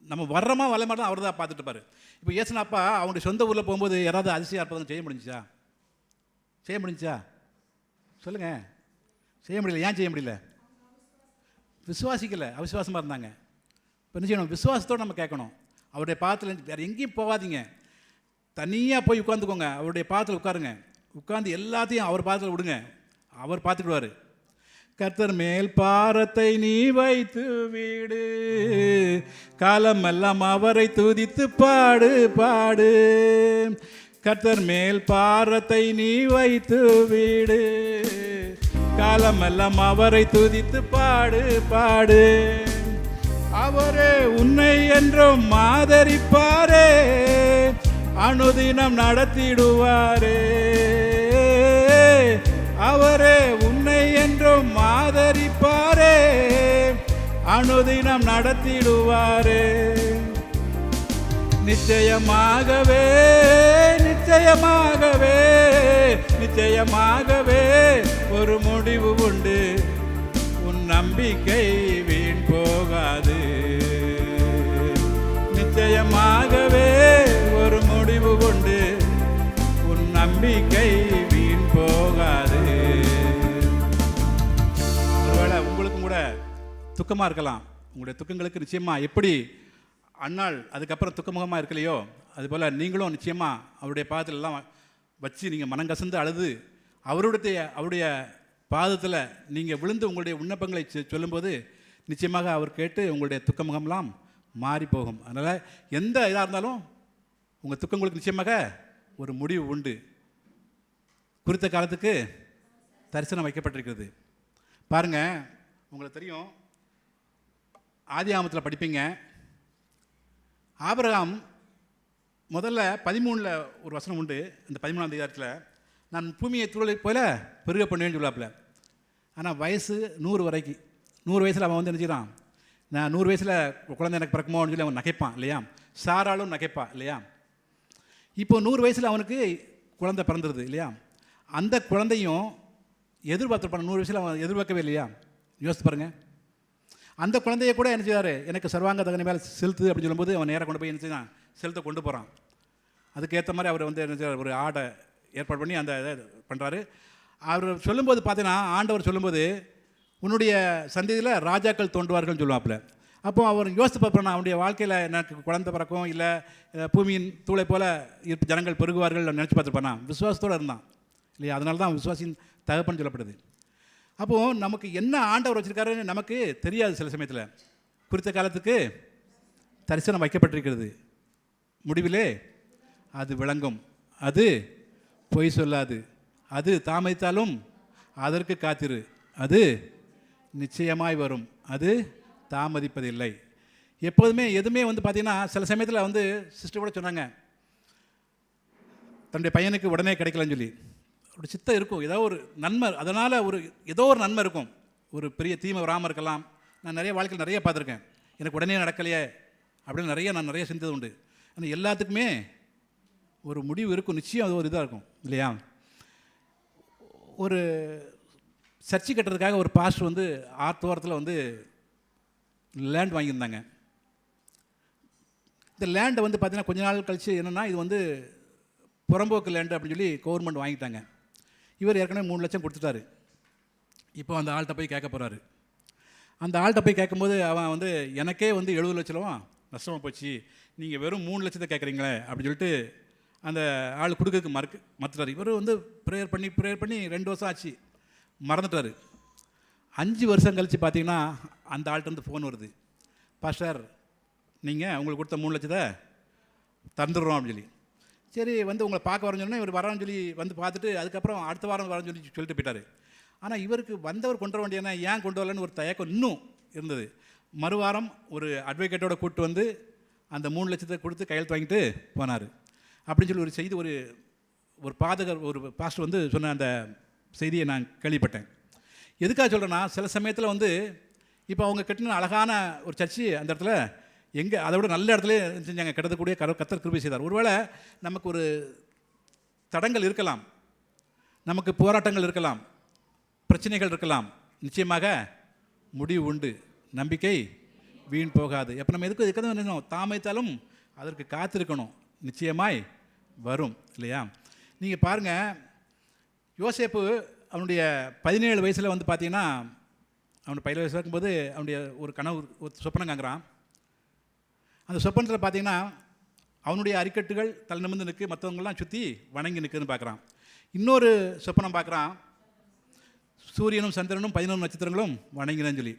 நம்ம வர்றமா வர மாதிரி தான் அவர் தான் பார்த்துட்டு பாரு. இப்போ ஏசுனாப்பா அவனுடைய சொந்த ஊரில் போகும்போது யாராவது அதிசயம் அற்புதம் செய்ய முடிஞ்சுச்சா? சொல்லுங்கள். செய்ய முடியல. ஏன் செய்ய முடியல? விசுவாசிக்கலை, அவிசுவாசமாக இருந்தாங்க. இப்போ என்ன செய்யணும்? விசுவாசத்தோடு நம்ம கேட்கணும். அவருடைய பாதத்தில் வேறு எங்கேயும் போகாதீங்க, தனியாக போய் உட்காந்துக்கோங்க. அவருடைய பாதத்தில் உட்காருங்க. உட்காந்து எல்லாத்தையும் அவர் பாதத்தில் விடுங்க, அவர் பார்த்துக்கிடுவார். கர்த்தர் மேல் பாரத்தை நீ வைத்து வீடு, காலமெல்லாம் அவரை துதித்து பாடு பாடு. கர்த்தர் மேல் பாரத்தை நீ வைத்து வீடு, காலமெல்லாம் அவரை துதித்து பாடு பாடு. அவரே உன்னை என்றும் ஆதரிப்பாரே, அனுதினம் நடத்திடுவாரே. அவரே உன்னை என்றும் ஆதரிப்பாரே, அனுதினம் நடத்திடுவாரே. நிச்சயமாகவே நிச்சயமாகவே நிச்சயமாகவே ஒரு முடிவு உண்டு, உன் நம்பிக்கை வீண் போகாது. நிச்சயமாகவே ஒரு முடிவு உண்டு, உன் நம்பிக்கை வீண் போகாது. ஒருவேளை உங்களுக்கும் கூட துக்கமாக இருக்கலாம். உங்களுடைய துக்கங்களுக்கு நிச்சயமாக எப்படி அன்னாள் அதுக்கப்புறம் துக்கமுகமாக இருக்கலையோ, அதுபோல் நீங்களும் நிச்சயமாக அவருடைய பாதத்திலெல்லாம் வச்சு நீங்கள் மனங்கசந்து அழுது அவருடைய பாதத்தில் நீங்கள் விழுந்து உங்களுடைய விண்ணப்பங்களை சொல்லும்போது நிச்சயமாக அவர் கேட்டு உங்களுடைய துக்கமுகம்லாம் மாறி போகும். அதனால் எந்த இதாக இருந்தாலும் உங்கள் துக்கங்களுக்கு நிச்சயமாக ஒரு முடிவு உண்டு. குறித்த காலத்துக்கு தரிசனம் வைக்கப்பட்டிருக்கிறது. பாருங்கள், உங்களுக்கு தெரியும், ஆதியாகமத்தில் படிப்பீங்க. ஆபிரகாம் முதல்ல 13 ஒரு வசனம் உண்டு. அந்த 13ஆம் அதிகாரத்தில் நான் பூமியை தூளை போல பெருக பண்ணுவேன்னு சொல்லாப்புல. ஆனால் வயசு 100 வரைக்கும், 100 வயசில் அவன் வந்து நினச்சிக்கிறான், நான் 100 வயசில் குழந்தை எனக்கு பிறக்குமோன்னு சொல்லி அவன் நகைப்பான் இல்லையா. சாராலும் நகைப்பா இல்லையா. இப்போ 100 வயசில் அவனுக்கு குழந்தை பிறந்துருது இல்லையா. அந்த குழந்தையும் எதிர்பார்த்துருப்பான். 100 வயசில் அவன் எதிர்பார்க்கவே இல்லையா. யோசித்து பாருங்கள். அந்த குழந்தைய கூட என்ன செய்வார், எனக்கு சர்வாங்க தகன மேலே செலுத்து அப்படின்னு சொல்லும்போது அவன் நேராக கொண்டு போய் என்ன செய்யலாம், செலுத்த கொண்டு போகிறான். அதுக்கேற்ற மாதிரி அவர் வந்து என்ன செய்வார், ஒரு ஆடை ஏற்பாடு பண்ணி அந்த இதை பண்ணுறாரு. அவர் சொல்லும்போது பார்த்தீங்கன்னா, ஆண்டவர் சொல்லும்போது உன்னுடைய சந்ததியில் ராஜாக்கள் தோன்றுவார்கள்னு சொல்லுவாப்புல. அப்போ அவர் யோசித்து பார்ப்பேன், அவனுடைய வாழ்க்கையில் எனக்கு குழந்தை பிறக்கும், இல்லை பூமியின் தூளை போல் ஜனங்கள் பெருகுவார்கள் நினச்சி பார்த்துருப்பானா. விசுவாசத்தோடு இருந்தான் இல்லையா. அதனால தான் விசுவாசின் தகப்பன்னு சொல்லப்படுது. அப்போது நமக்கு என்ன ஆண்டவர் வச்சுருக்காருன்னு நமக்கு தெரியாது. சில சமயத்தில் குறித்த காலத்துக்கு தரிசனம் வைக்கப்பட்டிருக்கிறது. முடிவிலே அது விளங்கும், அது பொய் சொல்லாது, அது தாமதித்தாலும் அதற்கு காத்திரு, அது நிச்சயமாய் வரும், அது தாமதிப்பதில்லை. எப்போதுமே எதுவுமே வந்து பார்த்திங்கன்னா, சில சமயத்தில் வந்து சிஸ்டர் கூட சொன்னாங்க, தன்னுடைய பையனுக்கு உடனே கிடைக்கலன்னு சொல்லி ஒரு சித்தம் இருக்கும், ஏதோ ஒரு நன்மை, அதனால் ஏதோ ஒரு நன்மை இருக்கும். ஒரு பெரிய தீமை வராமல் இருக்கலாம். நான் நிறைய வாழ்க்கையில் நிறைய பார்த்துருக்கேன், எனக்கு உடனே நடக்கலையே அப்படின்னு நான் நிறைய சிந்தது உண்டு. ஆனால் எல்லாத்துக்குமே ஒரு முடிவு இருக்கும், நிச்சயம் அது ஒரு இதாக இருக்கும் இல்லையா. ஒரு சர்ச்சை கட்டுறதுக்காக ஒரு பாஸ்டர் வந்து ஆத்தோரத்தில் வந்து லேண்ட் வாங்கியிருந்தாங்க. இந்த லேண்டை வந்து பார்த்திங்கன்னா கொஞ்ச நாள் கழித்து என்னென்னா, இது வந்து புறம்போக்கு லேண்டு அப்படின்னு சொல்லி கவர்மெண்ட் வாங்கிட்டாங்க. இவர் ஏற்கனவே 3 லட்சம் கொடுத்துட்டாரு. இப்போ அந்த ஆள்கிட்ட போய் கேட்க போகிறாரு. அந்த ஆள்கிட்ட போய் கேட்கும்போது அவன் வந்து எனக்கே வந்து 70 லட்ச ரூபா நஷ்டமாக போச்சு, நீங்கள் வெறும் 3 லட்சத்தை கேட்குறீங்களே அப்படின்னு சொல்லிட்டு அந்த ஆள் கொடுக்கறதுக்கு மறுத்துட்டார். இவர் வந்து ப்ரேயர் பண்ணி 2 வருஷம் ஆச்சு, மறந்துட்டார். 5 வருஷம் கழித்து பார்த்தீங்கன்னா அந்த ஆள்கிட்ட ஃபோன் வருது, பாஸ்டர் நீங்கள் உங்களுக்கு கொடுத்த 3 லட்சத்தை தந்துடுறோம் அப்படின்னு சொல்லி. சரி வந்து உங்களை பார்க்க வரேன்னு சொன்னால் இவர் வரான்னு சொல்லி வந்து பார்த்துட்டு அதுக்கப்புறம் அடுத்த வாரம் வரேன்னு சொல்லிட்டு போயிட்டார். ஆனால் இவருக்கு வந்தவர் கொண்டு வர வேண்டியனா ஏன் கொண்டு வரலன்னு ஒரு தயக்கம் இன்னும் இருந்தது. மறுவாரம் ஒரு அட்வொகேட்டோட கூப்பிட்டு வந்து அந்த 3 லட்சத்தை கொடுத்து கையெழுத்து வாங்கிட்டு போனார் அப்படின்னு சொல்லி ஒரு செய்தி ஒரு பாதகர் ஒரு பாஸ்டர் வந்து சொன்ன அந்த செய்தியை நான் கேள்விப்பட்டேன். எதுக்காக சொல்கிறேன்னா, சில சமயத்தில் வந்து இப்போ அவங்க கட்டின அழகான ஒரு சர்ச்சு அந்த இடத்துல எங்கே அதை விட நல்ல இடத்துல செஞ்சாங்க, கிடக்கக்கூடிய கர்த்தர் கிருபை செய்தார். ஒருவேளை நமக்கு ஒரு தடங்கள் இருக்கலாம், நமக்கு போராட்டங்கள் இருக்கலாம், பிரச்சனைகள் இருக்கலாம், நிச்சயமாக முடிவு உண்டு, நம்பிக்கை வீண் போகாது. எப்போ நம்ம எதுக்கு இருக்கணும், தாமதித்தாலும் அதற்கு காத்திருக்கணும், நிச்சயமாய் வரும் இல்லையா. நீங்கள் பாருங்கள், யோசேப்பு அவனுடைய 17 வயசில் வந்து பார்த்தீங்கன்னா, அவனுடைய 17 வயசு இருக்கும்போது அவனுடைய ஒரு கனவு ஒரு சொப்பனம் காங்குறான். அந்த சொப்பனத்தில் பார்த்தீங்கன்னா அவனுடைய அரிக்கட்டுகள் தலை நிமிர்ந்து நிற்கு, மற்றவங்களாம் சுற்றி வணங்கி நிற்குதுன்னு பார்க்குறான். இன்னொரு சொப்பனம் பார்க்குறான், சூரியனும் சந்திரனும் 11 நட்சத்திரங்களும் வணங்கினேன்னு சொல்லி.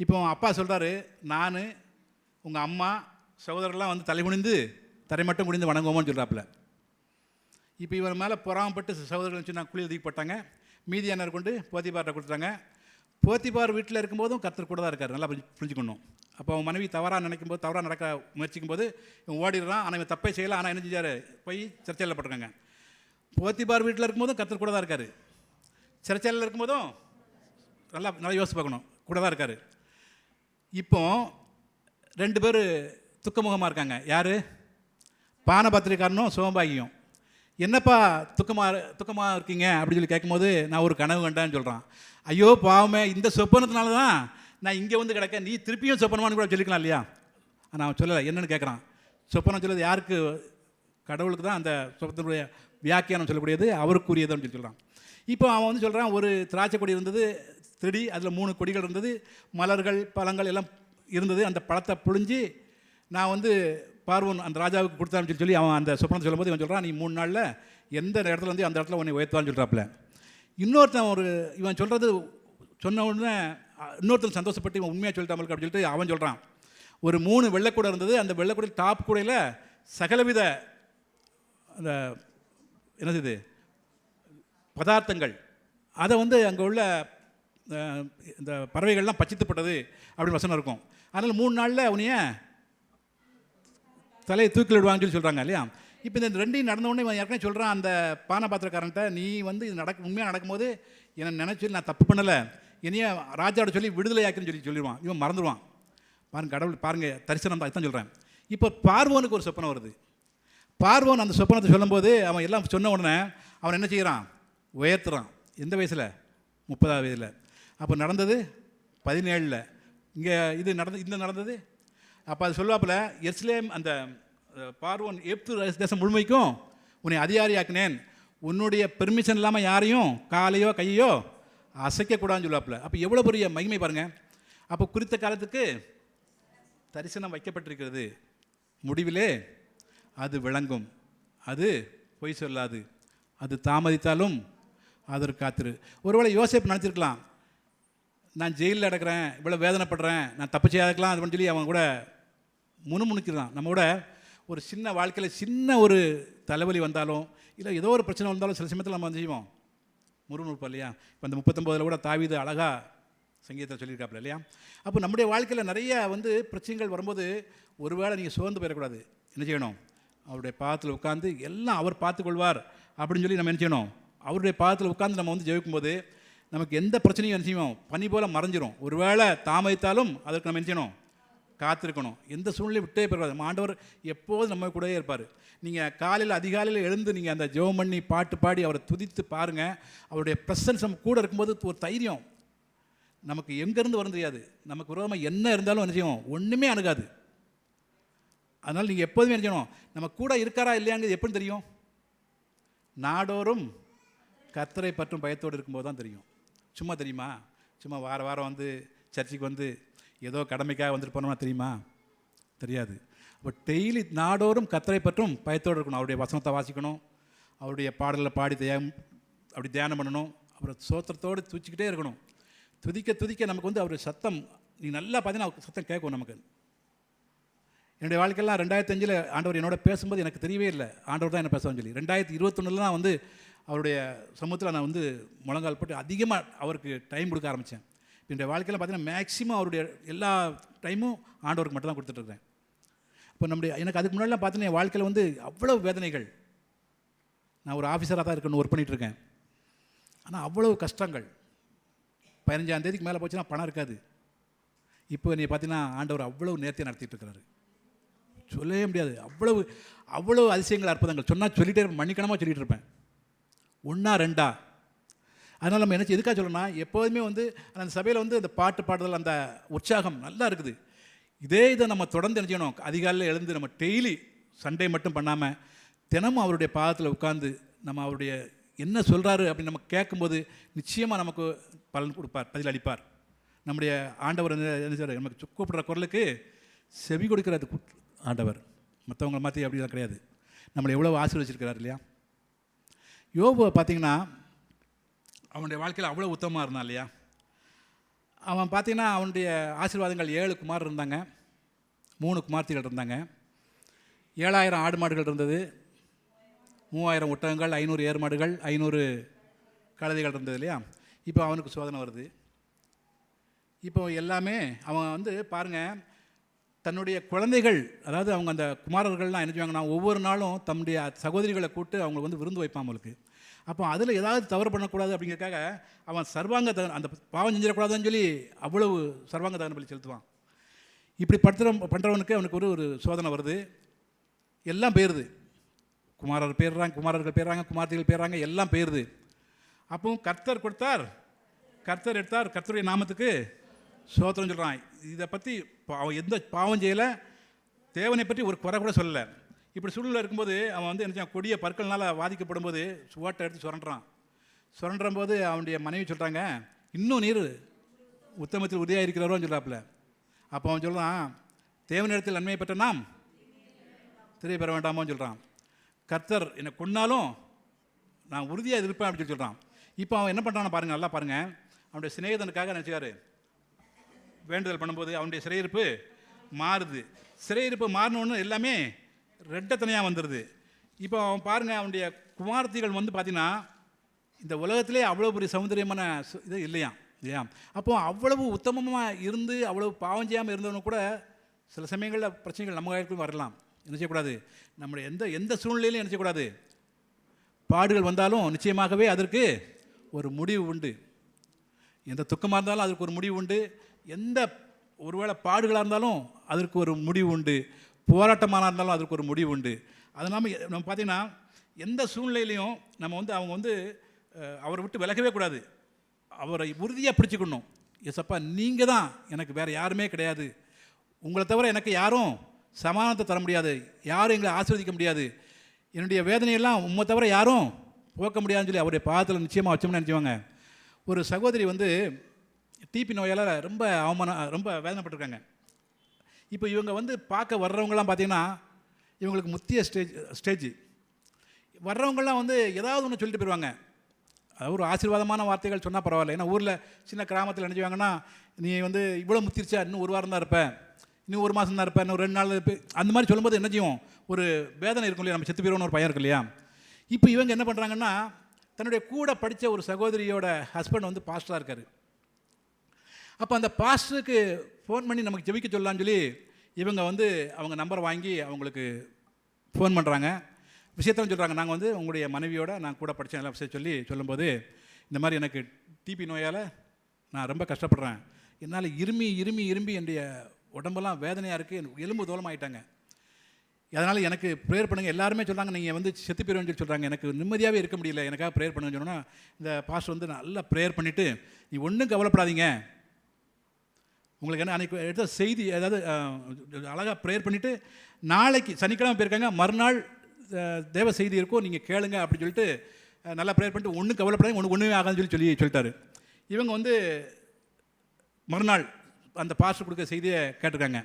இப்போ அப்பா சொல்கிறாரு, நான் உங்கள் அம்மா சகோதரர்லாம் வந்து தலைகுனிந்து தரை மட்டும் குனிந்து வணங்குவோம்னு சொல்கிறாப்புல. இப்போ இவர் மேலே பொறாமப்பட்டு சகோதரர்கள் வச்சு நான் குளிர் தூக்கி போட்டாங்க. மீதியானர் கொண்டு போத்திபார்ட்ட கொடுத்துட்டாங்க. போத்திபார் வீட்டில் இருக்கும்போதும் கர்த்தர் கூட தான் இருக்கார். நல்லா புரிஞ்சுக்கணும். அப்போ அவன் மனைவி தவறாக நினைக்கும் போது, தவறாக நடக்க முயற்சிக்கும் போது இவன் ஓடிடுறான். ஆனால் இவன் தப்பே செய்யலை. ஆனால் என்ன செஞ்சார்? போய் சிறைச்சாலையில் போட்டிருக்காங்க. போத்திபார் வீட்டில் இருக்கும்போதும் கர்த்தர் கூட தான் இருக்கார். சிறைச்சாலையில் இருக்கும்போதும் நல்லா யோசிச்சு பார்க்கணும், கூட தான் இருக்கார். இப்போ 2 பேர் துக்கமுகமாக இருக்காங்க. யார்? பானபத்திரிக்காரனும் சோம்பாகியும். என்னப்பா துக்கமாக இருக்கீங்க அப்படின்னு சொல்லி கேட்கும்போது, நான் ஒரு கனவு கண்டேன்னு சொல்கிறான். ஐயோ பாவமே, இந்த சொப்பனத்தினால தான் நான் இங்கே வந்து கிடக்க, நீ திருப்பியும் சொப்பனமானு கூட சொல்லிக்கலாம் இல்லையா? ஆனால் அவன் சொல்லலை. என்னென்னு கேட்குறான். சொப்பனம் சொல்லுறது யாருக்கு? கடவுளுக்கு தான் அந்த சொப்பனத்தினுடைய வியாக்கியானம் சொல்லக்கூடியது, அவருக்குரியதுன்னு சொல்லி சொல்கிறான். இப்போ அவன் வந்து சொல்கிறான், ஒரு திராட்சை கொடி இருந்தது, செடி, அதில் 3 கொடிகள் இருந்தது, மலர்கள் பழங்கள் எல்லாம் இருந்தது. அந்த பழத்தை புழிஞ்சு நான் வந்து பார்வோன் அந்த ராஜாவுக்கு கொடுத்தான்னு சொல்லி அவன் அந்த சொப்பனத்தை சொல்லும்போது இவன் சொல்கிறான், நீ 3 நாளில் எந்த இடத்துல வந்து அந்த இடத்துல உன்னை உயர்த்துவான்னு சொல்கிறாப்புல. இன்னொருத்தன் இவன் சொல்கிறது சொன்ன உடனே இன்னொருத்தன் சந்தோஷப்பட்டு இவன் உண்மையாக சொல்லிட்டாமலுக்கு அப்படின்னு சொல்லிட்டு அவன் சொல்கிறான், ஒரு 3 வெள்ளைக்கூடை இருந்தது. அந்த வெள்ளைக்கூடையில் டாப் கூடையில் சகலவித அந்த என்னது இது பதார்த்தங்கள், அதை வந்து அங்கே உள்ள இந்த பறவைகள்லாம் பச்சித்துப்பட்டது அப்படின்னு வசனம் இருக்கும். அதனால் 3 நாளில் அவனைய தலையை தூக்கில் விடுவாங்கன்னு சொல்லி சொல்கிறாங்க இல்லையா? இப்போ இந்த 2 நடந்தவுடனே இவன் ஏற்கனவே சொல்கிறான் அந்த பானபாத்திரக்காரன்ட்ட, நீ வந்து இது உண்மையாக நடக்கும்போது என்னை நினச்சி நான் தப்பு பண்ணலை, என்னைய ராஜாவோட சொல்லி விடுதலை ஆக்குன்னு சொல்லிடுவான். இவன் மறந்துடுவான். பாருங்கள், கடவுள் பாருங்கள், தரிசனம் தான் இதுதான் சொல்கிறேன். இப்போ பார்வோனுக்கு ஒரு சொப்பனம் வருது. பார்வோன் அந்த சொப்பனத்தை சொல்லும்போது அவன் எல்லாம் சொன்ன உடனே அவன் என்ன செய்கிறான்? உயர்த்துறான். எந்த வயசில்? 30ஆவது வயதில். அப்போ நடந்தது 17. இங்கே இது நடந்தது. அப்போ அது சொல்லுவாப்பில், எருசலேம் அந்த பார்வோன் எகிப்து தேசம் முழுமைக்கும் உன்னை அதிகாரியாக்கினேன், உன்னுடைய பெர்மிஷன் இல்லாமல் யாரையும் காலையோ கையோ அசைக்கக்கூடாதுன்னு சொல்லுவாப்பில். அப்போ எவ்வளோ பெரிய மகிமை பாருங்கள். அப்போ குறித்த காலத்துக்கு தரிசனம் வைக்கப்பட்டிருக்கிறது, முடிவிலே அது விளங்கும், அது பொய் சொல்லாது, அது தாமதித்தாலும் அதற்கு காத்திரு. ஒருவேளை யோசேப்பு நினச்சிருக்கலாம், நான் ஜெயிலில் அடக்கிறேன், இவ்வளோ வேதனைப்படுறேன், நான் தப்பு செய்யாதுக்கலாம் அப்படின்னு சொல்லி அவன் கூட முணுமுணுக்கிறான். நம்ம கூட ஒரு சின்ன வாழ்க்கையில் சின்ன ஒரு தலைவலி வந்தாலும் இல்லை ஏதோ ஒரு பிரச்சனை வந்தாலும் சில சமயத்தில் நம்ம வந்து செய்வோம் முறுமுறுப்போம் இல்லையா? இப்போ இந்த 39 கூட தாவீது அழகாக சங்கீதத்தை சொல்லியிருக்காப்புல இல்லையா? அப்போ நம்முடைய வாழ்க்கையில் நிறைய வந்து பிரச்சனைகள் வரும்போது ஒருவேளை நீங்கள் சோர்ந்து போயிடக்கூடாது. என்ன செய்யணும்? அவருடைய பாதத்தில் உட்காந்து எல்லாம் அவர் பார்த்துக்கொள்வார் அப்படின்னு சொல்லி நம்ம என்ன செய்யணும்? அவருடைய பாதத்தில் உட்காந்து நம்ம வந்து ஜெயிக்கும்போது நமக்கு எந்த பிரச்சனையும் என்ன செய்வோம்? பனி போல் மறைஞ்சிரும். ஒருவேளை தாமதித்தாலும் அதற்கு நம்ம என்ன செய்யணும்? காத்திருக்கணும். எந்த சூழ்நிலையும் விட்டே போயிடாது. ஆண்டவர் எப்போதும் நம்ம கூடவே இருப்பார். நீங்கள் காலையில் அதிகாலையில் எழுந்து நீங்கள் அந்த ஜெபம் பண்ணி பாட்டு பாடி அவரை துதித்து பாருங்கள். அவருடைய ப்ரெசன்ஸ் நம்ம கூட இருக்கும்போது ஒரு தைரியம் நமக்கு எங்கேருந்து வரும் தெரியாது. நமக்கு விரோதமாக என்ன இருந்தாலும் என்ன செய்வோம்? ஒன்றுமே அணுகாது. அதனால் நீங்கள் எப்போதுமே என்ன செய்யணும்? நம்ம கூட இருக்காரா இல்லையாங்கிறது எப்படி தெரியும்? நாடோறும் கர்த்தரை பற்றும் பயத்தோடு இருக்கும்போது தான் தெரியும். சும்மா தெரியுமா? சும்மா வாரம் வந்து சர்ச்சுக்கு வந்து ஏதோ கடமைக்காக வந்துட்டு போனோம்னா தெரியுமா? தெரியாது. அப்போ டெய்லி நாடோறும் கர்த்தரை பற்றும் பயத்தோடு இருக்கணும். அவருடைய வசனத்தை வாசிக்கணும், அவருடைய பாடலில் பாடி அப்படி தியானம் பண்ணணும், அப்புறம் சோத்திரத்தோடு துதிச்சிக்கிட்டே இருக்கணும். துதிக்க துதிக்க நமக்கு வந்து அவருடைய சத்தம் நீ நல்லா பார்த்தீங்கன்னா சத்தம் கேட்கும் நமக்கு. என்னுடைய வாழ்க்கையெல்லாம் 2005 ஆண்டவர் என்னோட பேசும்போது எனக்கு தெரியவே இல்லை ஆண்டவர் தான் என்ன பேசுவான்னு சொல்லி. 2021 நான் வந்து அவருடைய சமூகத்தில் நான் வந்து முழங்கால் போட்டு அதிகமாக அவருக்கு டைம் கொடுக்க ஆரம்பித்தேன். என்னுடைய வாழ்க்கையில் பார்த்தீங்கன்னா மேக்ஸிமம் அவருடைய எல்லா டைமும் ஆண்டவருக்கு மட்டும் தான் கொடுத்துட்ருக்கேன். இப்போ எனக்கு அதுக்கு முன்னாடிலாம் பார்த்தீங்கன்னா என் வாழ்க்கையில் வந்து அவ்வளோ வேதனைகள். நான் ஒரு ஆஃபீஸராக தான் இருக்கணும், ஒர்க் பண்ணிகிட்ருக்கேன். ஆனால் அவ்வளோ கஷ்டங்கள். 15ஆம் தேதிக்கு மேலே போச்சுன்னா பணம் இருக்காது. இப்போ நீ பார்த்தீங்கன்னா ஆண்டவர் அவ்வளோ நேர்த்தியாக நடத்திட்டு இருக்கிறாரு, சொல்லவே முடியாது. அவ்வளோ அதிசயங்கள் அற்புதங்கள் சொன்னால் சொல்லிகிட்டே இருப்பேன், மணிக்கணமாக சொல்லிகிட்டு இருப்பேன், 1 2. அதனால் நம்ம என்ன எதுக்காக சொல்லணும்னா எப்போதுமே வந்து அந்த சபையில் வந்து அந்த பாட்டு பாடுதல் அந்த உற்சாகம் நல்லா இருக்குது. இதே இதை நம்ம தொடர்ந்து என்ன செய்யணும்? அதிகாலையில் எழுந்து நம்ம டெய்லி சண்டே மட்டும் பண்ணாமல் தினமும் அவருடைய பாதத்தில் உட்கார்ந்து நம்ம அவருடைய என்ன சொல்கிறாரு அப்படின்னு நம்ம கேட்கும்போது நிச்சயமாக நமக்கு பலன் கொடுப்பார், பதில் அளிப்பார். நம்முடைய ஆண்டவர் என்ன சொல்கிறார்? நமக்கு கூப்பிடுற குரலுக்கு செவி கொடுக்கிறது ஆண்டவர். மற்றவங்களை மாற்றி அப்படிலாம் கிடையாது. நம்மளை எவ்வளோ ஆசீர்வதிச்சிருக்கிறார் இல்லையா? யோபு பார்த்தீங்கன்னா அவனுடைய வாழ்க்கையில் அவ்வளோ உத்தமமாக இருந்தான் இல்லையா. அவன் பார்த்தீங்கன்னா அவனுடைய ஆசீர்வாதங்கள் 7 குமாரர் இருந்தாங்க, 3 குமார்த்திகள் இருந்தாங்க, 7000 ஆடு மாடுகள் இருந்தது, 3000 ஒட்டகங்கள், 500 ஏர் மாடுகள், 500 கழுதைகள் இருந்தது இல்லையா. இப்போ அவனுக்கு சோதனை வருது. இப்போ எல்லாமே அவன் வந்து பாருங்கள், தன்னுடைய குழந்தைகள், அதாவது அவங்க அந்த குமாரர்கள்லாம் என்ன செய்வாங்கன்னா ஒவ்வொரு நாளும் தன்னுடைய சகோதரிகளை கூப்பிட்டு அவங்களுக்கு வந்து விருந்து வைப்பான் அவங்களுக்கு. அப்போ அதில் ஏதாவது தவறு பண்ணக்கூடாது அப்படிங்கிறதுக்காக அவன் சர்வாங்க அந்த பாவம் செஞ்சிடக்கூடாதுன்னு சொல்லி அவ்வளவு சர்வாங்க தகன பலி செலுத்துவான். இப்படி பண்ணுறவனுக்கு அவனுக்கு ஒரு சோதனை வருது. எல்லாம் போயிடுது, குமாரர்கள் போயிடுறாங்க, குமார்த்திகள் போயிடுறாங்க, எல்லாம் போயிடுது. அப்போ கர்த்தர் கொடுத்தார், கர்த்தர் எடுத்தார், கர்த்தருடைய நாமத்துக்கு சோத்திரம் சொல்கிறான். இதை பற்றி அவன் எந்த பாவம் செய்யலை, தேவனை பற்றி ஒரு குறை கூட சொல்லலை. இப்படி சூழ்நிலை இருக்கும்போது அவன் வந்து என்ன கொடிய பற்கள்னால் பாதிக்கப்படும் போது ஓட்டை எடுத்து சுரண்டுற போது அவனுடைய மனைவி சொல்கிறாங்க, இன்னும் நீர் உத்தமத்தில் உறுதியாக இருக்கிறவரோன்னு சொல்கிறாப்புல. அப்போ அவன் சொல்கிறான், தேவனிடத்தில் நன்மையை பெற்ற நாம் திரை பெற வேண்டாமோன்னு சொல்கிறான். கர்த்தர் என்னை கொன்னாலும் நான் உறுதியாக இருப்பேன் அப்படின்னு சொல்கிறான். இப்போ அவன் என்ன பண்ணுறான்னு பாருங்கள், நல்லா பாருங்கள். அவனுடைய சிநேகிதனுக்காக நினச்சிக்காரு வேண்டுதல் பண்ணும்போது அவனுடைய சிறையிருப்பு மாறுது. சிறையிருப்பு மாறினோன்னு எல்லாமே ரெட்டத்தனையாக வந்துடுது. இப்போ அவன் பாருங்கள், அவனுடைய குமார்த்திகள் வந்து பார்த்தீங்கன்னா இந்த உலகத்திலே அவ்வளோ பெரிய சௌந்தரியமான இது இல்லையா. அப்போது அவ்வளவு உத்தமமாக இருந்து அவ்வளவு பாவம் செய்யாமல் இருந்தவனு கூட சில சமயங்களில் பிரச்சனைகள் நம்ம கைக்கும் வரலாம். என்ன செய்யக்கூடாது, நம்முடைய எந்த சூழ்நிலையிலும் என்ன செய்யக்கூடாது, பாடுகள் வந்தாலும் நிச்சயமாகவே அதற்கு ஒரு முடிவு உண்டு. எந்த துக்கமாக இருந்தாலும் அதற்கு ஒரு முடிவு உண்டு. எந்த ஒருவேளை பாடுகளாக இருந்தாலும் அதற்கு ஒரு முடிவு உண்டு. போராட்டமாக இருந்தாலும் அதற்கு ஒரு முடிவு உண்டு. அது இல்லாமல் நம்ம பார்த்திங்கன்னா எந்த சூழ்நிலையிலையும் நம்ம வந்து அவங்க வந்து அவரை விட்டு விலகவே கூடாது. அவரை உறுதியாக பிடிச்சிக்கணும். எஸ்ப்பா, நீங்கள் தான் எனக்கு, வேறு யாருமே கிடையாது, உங்களை தவிர எனக்கு யாரும் சமாதானத்தை தர முடியாது, யாரும் எங்களை ஆசீர்வதிக்க முடியாது, என்னுடைய வேதனையெல்லாம் உண்மை தவிர யாரும் போக்க முடியாதுன்னு சொல்லி அவருடைய பாதத்தில் நிச்சயமாக வச்சோம்னு நினச்சிவாங்க. ஒரு சகோதரி வந்து டிபி நோயால் ரொம்ப வேதனைப்பட்டிருக்காங்க. இப்போ இவங்க வந்து பார்க்க வர்றவங்கலாம் பார்த்திங்கன்னா இவங்களுக்கு முத்திய ஸ்டேஜ் வர்றவங்களாம் வந்து ஏதாவது ஒன்று சொல்லிட்டு போயிடுவாங்க. அது ஒரு ஆசீர்வாதமான வார்த்தைகள் சொன்னால் பரவாயில்ல. ஏன்னா ஊரில் சின்ன கிராமத்தில் நினச்சிவாங்கன்னா, நீ வந்து இவ்வளோ முத்திருச்சா, இன்னும் 1 வாரம் தான் இருப்பேன், இன்னும் 1 மாதம் தான் இருப்பேன், இன்னும் 2 நாள் இருப்பேன், அந்த மாதிரி சொல்லும்போது என்ன செய்யும், ஒரு வேதனை இருக்கும் இல்லையா, நம்ம செத்து போயிடுவோன்னு ஒரு பையன் இருக்கு இல்லையா. இப்போ இவங்க என்ன பண்ணுறாங்கன்னா, தன்னுடைய கூட படித்த ஒரு சகோதரியோட ஹஸ்பண்ட் வந்து பாஸ்டராக இருக்கார். அப்போ அந்த பாஸ்டருக்கு ஃபோன் பண்ணி நமக்கு ஜெபிக்க சொல்லலான்னு சொல்லி இவங்க வந்து அவங்க நம்பர் வாங்கி அவங்களுக்கு ஃபோன் பண்ணுறாங்க. விஷயத்தான் சொல்கிறாங்க, நாங்கள் வந்து உங்களுடைய மனைவியோட நான் கூட படித்தேன் எல்லாம் விஷயம் சொல்லும்போது, இந்த மாதிரி எனக்கு டிபி நோயால் நான் ரொம்ப கஷ்டப்படுறேன், என்னால் இருமி என்னுடைய உடம்பெல்லாம் வேதனையாக இருக்குது, எலும்பு தோலமாயிட்டாங்க, அதனால் எனக்கு ப்ரேயர் பண்ணுங்கள். எல்லாருமே சொல்கிறாங்க நீங்கள் வந்து செத்து போயிடுவேன்னு சொல்லி சொல்கிறாங்க, எனக்கு நிம்மதியாகவே இருக்க முடியல, எனக்காக ப்ரேயர் பண்ணுங்கன்னு சொன்னால் இந்த பாஸ்டர் வந்து நல்லா ப்ரேயர் பண்ணிவிட்டு, நீ ஒன்றும் கவலைப்படாதீங்க, உங்களுக்கு என்ன அன்றைக்கி எடுத்த செய்தி அதாவது அழகாக ப்ரேயர் பண்ணிவிட்டு நாளைக்கு சனிக்கிழமை போயிருக்காங்க, மறுநாள் தேவ செய்தி இருக்கும், நீங்கள் கேளுங்க அப்படின்னு சொல்லிட்டு நல்லா ப்ரேயர் பண்ணிட்டு ஒன்றும் கவலைப்படாதீங்க, ஒன்றுமே ஆகாதுன்னு சொல்லிட்டாரு. இவங்க வந்து மறுநாள் அந்த பாஸ்டர் கொடுக்க செய்தியை கேட்டிருக்காங்க.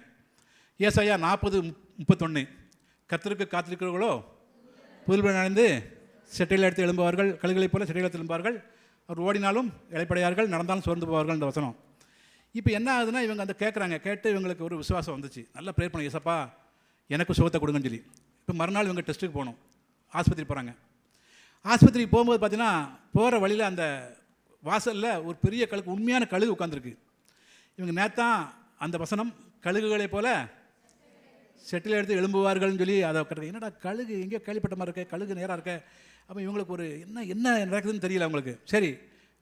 ஏசாயா 40:31, கர்த்தருக்கு காத்திருக்கிறவர்களோ புதுபலன் அடைந்து செட்டையில் எடுத்து எழும்புவார்கள், கழுகுகளைப் போல செட்டையில் எடுத்து எழும்புவார்கள், அவர் ஓடினாலும் இளைப்படையார்கள், நடந்தாலும் சோர்ந்து போவார்கள். இந்த வசனம் இப்போ என்ன ஆகுதுன்னா, இவங்க அந்த கேட்குறாங்க, கேட்டு இவங்களுக்கு ஒரு விசுவாசம் வந்துச்சு, நல்லா ப்ரேயர் பண்ண, ஏசப்பா எனக்கு சுகத்தை கொடுங்கன்னு சொல்லி. இப்போ மறுநாள் இவங்க டெஸ்ட்டுக்கு போகணும், ஆஸ்பத்திரி போகிறாங்க. ஆஸ்பத்திரிக்கு போகும்போது பார்த்தீங்கன்னா போகிற வழியில் அந்த வாசலில் ஒரு பெரிய கழுகு, உண்மையான கழுகு உட்காந்துருக்கு. இவங்க நேத்தான் அந்த வசனம் கழுகுகளை போல செட்டில் எடுத்து எழும்புவார்கள்னு சொல்லி அதை கட்டுறது, என்னடா கழுகு எங்கேயோ கேள்விப்பட்ட மாதிரி இருக்க, கழுகு நேராக இருக்க. அப்போ இவங்களுக்கு ஒரு என்ன நடக்குதுன்னு தெரியல அவங்களுக்கு. சரி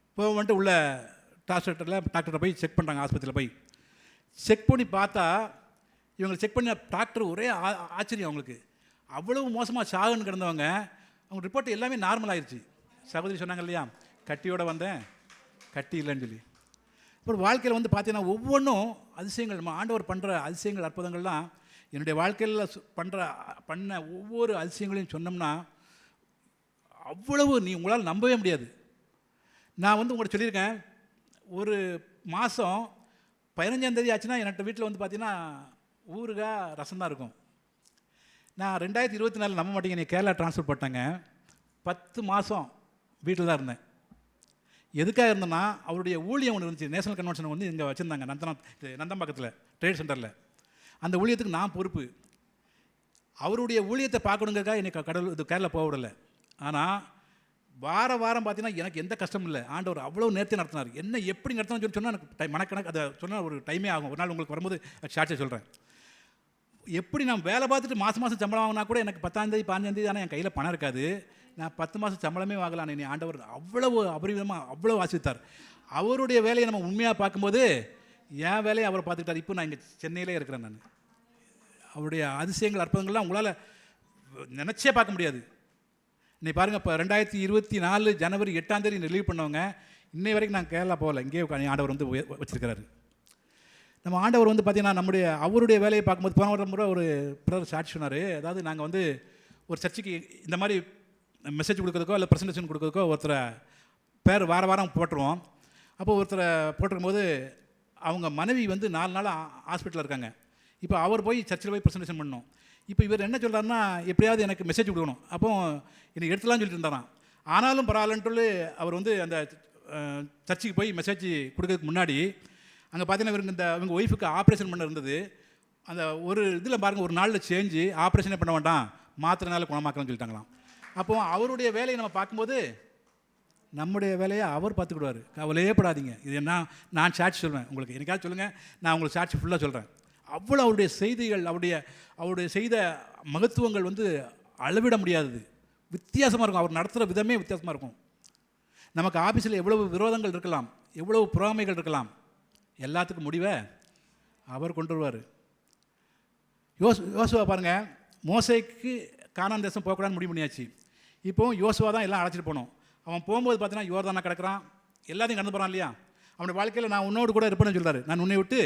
இப்போ வந்துட்டு உள்ள டாக்டர்கிட்ட போய் செக் பண்ணுறாங்க. ஆஸ்பத்திரியில் போய் செக் பண்ணி பார்த்தா இவங்களை செக் பண்ண டாக்டர் ஒரே ஆச்சரியம் அவங்களுக்கு. அவ்வளவு மோசமாக சாகுன்னு கிடந்தவங்க, அவங்க ரிப்போர்ட் எல்லாமே நார்மல் ஆயிடுச்சு. சகோதரி சொன்னாங்க இல்லையா, கட்டியோடு வந்தேன், கட்டி இல்லைன்னு சொல்லி. அப்புறம் வாழ்க்கையில் வந்து பார்த்தீங்கன்னா ஒவ்வொன்றும் அதிசயங்கள், நம்ம ஆண்டவர் பண்ணுற அதிசயங்கள் அற்புதங்கள்லாம் என்னுடைய வாழ்க்கையில் பண்ண ஒவ்வொரு அதிசயங்களையும் சொன்னோம்னா அவ்வளவு உங்களால் நம்பவே முடியாது. நான் வந்து உங்கள்கிட்ட சொல்லியிருக்கேன், ஒரு மாதம் 15ஆம் தேதி ஆச்சுன்னா என்கிட்ட வீட்டில் வந்து பார்த்தீங்கன்னா ஊறுகாய் ரசம் தான் இருக்கும். நான் 2024 நம்ப மாட்டேங்க, நீ கேரளா ட்ரான்ஸ்ஃபர் போட்டாங்க, 10 மாதம் வீட்டில் தான் இருந்தேன். எதுக்காக இருந்தோன்னா அவருடைய ஊழியம் ஒன்று இருந்துச்சு. நேஷனல் கன்வென்ஷன் வந்து இங்கே வச்சுருந்தாங்க நந்தம்பாக்கத்தில் ட்ரேட் சென்டரில். அந்த ஊழியத்துக்கு நான் பொறுப்பு. அவருடைய ஊழியத்தை பார்க்கணுங்கிறதுக்காக என்னை கேரளா போக விடலை. ஆனால் வாரம் பார்த்தீங்கன்னா எனக்கு எந்த கஷ்டமும் இல்லை. ஆண்டவர் அவ்வளோ நேர்த்தி நடத்தினார். என்ன எப்படி நடத்தணும்னு சொன்னால் எனக்கு மனக்கணக்கு அதை சொன்னால் ஒரு டைமே ஆகும். ஒரு நாள் உங்களுக்கு வரும்போது ஷார்ட்ஸை சொல்கிறேன். எப்படி நான் வேலை பார்த்துட்டு மாதம் சம்பளம் வாங்கினா கூட எனக்கு 10ஆம் தேதி 15ஆம் தேதி ஆனால் என் கையில் பணம் இருக்காது. நான் 10 மாதம் சம்பளமே வாங்கலாம். நீ ஆண்டவர் அவ்வளவு அபரிவிதமாக அவ்வளோ ஆசித்தார். அவருடைய வேலையை நம்ம உண்மையாக பார்க்கும்போது என் வேலையை அவர் பார்த்துக்கிட்டார். இப்போ நான் இங்கே சென்னையிலே இருக்கிறேன். நான் அவருடைய அதிசயங்கள் அற்புதங்கள்லாம் உங்களால் நினச்சே பார்க்க முடியாது. இன்னைக்கு பாருங்கள், இப்போ 2024 ஜனவரி 8ஆம் தேதி ரிலீவ் பண்ணவங்க இன்னை வரைக்கும் நான் கேரளா போகல. இங்கேயே ஆண்டவர் வந்து வச்சுருக்கிறாரு. நம்ம ஆண்டவர் வந்து பார்த்திங்கன்னா அவருடைய வேலையை பார்க்கும்போது போன முறை ஒரு பிரதர் சாட்சி சொன்னார். அதாவது நாங்கள் வந்து ஒரு சர்ச்சுக்கு இந்த மாதிரி மெசேஜ் கொடுக்குறதுக்கோ இல்லை ப்ரெசன்டேஷன் கொடுக்குறதுக்கோ ஒருத்தரை பேர் வாரம் போட்டுருவோம். அப்போது ஒருத்தரை போட்டிருக்கும்போது அவங்க மனைவி வந்து 4 நாள் ஹாஸ்பிட்டலில் இருக்காங்க. இப்போ அவர் போய் சர்ச்சில் போய் ப்ரெசன்டேஷன் பண்ணணும். இப்போ இவர் என்ன சொல்கிறாருன்னா, எப்படியாவது எனக்கு மெசேஜ் கொடுக்கணும். அப்போ என்னை எடுத்துலான்னு சொல்லிட்டு இருந்தாராம். ஆனாலும் பரவாயில்லன்ட்டு அவர் வந்து அந்த சர்ச்சுக்கு போய் மெசேஜ் கொடுக்கறதுக்கு முன்னாடி அங்கே பார்த்தீங்கன்னா இவருக்கு இவங்க ஒய்ஃபுக்கு ஆப்ரேஷன் பண்ண இருந்தது. அந்த ஒரு இதில் பாருங்கள், ஒரு நாளில் சேஞ்சு ஆப்ரேஷனே பண்ண வேண்டாம், மாத்திரனால குணமாக்கலாம்னு சொல்லிட்டாங்களாம். அப்போது அவருடைய வேலையை நம்ம பார்க்கும்போது நம்முடைய வேலையை அவர் பார்த்துக்கிடுவார். கவலையே படாதீங்க. இது நான் சாட்சி சொல்வேன் உங்களுக்கு. எனக்காவது சொல்லுங்கள், நான் உங்களுக்கு சாட்சி ஃபுல்லாக சொல்கிறேன். அவ்வளோ அவருடைய செய்திகள், அவருடைய செய்த மகத்துவங்கள் வந்து அளவிட முடியாதது. வித்தியாசமாக இருக்கும். அவர் நடத்துகிற விதமே வித்தியாசமாக இருக்கும். நமக்கு ஆஃபீஸில் எவ்வளவு விரோதங்கள் இருக்கலாம், எவ்வளவு பொறாமைகள் இருக்கலாம், எல்லாத்துக்கும் முடிவை அவர் கொண்டு வருவார். யோசுவா பாருங்கள், மோசேக்கு கானான் தேசம் போகக்கூடாதுன்னு முடிவு பண்ணியாச்சு. இப்போ யோசுவா தான் எல்லாம் அழைச்சிட்டு போனோம். அவன் போகும்போது பார்த்தீங்கன்னா யோர்தானா கிடக்கிறான், எல்லாத்தையும் கடந்து போகிறான் இல்லையா. அவனுடைய வாழ்க்கையில் நான் உன்னோடு கூட இருப்பேன்னு சொல்கிறாரு. நான் உன்னை விட்டு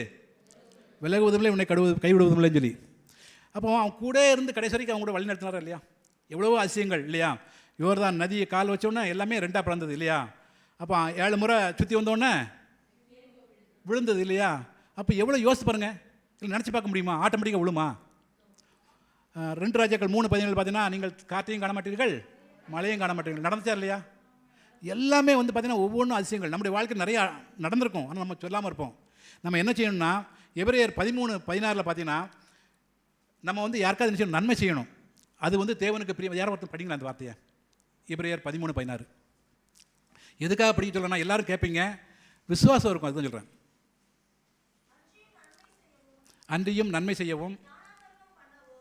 விலகுவதுமில்லை, உன்னை கைவிடுவதுமில்லைன்னு சொல்லி. அப்போ அவன் கூட இருந்து கடைசி வரைக்கும் அவங்க கூட வழி நடத்தினாரா இல்லையா. எவ்வளவோ அதிசயங்கள் இல்லையா. யோர்தான் நதியை கால் வச்சோடனே எல்லாமே 2ஆக பிறந்தது இல்லையா. அப்போ 7 முறை சுற்றி வந்தோடனே விழுந்தது இல்லையா. அப்போ எவ்வளோ யோசித்து பாருங்கள். இல்லை நினச்சி பார்க்க முடியுமா? ஆட்டோமேட்டிக்காக விழுமா? 2 ராஜாக்கள் 3:17 பார்த்தீங்கன்னா, நீங்கள் காற்றையும் காண மாட்டீர்கள், மழையும் காண மாட்டீர்கள். நடந்துச்சா இல்லையா? எல்லாமே வந்து பார்த்திங்கன்னா ஒவ்வொன்றும் அதிசயங்கள். நம்முடைய வாழ்க்கை நிறையா நடந்திருக்கும், ஆனால் நம்ம சொல்லாமல் இருப்போம். நம்ம என்ன செய்யணும்னா, எபிரேயர் 13:16 பார்த்தீங்கன்னா, நம்ம வந்து யாருக்காவது என்ன செய்யணும்? நன்மை செய்யணும். அது வந்து தேவனுக்கு பிரியம். யாரும் ஒருத்தர் படிங்களா அந்த வார்த்தையை? எபிரேயர் 13:16 எதுக்காக படிக்க சொல்லணும்னா, எல்லோரும் கேட்பீங்க, விசுவாசம் இருக்கும், அதுதான் சொல்கிறேன். அன்றியும் நன்மை செய்யவும்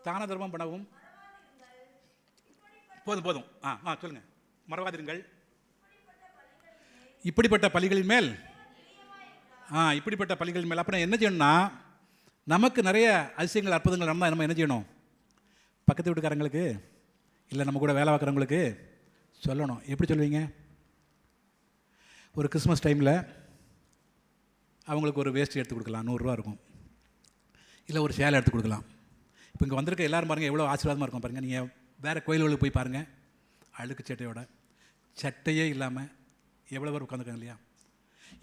தான தர்மம் பண்ணவும். போதும் சொல்லுங்கள். மறவாதிருங்கள் இப்படிப்பட்ட பலிகளின் மேல். இப்படிப்பட்ட பலிகளின் மேல். அப்புறம் என்ன செய்யணும்னா, நமக்கு நிறைய அதிசயங்கள் அற்புதங்கள் நடந்தால் நம்ம என்ன செய்யணும்? பக்கத்து வீட்டுக்காரங்களுக்கு இல்லை நம்ம கூட வேலை பார்க்குறவங்களுக்கு சொல்லணும். எப்படி சொல்லுவீங்க? ஒரு கிறிஸ்மஸ் டைமில் அவங்களுக்கு ஒரு வேஸ்ட் எடுத்து கொடுக்கலாம், 100 ரூபா இருக்கும். இல்லை ஒரு சேலை எடுத்து கொடுக்கலாம். இப்போ இங்கே வந்திருக்க எல்லோரும் பாருங்கள், எவ்வளோ ஆசீர்வாதமாக இருக்கும் பாருங்கள். நீங்கள் வேறு கோயில்களுக்கு போய் பாருங்கள், அழுக்கு சட்டையோட, சட்டையே இல்லாமல் எவ்வளோ பேர் உட்காந்துருக்காங்க இல்லையா.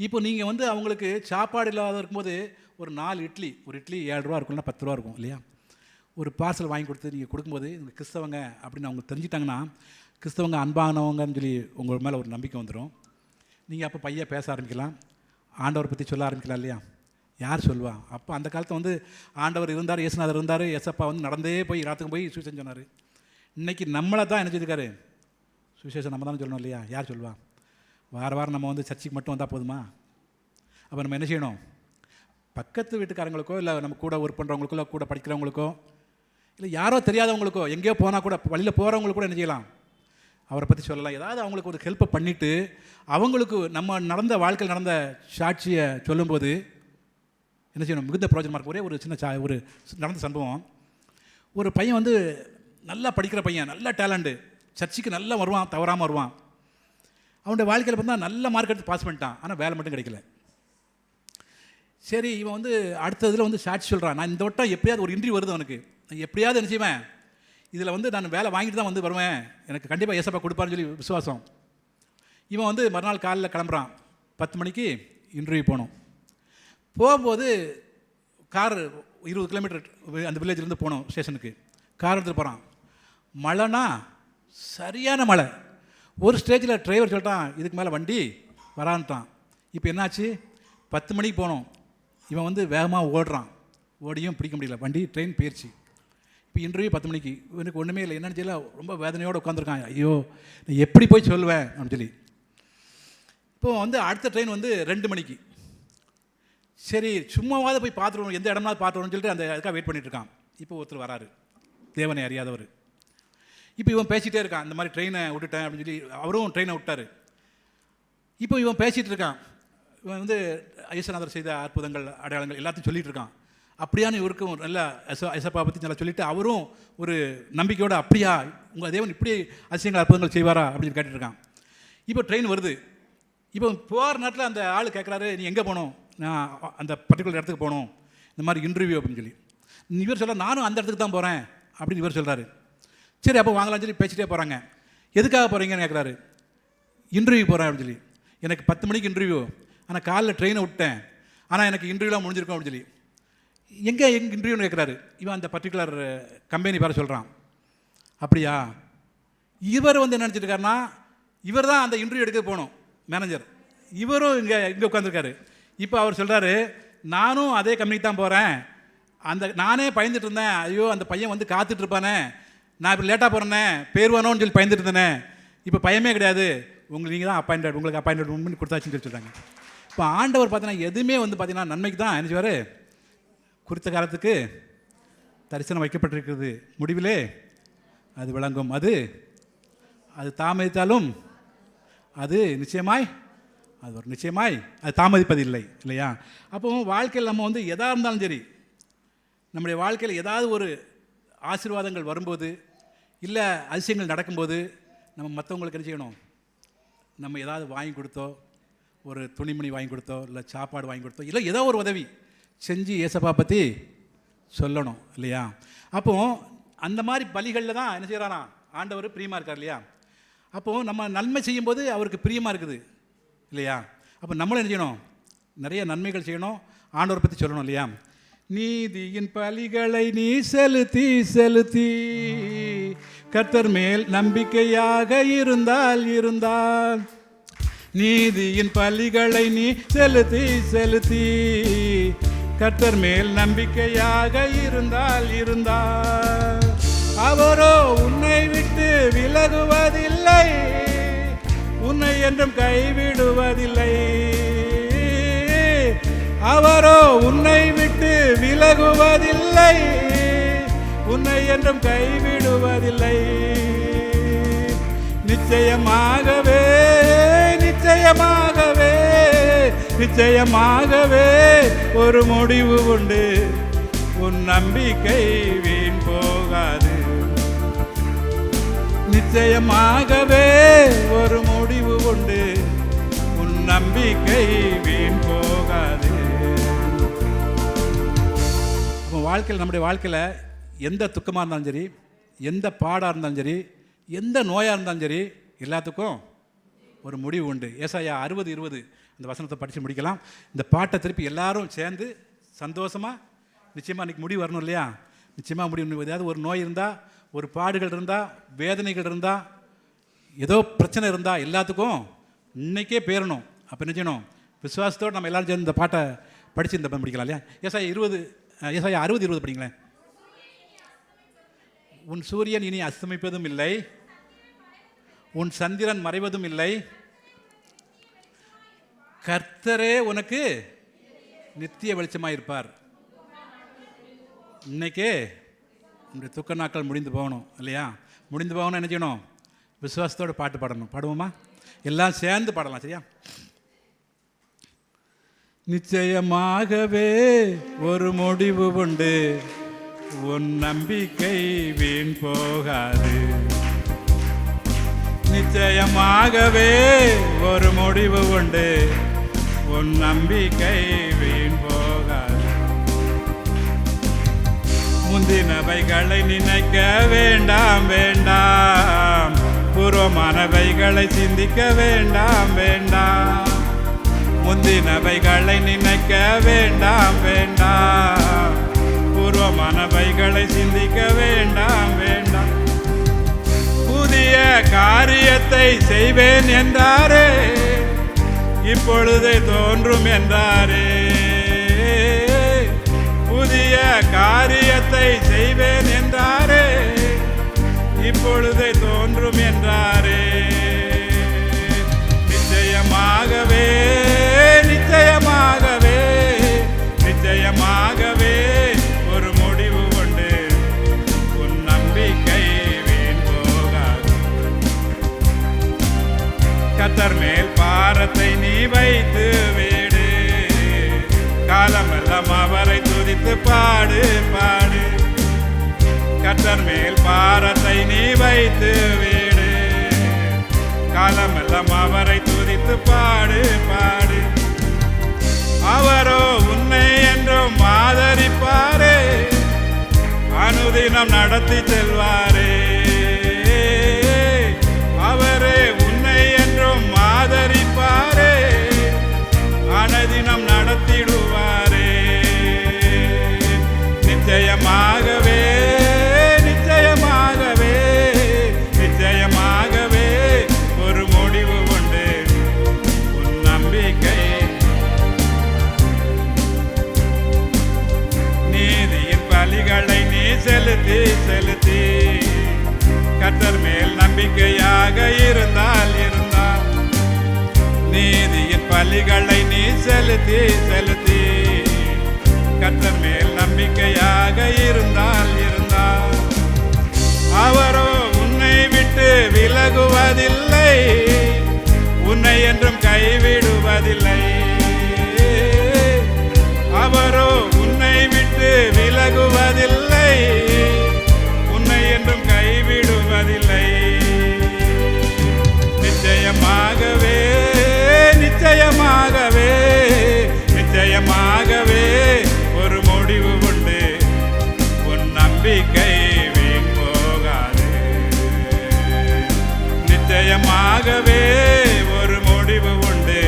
இப்போ நீங்கள் வந்து அவங்களுக்கு சாப்பாடு இல்லாத இருக்கும்போது ஒரு 4 இட்லி, ஒரு இட்லி 7 ரூபா இருக்கும்னா 10 ரூபா இருக்கும் இல்லையா. ஒரு பார்சல் வாங்கி கொடுத்து நீங்கள் கொடுக்கும்போது இவங்க கிறிஸ்தவங்க அப்படின்னு அவங்க தெரிஞ்சிட்டாங்கன்னா, கிறிஸ்தவங்க அன்பானவங்கன்னு சொல்லி உங்கள் மேலே ஒரு நம்பிக்கை வந்துடும். நீங்கள் அப்போ பையன் பேச ஆரம்பிக்கலாம், ஆண்டவரை பற்றி சொல்ல ஆரம்பிக்கலாம் இல்லையா. யார் சொல்லுவா? அப்போ அந்த காலத்தில் வந்து ஆண்டவர் இருந்தார், இயேசுநாதர் இருந்தார், எசப்பா வந்து நடந்தே போய் ராத்துக்கு போய் சுவிசேஷம் சொன்னார். இன்றைக்கி நம்மளை தான் என்ன செஞ்சுருக்காரு? சுவிசேஷம் நம்ம தான் சொல்லணும் இல்லையா. யார் சொல்லுவா? வாரம் நம்ம வந்து சர்ச்சுக்கு மட்டும் வந்தால் போதுமா? அப்போ நம்ம என்ன செய்யணும்? பக்கத்து வீட்டுக்காரங்களுக்கோ இல்லை நம்ம கூட ஒர்க் பண்ணுறவங்களுக்கோ இல்லை கூட படிக்கிறவங்களுக்கோ இல்லை யாரோ தெரியாதவங்களுக்கோ எங்கேயோ போனால் கூட வழியில் போகிறவங்களுக்கு கூட என்ன செய்யலாம்? அவரை பற்றி சொல்லலாம். ஏதாவது அவங்களுக்கு ஒரு ஹெல்ப்பை பண்ணிவிட்டு அவங்களுக்கு நம்ம நடந்த வாழ்க்கையில் நடந்த சாட்சியை சொல்லும்போது என்ன செய்யணும்? மிகுந்த பிரயோஜனமாக இருக்கும். ஒரே ஒரு சின்ன ஒரு நடந்த சம்பவம். ஒரு பையன் வந்து நல்லா படிக்கிற பையன், நல்ல டேலண்ட்டு, சர்ச்சுக்கு நல்லா வருவான், தவறாமல் வருவான். அவனுடைய வாழ்க்கையில் பார்த்தா நல்ல மார்க் எடுத்து பாஸ் பண்ணிட்டான், ஆனால் வேலை மட்டும் கிடைக்கல. சரி, இவன் வந்து அடுத்த இதில் வந்து சாட்சி சொல்கிறான், நான் இந்த வட்டம் எப்படியாவது ஒரு இன்டர்வியூ வருது அவனுக்கு, நான் எப்படியாவது என்ன செய்வேன், இதில் வந்து நான் வேலை வாங்கிட்டு தான் வந்து வருவேன், எனக்கு கண்டிப்பாக ஏசப்பா கொடுப்பாருன்னு சொல்லி விசுவாசம். இவன் வந்து மறுநாள் காலையில் கிளம்புறான், 10 மணிக்கு இன்டர்வியூ போகணும். போகும்போது கார் 20 கிலோமீட்டர் அந்த வில்லேஜ்லேருந்து போகணும் ஸ்டேஷனுக்கு. கார் எடுத்துகிட்டு போகிறான். மழைனா சரியான மழை. ஒரு ஸ்டேஜில் டிரைவர் சொல்லிட்டான், இதுக்கு மேலே வண்டி வரான்ட்டான். இப்போ என்னாச்சு, 10 மணிக்கு போனோம். இவன் வந்து வேகமாக ஓடுறான், ஓடியும் பிடிக்க முடியல, வண்டி ட்ரெயின் போயிடுச்சு. இப்போ இன்டர்வியூ 10 மணிக்கு, இவனுக்கு ஒன்றுமே இல்லை, என்னன்னு தெரியல, ரொம்ப வேதனையோடு உட்காந்துருக்கான். ஐயோ நான் எப்படி போய் சொல்லுவேன் அப்படின்னு சொல்லி. இப்போது வந்து அடுத்த ட்ரெயின் வந்து 2 மணிக்கு. சரி சும்மாவாத போய் பார்த்துருவோம், எந்த இடம்னாவது பார்த்துருவோம்னு சொல்லிட்டு அந்த அதுக்காக வெயிட் பண்ணிகிட்ருக்கான். இப்போ ஒருத்தர் வராரு, தேவனை அறியாதவர். இப்போ இவன் பேசிகிட்டே இருக்கான், இந்த மாதிரி ட்ரெயினை விட்டுட்டேன் அப்படின்னு சொல்லி. அவரும் ட்ரெயினை விட்டார். இப்போ இவன் பேசிகிட்டு இருக்கான். இவன் வந்து இயேசுநாதர் செய்த அற்புதங்கள் அடையாளங்கள் எல்லாத்தையும் சொல்லிகிட்டு இருக்கான். அப்படியான்னு இவருக்கும் நல்லா ஏசப்பா பற்றி நல்லா சொல்லிவிட்டு அவரும் ஒரு நம்பிக்கையோடு, அப்படியா உங்கள் தேவன் இப்படி அதிசயங்கள் அற்புதங்கள் செய்வாரா அப்படின்னு கேட்டுட்ருக்கான். இப்போ ட்ரெயின் வருது. இப்போ போகிற நேரத்தில் அந்த ஆள் கேட்குறாரு, நீ எங்கே போகணும்? நான் அந்த பர்டிகுலர் இடத்துக்கு போகணும், இந்த மாதிரி இன்டர்வியூ அப்படின்னு சொல்லி. இவர் சொல்ல, நானும் அந்த இடத்துக்கு தான் போகிறேன் அப்படின்னு இவர் சொல்கிறாரு. சரி அப்போ வாங்கலாம்னு சொல்லி பேசிட்டே போகிறாங்க. எதுக்காக போகிறீங்கன்னு கேட்குறாரு. இன்டர்வியூ போகிறேன் அப்படின்னு சொல்லி. எனக்கு 10 மணிக்கு இன்டர்வியூ, ஆனால் காலைல ட்ரெயினை விட்டேன், ஆனால் எனக்கு இன்டர்வியூலாம் முடிஞ்சிருக்கும் அப்படின்னு சொல்லி. எங்கே இன்டர்வியூன்னு கேட்குறாரு. இவன் அந்த பர்டிகுலர் கம்பெனி பேர சொல்கிறான். அப்படியா? இவர் வந்து என்ன நினச்சிட்டு இருக்காருன்னா, இவர் தான் அந்த இன்டர்வியூ எடுக்க போகணும், மேனேஜர். இவரும் இங்கே உட்காந்துருக்காரு. இப்போ அவர் சொல்கிறாரு, நானும் அதே கம்பெனிக்கு தான் போகிறேன், நானே பயந்துட்டு இருந்தேன், ஐயோ அந்த பையன் வந்து காத்துட்டு இருப்பானே, நான் இப்போ லேட்டாக போகிறேனே, பேருவானோன்னு சொல்லி பயந்துட்டு இருந்தேனே, இப்போ பயமே கிடையாது, நீங்கள் தான் உங்களுக்கு அப்பாயின்மெண்ட் பண்ணி கொடுத்தாச்சுன்னு சொல்லி சொல்கிறாங்க. இப்போ ஆண்டவர் பார்த்தீங்கன்னா எதுவுமே வந்து பார்த்தீங்கன்னா நன்மைக்கு தான் என்ன செய்வார். குறித்த காலத்துக்கு தரிசனம் வைக்கப்பட்டிருக்கிறது, முடிவிலே அது விளங்கும். அது தாமதித்தாலும் அது நிச்சயமாய், அது ஒரு நிச்சயமாய் அது தாமதிப்பதில்லை, இல்லையா? அப்போ வாழ்க்கையில் நம்ம வந்து எதாக இருந்தாலும் சரி, நம்முடைய வாழ்க்கையில் ஏதாவது ஒரு ஆசீர்வாதங்கள் வரும்போது, இல்லை அதிசயங்கள் நடக்கும்போது, நம்ம மற்றவங்களுக்கு என்ன செய்யணும்? நம்ம ஏதாவது வாங்கி கொடுத்தோ, ஒரு துணிமணி வாங்கி கொடுத்தோ, இல்லை சாப்பாடு வாங்கி கொடுத்தோ, இல்லை ஏதோ ஒரு உதவி செஞ்சு ஏசப்பா பற்றி சொல்லணும், இல்லையா? அப்போது அந்த மாதிரி பலிகளில் தான் என்ன செய்கிறாரா ஆண்டவர் பிரியமாக இருக்கார், இல்லையா? அப்போது நம்ம நன்மை செய்யும்போது அவருக்கு பிரியமாக இருக்குது, இல்லையா? அப்போ நம்மளும் என்ன செய்யணும்? நிறைய நன்மைகள் செய்யணும், ஆண்டவரை பற்றி சொல்லணும், இல்லையா? நீதியின் பலிகளை நீ செலுத்தி செலுத்தி கர்த்தர் மேல் நம்பிக்கையாக இருந்தால் நீதியின் பலிகளை நீ செலுத்தி செலுத்தி கர்த்தர் மேல் நம்பிக்கையாக இருந்தால் அவரோ உன்னை விட்டு விலகுவதில்லை, உன்னை என்றும் கைவிடுவதில்லை. அவரோ உன்னை விட்டு விலகுவதில்லை, உன்னை என்றும் கைவிடுவதில்லை. நிச்சயமாகவே நிச்சயமாகவே நிச்சயமாகவே ஒரு முடிவு உண்டு, உன் நம்பிக்கை வீண் போகாது. நிச்சயமாகவே ஒரு முடிவு உண்டு, உன் நம்பிக்கை வீண் போகாது. வாழ்க்கையில், நம்முடைய வாழ்க்கையில் எந்த துக்கமாக இருந்தாலும் சரி, எந்த பாடாக இருந்தாலும் சரி, எந்த நோயாக இருந்தாலும் சரி, எல்லாத்துக்கும் ஒரு முடிவு உண்டு. ஏசாயா 60:20 அந்த வசனத்தை படித்து முடிக்கலாம். இந்த பாட்டை திருப்பி எல்லாரும் சேர்ந்து சந்தோஷமாக, நிச்சயமாக இன்றைக்கி முடிவு வரணும், இல்லையா? நிச்சயமாக முடிவு. ஏதாவது ஒரு நோய் இருந்தால், ஒரு பாடுகள் இருந்தால், வேதனைகள் இருந்தால், ஏதோ பிரச்சனை இருந்தால் எல்லாத்துக்கும் இன்றைக்கே பேரணும். அப்போ என்ன செய்யணும்? விசுவாசத்தோடு நம்ம எல்லோரும் சேர்ந்து இந்த பாட்டை படித்து இந்த முடிக்கலாம், இல்லையா? ஏசாயா 60:20 படிங்களேன். உன் சூரியன் இனி அஸ்தமிப்பதும் இல்லை, உன் சந்திரன் மறைவதும் இல்லை, கர்த்தரே உனக்கு நித்திய வெளிச்சமாக இருப்பார். இன்னைக்கே உன்னுடைய துக்க நாட்கள் முடிந்து போகணும், இல்லையா? முடிந்து போகணும். என்ன செய்யணும்? விசுவாசத்தோடு பாட்டு பாடணும். பாடுவோமா? எல்லாம் சேர்ந்து பாடலாம், சரியா? நிச்சயமாகவே ஒரு முடிவு உண்டு, உன் நம்பிக்கை வீண் போகாது. நிச்சயமாகவே ஒரு முடிவு உண்டு, உன் நம்பிக்கை வீண் போகாது. முந்தினவைகளை நினைக்க வேண்டாம் வேண்டாம், பூர்வமானவைகளை சிந்திக்க வேண்டாம் வேண்டாம். முந்தினவைகளை நினைக்க வேண்டாம் வேண்டாம், பூர்வமானவைகளை சிந்திக்க வேண்டாம் வேண்டாம். புதிய காரியத்தை செய்வேன் என்றாரே, இப்பொழுதே தோன்றும் என்றாரே. புதிய காரியத்தை செய்வேன் என்றாரே. இப்பொழுதே தோன்றும் என்றாரே. நிச்சயமாகவே நிச்சயமாகவே நிச்சயமாகவே ஒரு முடிவு உண்டு. உன் நம்பிக்கை வீண் போகாது. கர்த்தர் மேல் பாரத்தை நீ வைத்து விடு. காலமெல்லாம் அவரை துதித்து பாடு பாடு. கர்த்தர் மேல் பாரத்தை நீ வைத்து விடு. காலமெல்லாம் அவரை துதித்து பாடு பாடு. அவரோ உன்னை என்றும் ஆதரிப்பாரே. அனுதினம் நடத்தி செல்வாரே. அவரே உன்னை என்றும் ஆதரிப்பாரே. அனுதினம் நடத்திடுவாரே. நிச்சயமாகவே நிச்சயமாகவே நிச்சயமாகவே ஒரு முடிவு உண்டு. உன் நம்பிக்கை நீதியின் பலிகளை நீ செலுத்தி செலுத்தி கர்த்தர் மேல் நம்பிக்கையாக இருந்தால் நீதியின் பலிகளை நீ செலுத்தி செலுத்தி கர்த்தர் மேல் நம்பிக்கையாக இருந்தால் அவரோ உன்னை விட்டு விலகுவதில்லை. உன்னை என்றும் கைவிடுவதில்லை. அவரோ உன்னை விட்டு விலகுவதில்லை. உன்னை என்றும் கைவிடுவதில்லை. நிச்சயமாகவே நிச்சயமாகவே நிச்சயமாகவே ஒரு முடிவு உண்டு. உன் நம்பிக்கை வீண் போகாது. நிச்சயமாகவே ஒரு முடிவு உண்டு.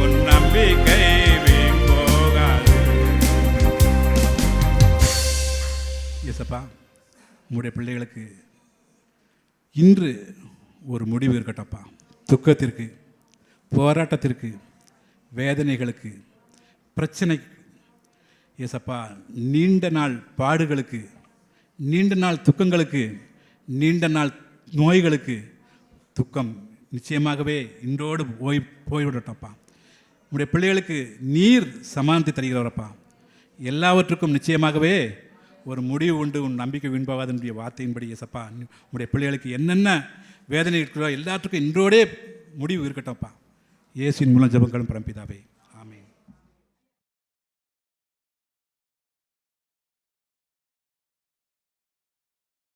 உன் நம்பிக்கை வீண் போகாது. இயேசப்பா, உம்முடைய பிள்ளைகளுக்கு இன்று ஒரு முடிவு இருக்கட்டப்பா. துக்கத்திற்கு, போராட்டத்திற்கு, வேதனைகளுக்கு, பிரச்சனைக்கு, இயேசப்பா, நீண்ட நாள் பாடுகளுக்கு, நீண்ட நாள் துக்கங்களுக்கு, நீண்ட நாள் நோய்களுக்கு, துக்கம் நிச்சயமாகவே இன்றோடு போய்விடட்டப்பா. உங்களுடைய பிள்ளைகளுக்கு நீர் சமானத்தை தருகிறவரப்பா. எல்லாவற்றுக்கும் நிச்சயமாகவே ஒரு முடிவு உண்டு. உன் நம்பிக்கை வீண்பாகாதனுடைய வார்த்தையின்படி இயேசப்பா, உங்களுடைய பிள்ளைகளுக்கு என்னென்ன வேதனை இருக்கிறோ எல்லாத்துக்கும் இன்றோடே முடிவு இருக்கட்டப்பா. இயேசுவின் மூலம் ஜெபங்களும் பரம்பிதாவே.